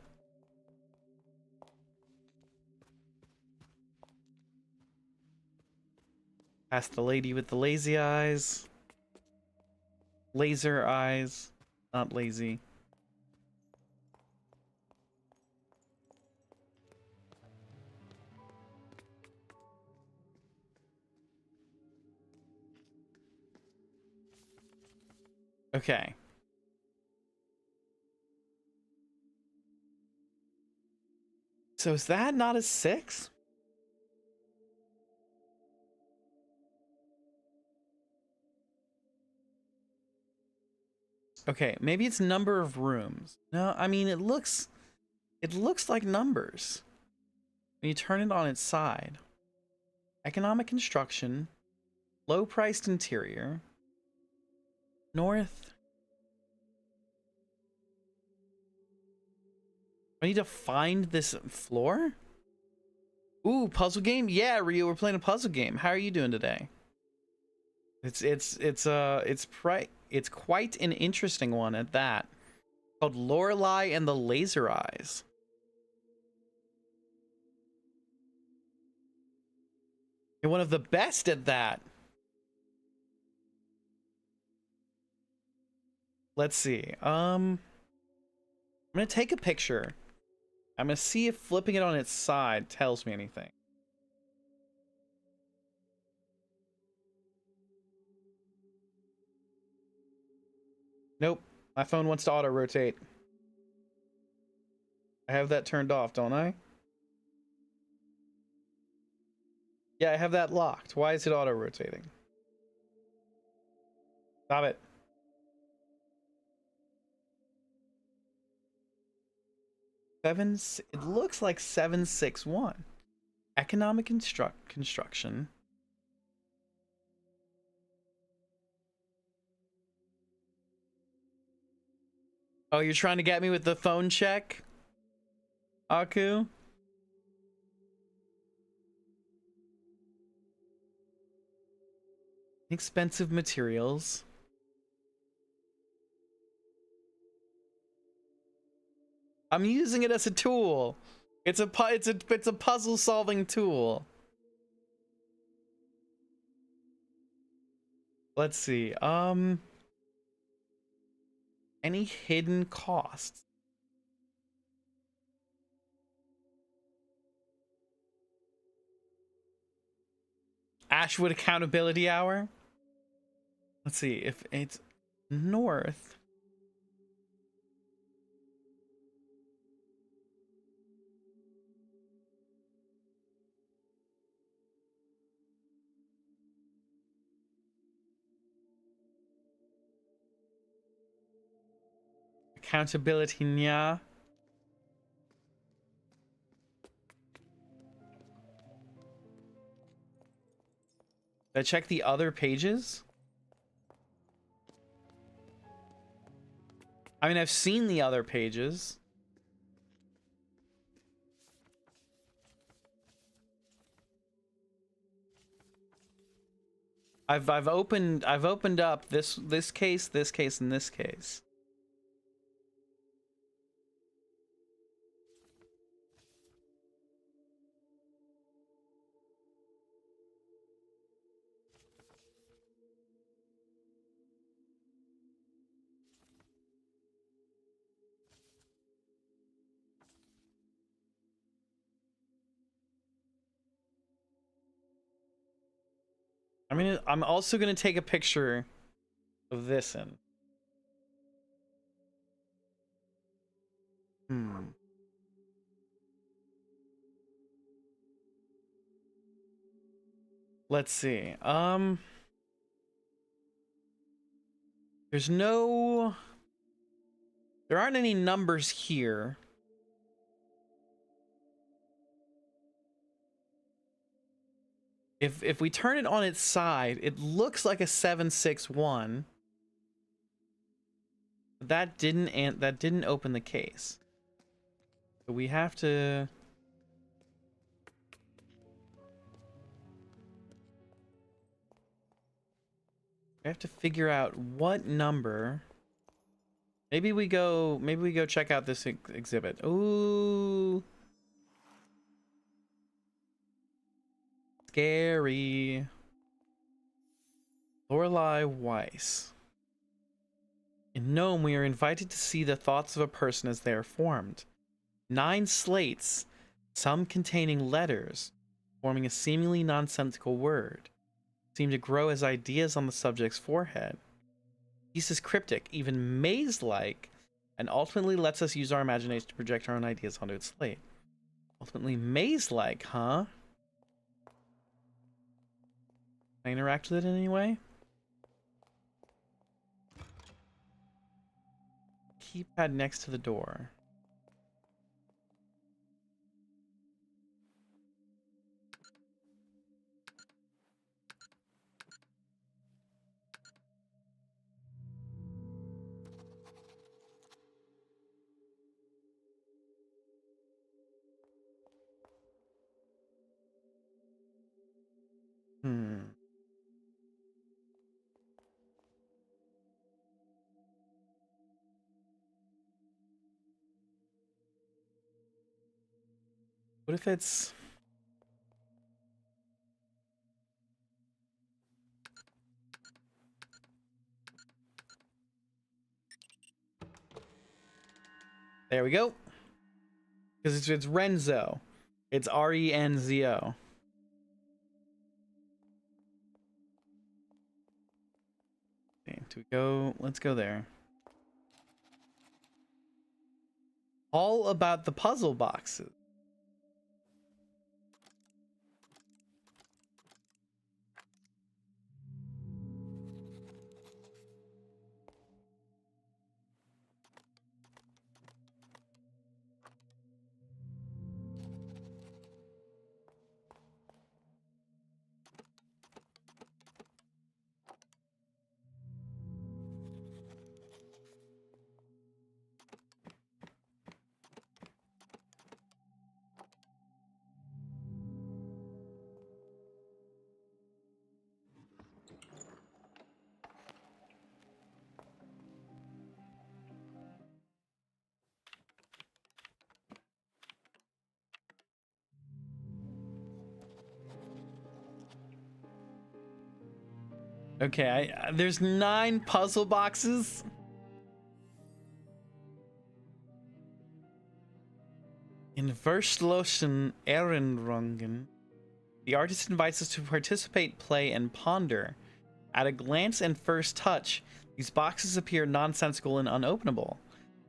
Past the lady with the lazy eyes. Laser eyes. Not lazy. Okay. So is that not a 6? Okay, maybe it's number of rooms. No, I mean it looks like numbers. When you turn it on its side. Economic construction, low priced interior, north. I need to find this floor? Ooh, puzzle game? Yeah, Rio, we're playing a puzzle game. How are you doing today? It's quite an interesting one at that. Called Lorelei and the Laser Eyes. You're one of the best at that. Let's see. I'm gonna take a picture. I'm gonna see if flipping it on its side tells me anything. Nope. My phone wants to auto rotate. I have that turned off, don't I? Yeah, I have that locked. Why is it auto rotating? Stop it. It looks like 761. Economic construction. Oh, you're trying to get me with the phone check? Aku? Expensive materials. I'm using it as a tool. It's a puzzle solving tool. Let's see. Any hidden costs? Ashwood Accountability Hour? Let's see if it's north. Accountability, nya. Did I check the other pages? I mean, I've seen the other pages. I've opened up this case, and this case. I mean, I'm also gonna take a picture of this in. Let's see. There aren't any numbers here. If we turn it on its side, it looks like a 761. That didn't open the case. So we have to figure out what number. Maybe we go check out this exhibit. Ooh. Scary. Lorelei Weiss. In Nome, we are invited to see the thoughts of a person as they are formed. 9 slates, some containing letters, forming a seemingly nonsensical word, seem to grow as ideas on the subject's forehead. This is cryptic, even maze-like, and ultimately lets us use our imagination to project our own ideas onto its slate. Ultimately maze-like, huh? Can I interact with it in any way? Keypad next to the door. Hmm. What if it's... There we go. Because it's Renzo. It's Renzo. Okay, do we go? Let's go there. All about the puzzle boxes. Okay, there's 9 puzzle boxes. In Verschlossen Ehrenrungen, the artist invites us to participate, play, and ponder. At a glance and first touch, these boxes appear nonsensical and unopenable.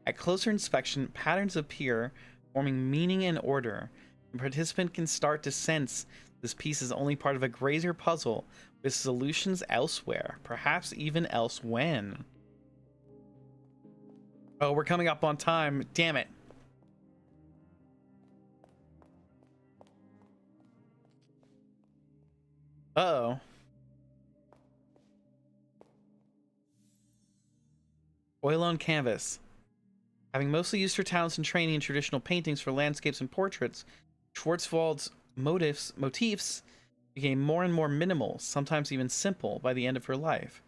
At closer inspection, patterns appear, forming meaning and order. The participant can start to sense this piece is only part of a greater puzzle with solutions elsewhere, perhaps even else when. Oh, we're coming up on time. Damn it. Uh-oh. Oil on canvas. Having mostly used her talents and training in traditional paintings for landscapes and portraits, Schwarzwald's motifs became more and more minimal, sometimes even simple, by the end of her life.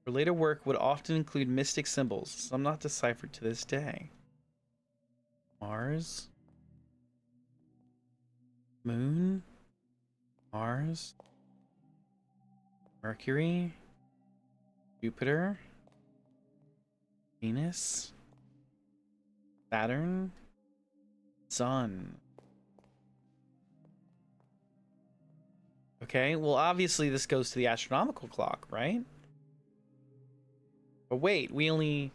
Her later work would often include mystic symbols, some not deciphered to this day. Mars? Moon? Mars? Mercury? Jupiter? Venus? Saturn? Sun? Okay, well obviously this goes to the astronomical clock, right? But wait, we only...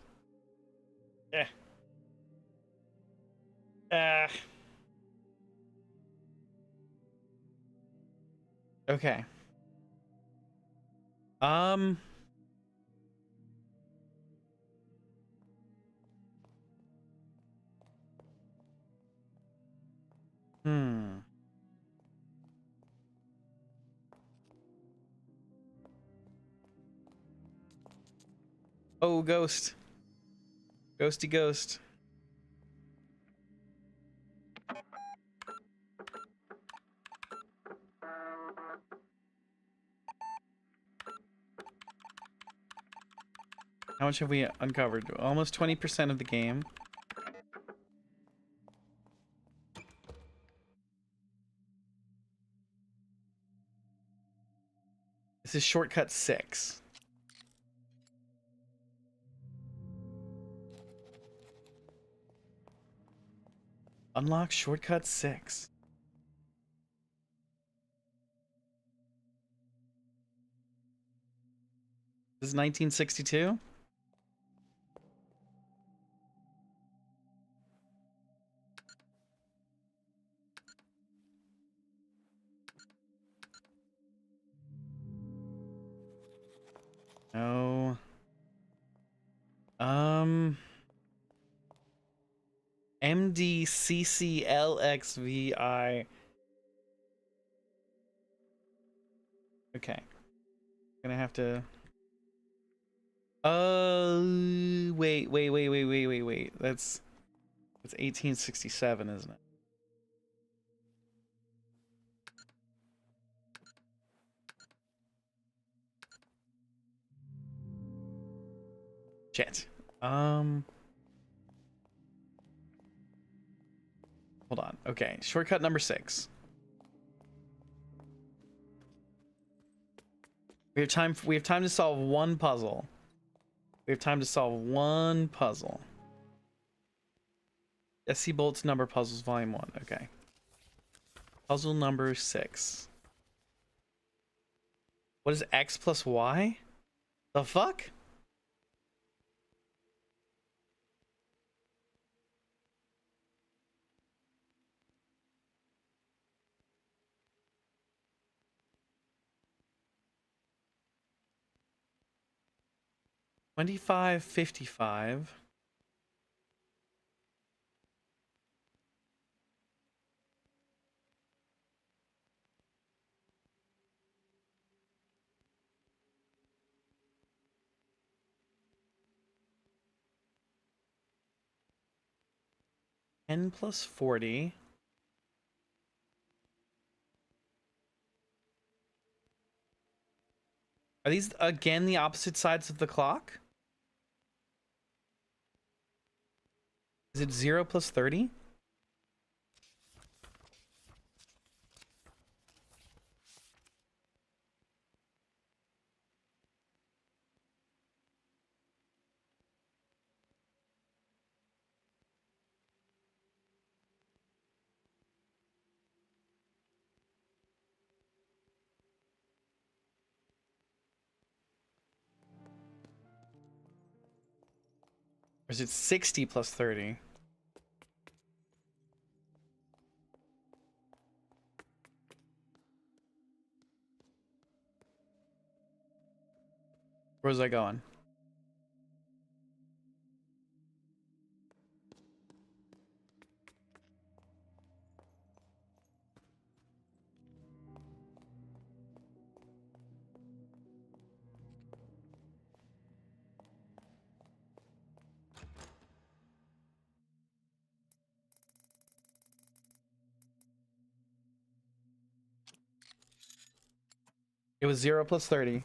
Okay. Hmm. Oh, ghost. Ghosty ghost. How much have we uncovered? Almost 20% of the game. This is shortcut 6. Unlock shortcut 6. This is 1962? No. MDCCLXVI. Okay. Gonna have to... wait. That's 1867, isn't it? Shit. Hold on. Okay, shortcut number 6. We have time. We have time to solve one puzzle. We have time to solve one puzzle. SC Bolt's number puzzles, volume 1. Okay. Puzzle number 6. What is X plus Y? The fuck? $25.55. N plus 40. Are these again the opposite sides of the clock? Is it 0 plus 30? Or is it 60 plus 30? Where's I going? It was 0 plus 30.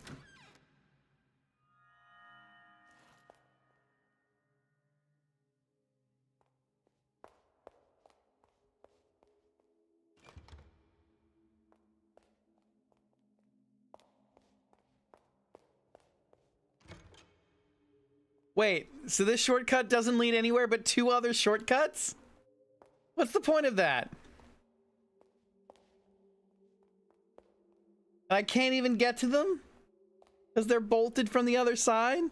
Wait, so this shortcut doesn't lead anywhere but 2 other shortcuts? What's the point of that? I can't even get to them? Because they're bolted from the other side?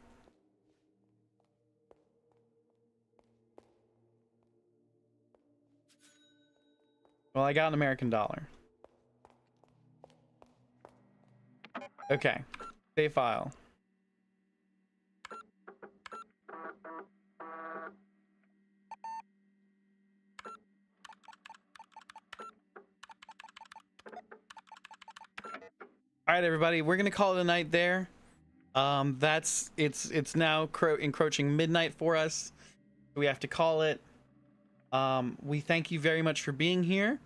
Well, I got an American dollar. Okay. Save file. All right, everybody, we're gonna call it a night there. It's now encroaching midnight for us. We have to call it. We thank you very much for being here.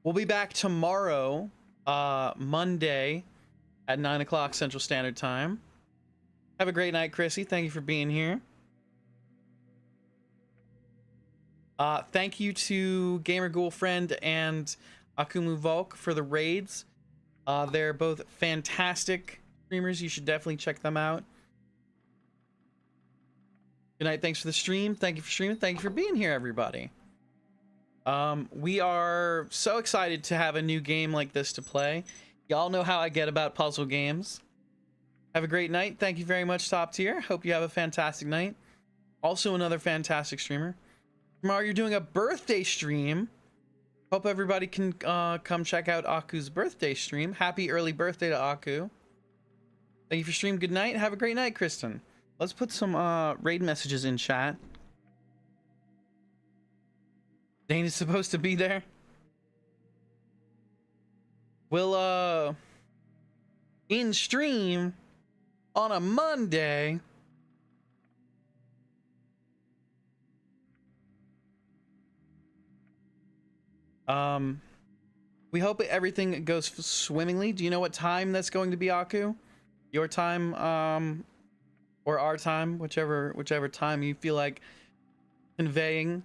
We'll be back tomorrow, Monday, at 9 o'clock Central Standard Time. Have a great night, Chrissy. Thank you for being here. Thank you to Gamer Ghoul Friend and Akumu Volk for the raids. They're both fantastic streamers. You should definitely check them out. Good night. Thanks for the stream. Thank you for streaming. Thank you for being here, everybody. We are so excited to have a new game like this to play. Y'all know how I get about puzzle games. Have a great night. Thank you very much, Top Tier. Hope you have a fantastic night. Also another fantastic streamer. Tomorrow you're doing a birthday stream. Hope everybody can come check out Aku's birthday stream. Happy early birthday to Aku. Thank you for stream. Good night. Have a great night, Kristen. Let's put some raid messages in chat. Dane is supposed to be there. We'll in stream on a Monday. We hope everything goes swimmingly. Do you know what time that's going to be, Aku? Your time, or our time, whichever time you feel like conveying.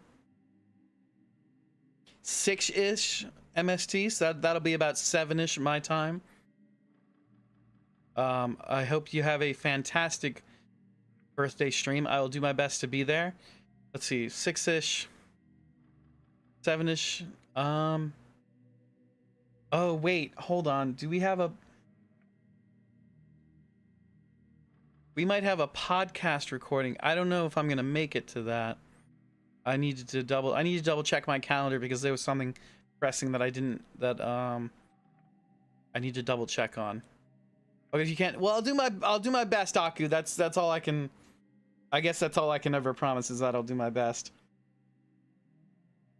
6-ish MST, so that'll be about 7-ish my time. I hope you have a fantastic birthday stream. I will do my best to be there. Let's see, 6-ish, 7-ish. Oh wait, hold on. Do we have a? We might have a podcast recording. I don't know if I'm gonna make it to that. I need to double check my calendar because there was something pressing that I need to double check on. Okay, if you can't, well, I'll do my best, Aku. That's all I can. I guess that's all I can ever promise is that I'll do my best.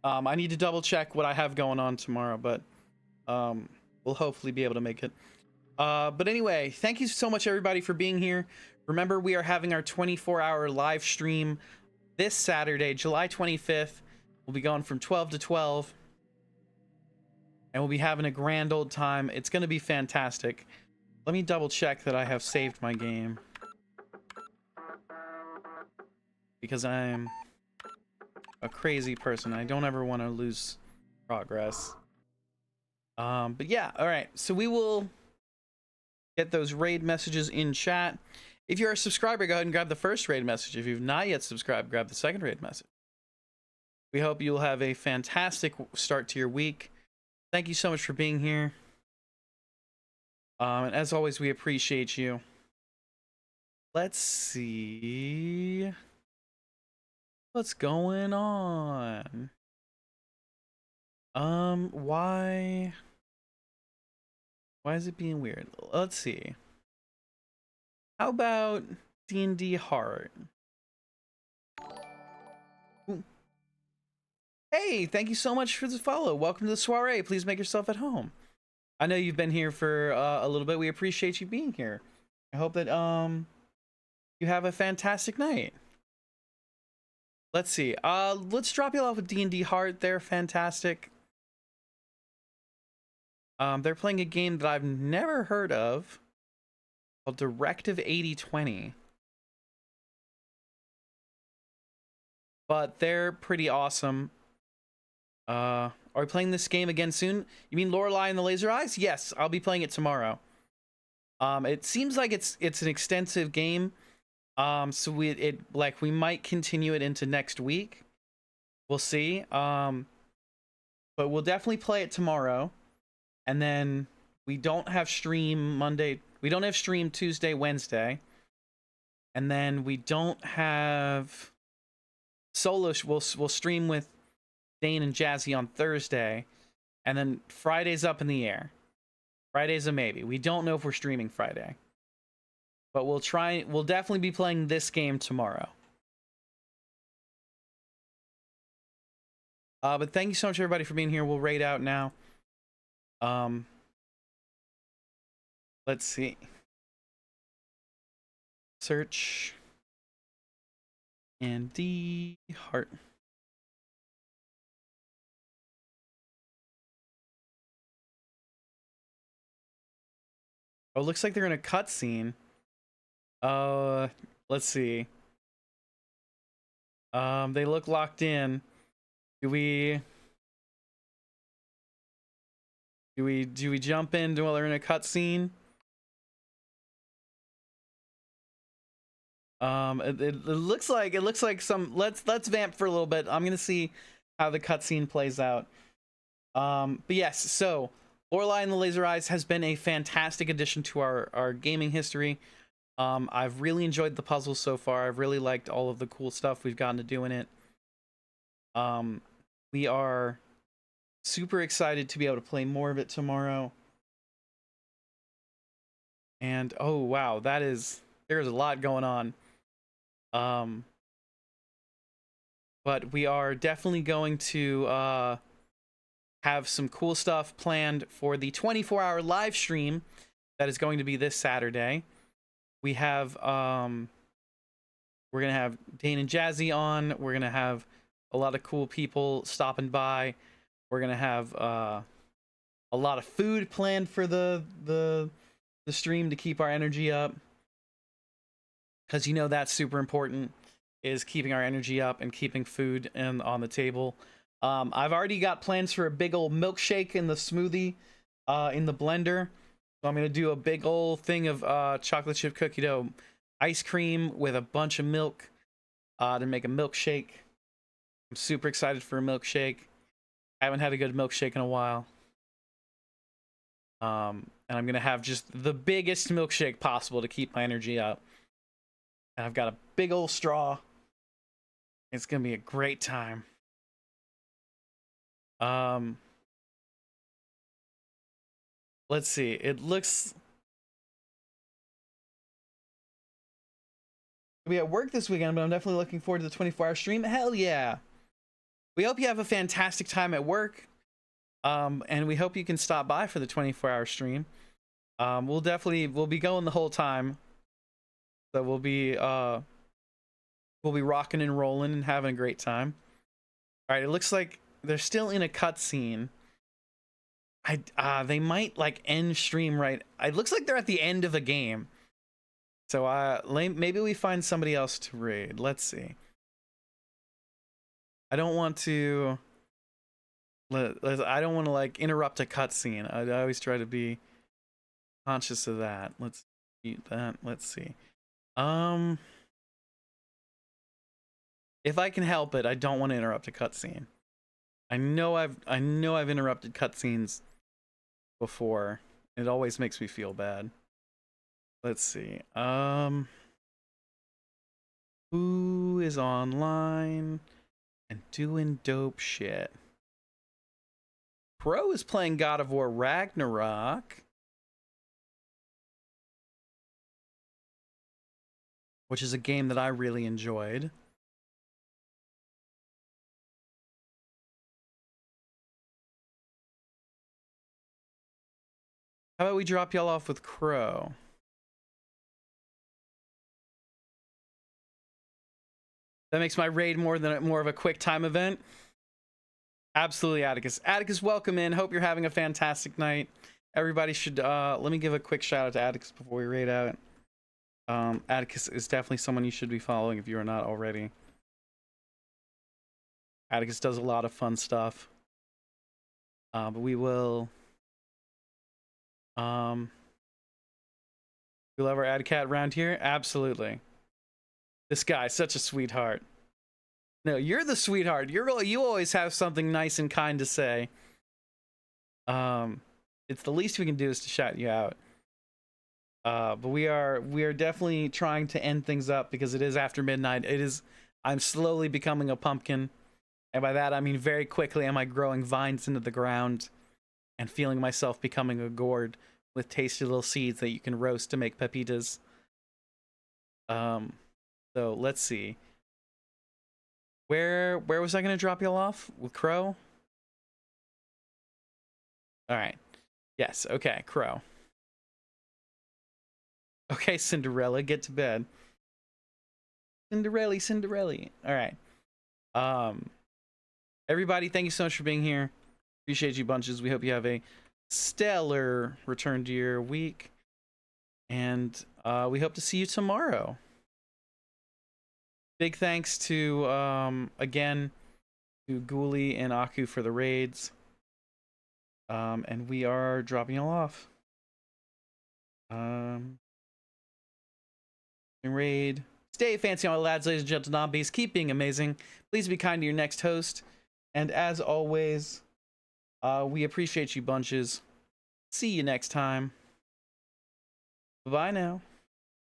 I need to double check what I have going on tomorrow, but we'll hopefully be able to make it. But anyway, thank you so much everybody for being here. Remember, we are having our 24-hour live stream this Saturday, July 25th. We'll be going from 12 to 12. And we'll be having a grand old time. It's going to be fantastic. Let me double check that I have saved my game. Because I'm a crazy person. I don't ever want to lose progress. But yeah, alright. So we will get those raid messages in chat. If you're a subscriber, go ahead and grab the first raid message. If you've not yet subscribed, grab the second raid message. We hope you'll have a fantastic start to your week. Thank you so much for being here. And as always, we appreciate you. Let's see what's going on. Why is it being weird? Let's see. How about D&D Heart? Ooh. Hey, thank you so much for the follow. Welcome to the soiree. Please make yourself at home. I know you've been here for a little bit. We appreciate you being here. I hope that you have a fantastic night. Let's see. Let's drop you off with D&D Heart. They're fantastic. They're playing a game that I've never heard of called Directive 8020. But they're pretty awesome. Are we playing this game again soon? You mean Lorelei and the Laser Eyes? Yes, I'll be playing it tomorrow. It seems like it's an extensive game. So we might continue it into next week. We'll see. But we'll definitely play it tomorrow. And then we don't have stream Monday. We don't have stream Tuesday, Wednesday. And then we don't have solo. We'll stream with Dane and Jazzy on Thursday. And then Friday's up in the air. Friday's a maybe. We don't know if we're streaming Friday. But we'll definitely be playing this game tomorrow. But thank you so much everybody for being here. We'll raid out now. Let's see. Search and D Heart. Oh, looks like they're in a cutscene. Let's see. They look locked in. Do we jump in while they're in a cutscene? It looks like some. Let's vamp for a little bit. I'm gonna see how the cutscene plays out. But yes, so Lorelei and the Laser Eyes has been a fantastic addition to our gaming history. I've really enjoyed the puzzles so far. I've really liked all of the cool stuff we've gotten to do in it. We are super excited to be able to play more of it tomorrow. And oh wow, there's a lot going on. But we are definitely going to have some cool stuff planned for the 24-hour live stream that is going to be this Saturday. We have we're gonna have Dane and Jazzy on. We're gonna have a lot of cool people stopping by. We're gonna have a lot of food planned for the stream to keep our energy up. because you know that's super important, is keeping our energy up and keeping food on the table. I've already got plans for a big old milkshake in the smoothie in the blender. So I'm gonna do a big old thing of chocolate chip cookie dough ice cream with a bunch of milk to make a milkshake. I'm super excited for a milkshake. I haven't had a good milkshake in a while. And I'm gonna have just the biggest milkshake possible to keep my energy up. And I've got a big old straw. It's gonna be a great time. Let's see. It looks we at work this weekend, but I'm definitely looking forward to the 24-hour stream. Hell yeah. We hope you have a fantastic time at work. And we hope you can stop by for the 24-hour stream. We'll be going the whole time. So we'll be rocking and rolling and having a great time. All right, it looks like they're still in a cutscene. They might like end stream right. It looks like they're at the end of a game. So maybe we find somebody else to raid. Let's see. I don't want to like interrupt a cutscene. I always try to be conscious of that. Let's eat that. Let's see. If I can help it, I don't want to interrupt a cutscene. I know I've interrupted cutscenes before. It always makes me feel bad. Let's see. Who is online and doing dope shit? Pro is playing God of War Ragnarok, which is a game that I really enjoyed. How about we drop y'all off with Crow? That makes my raid more of a quick time event. Absolutely, Atticus. Atticus, welcome in. Hope you're having a fantastic night. Everybody should let me give a quick shout out to Atticus before we raid out. Atticus is definitely someone you should be following if you are not already. Atticus does a lot of fun stuff. But we will we love our Adcat around here. Absolutely. This guy's such a sweetheart. No, you're the sweetheart. You always have something nice and kind to say. It's the least we can do is to shout you out. But we are definitely trying to end things up because it is after midnight. I'm slowly becoming a pumpkin. And by that I mean very quickly am I growing vines into the ground and feeling myself becoming a gourd with tasty little seeds that you can roast to make pepitas. So let's see. Where was I gonna drop y'all off? With Crow? Alright. Yes, okay, Crow. Okay, Cinderella, get to bed. Cinderella. Alright. Everybody, thank you so much for being here. Appreciate you bunches. We hope you have a stellar return to your week. And we hope to see you tomorrow. Big thanks to, again, to Ghoulie and Aku for the raids. And we are dropping y'all off. Raid. Stay fancy on my lads, ladies and gentlemen, zombies. Keep being amazing. Please be kind to your next host. And as always, we appreciate you bunches. See you next time. Bye now.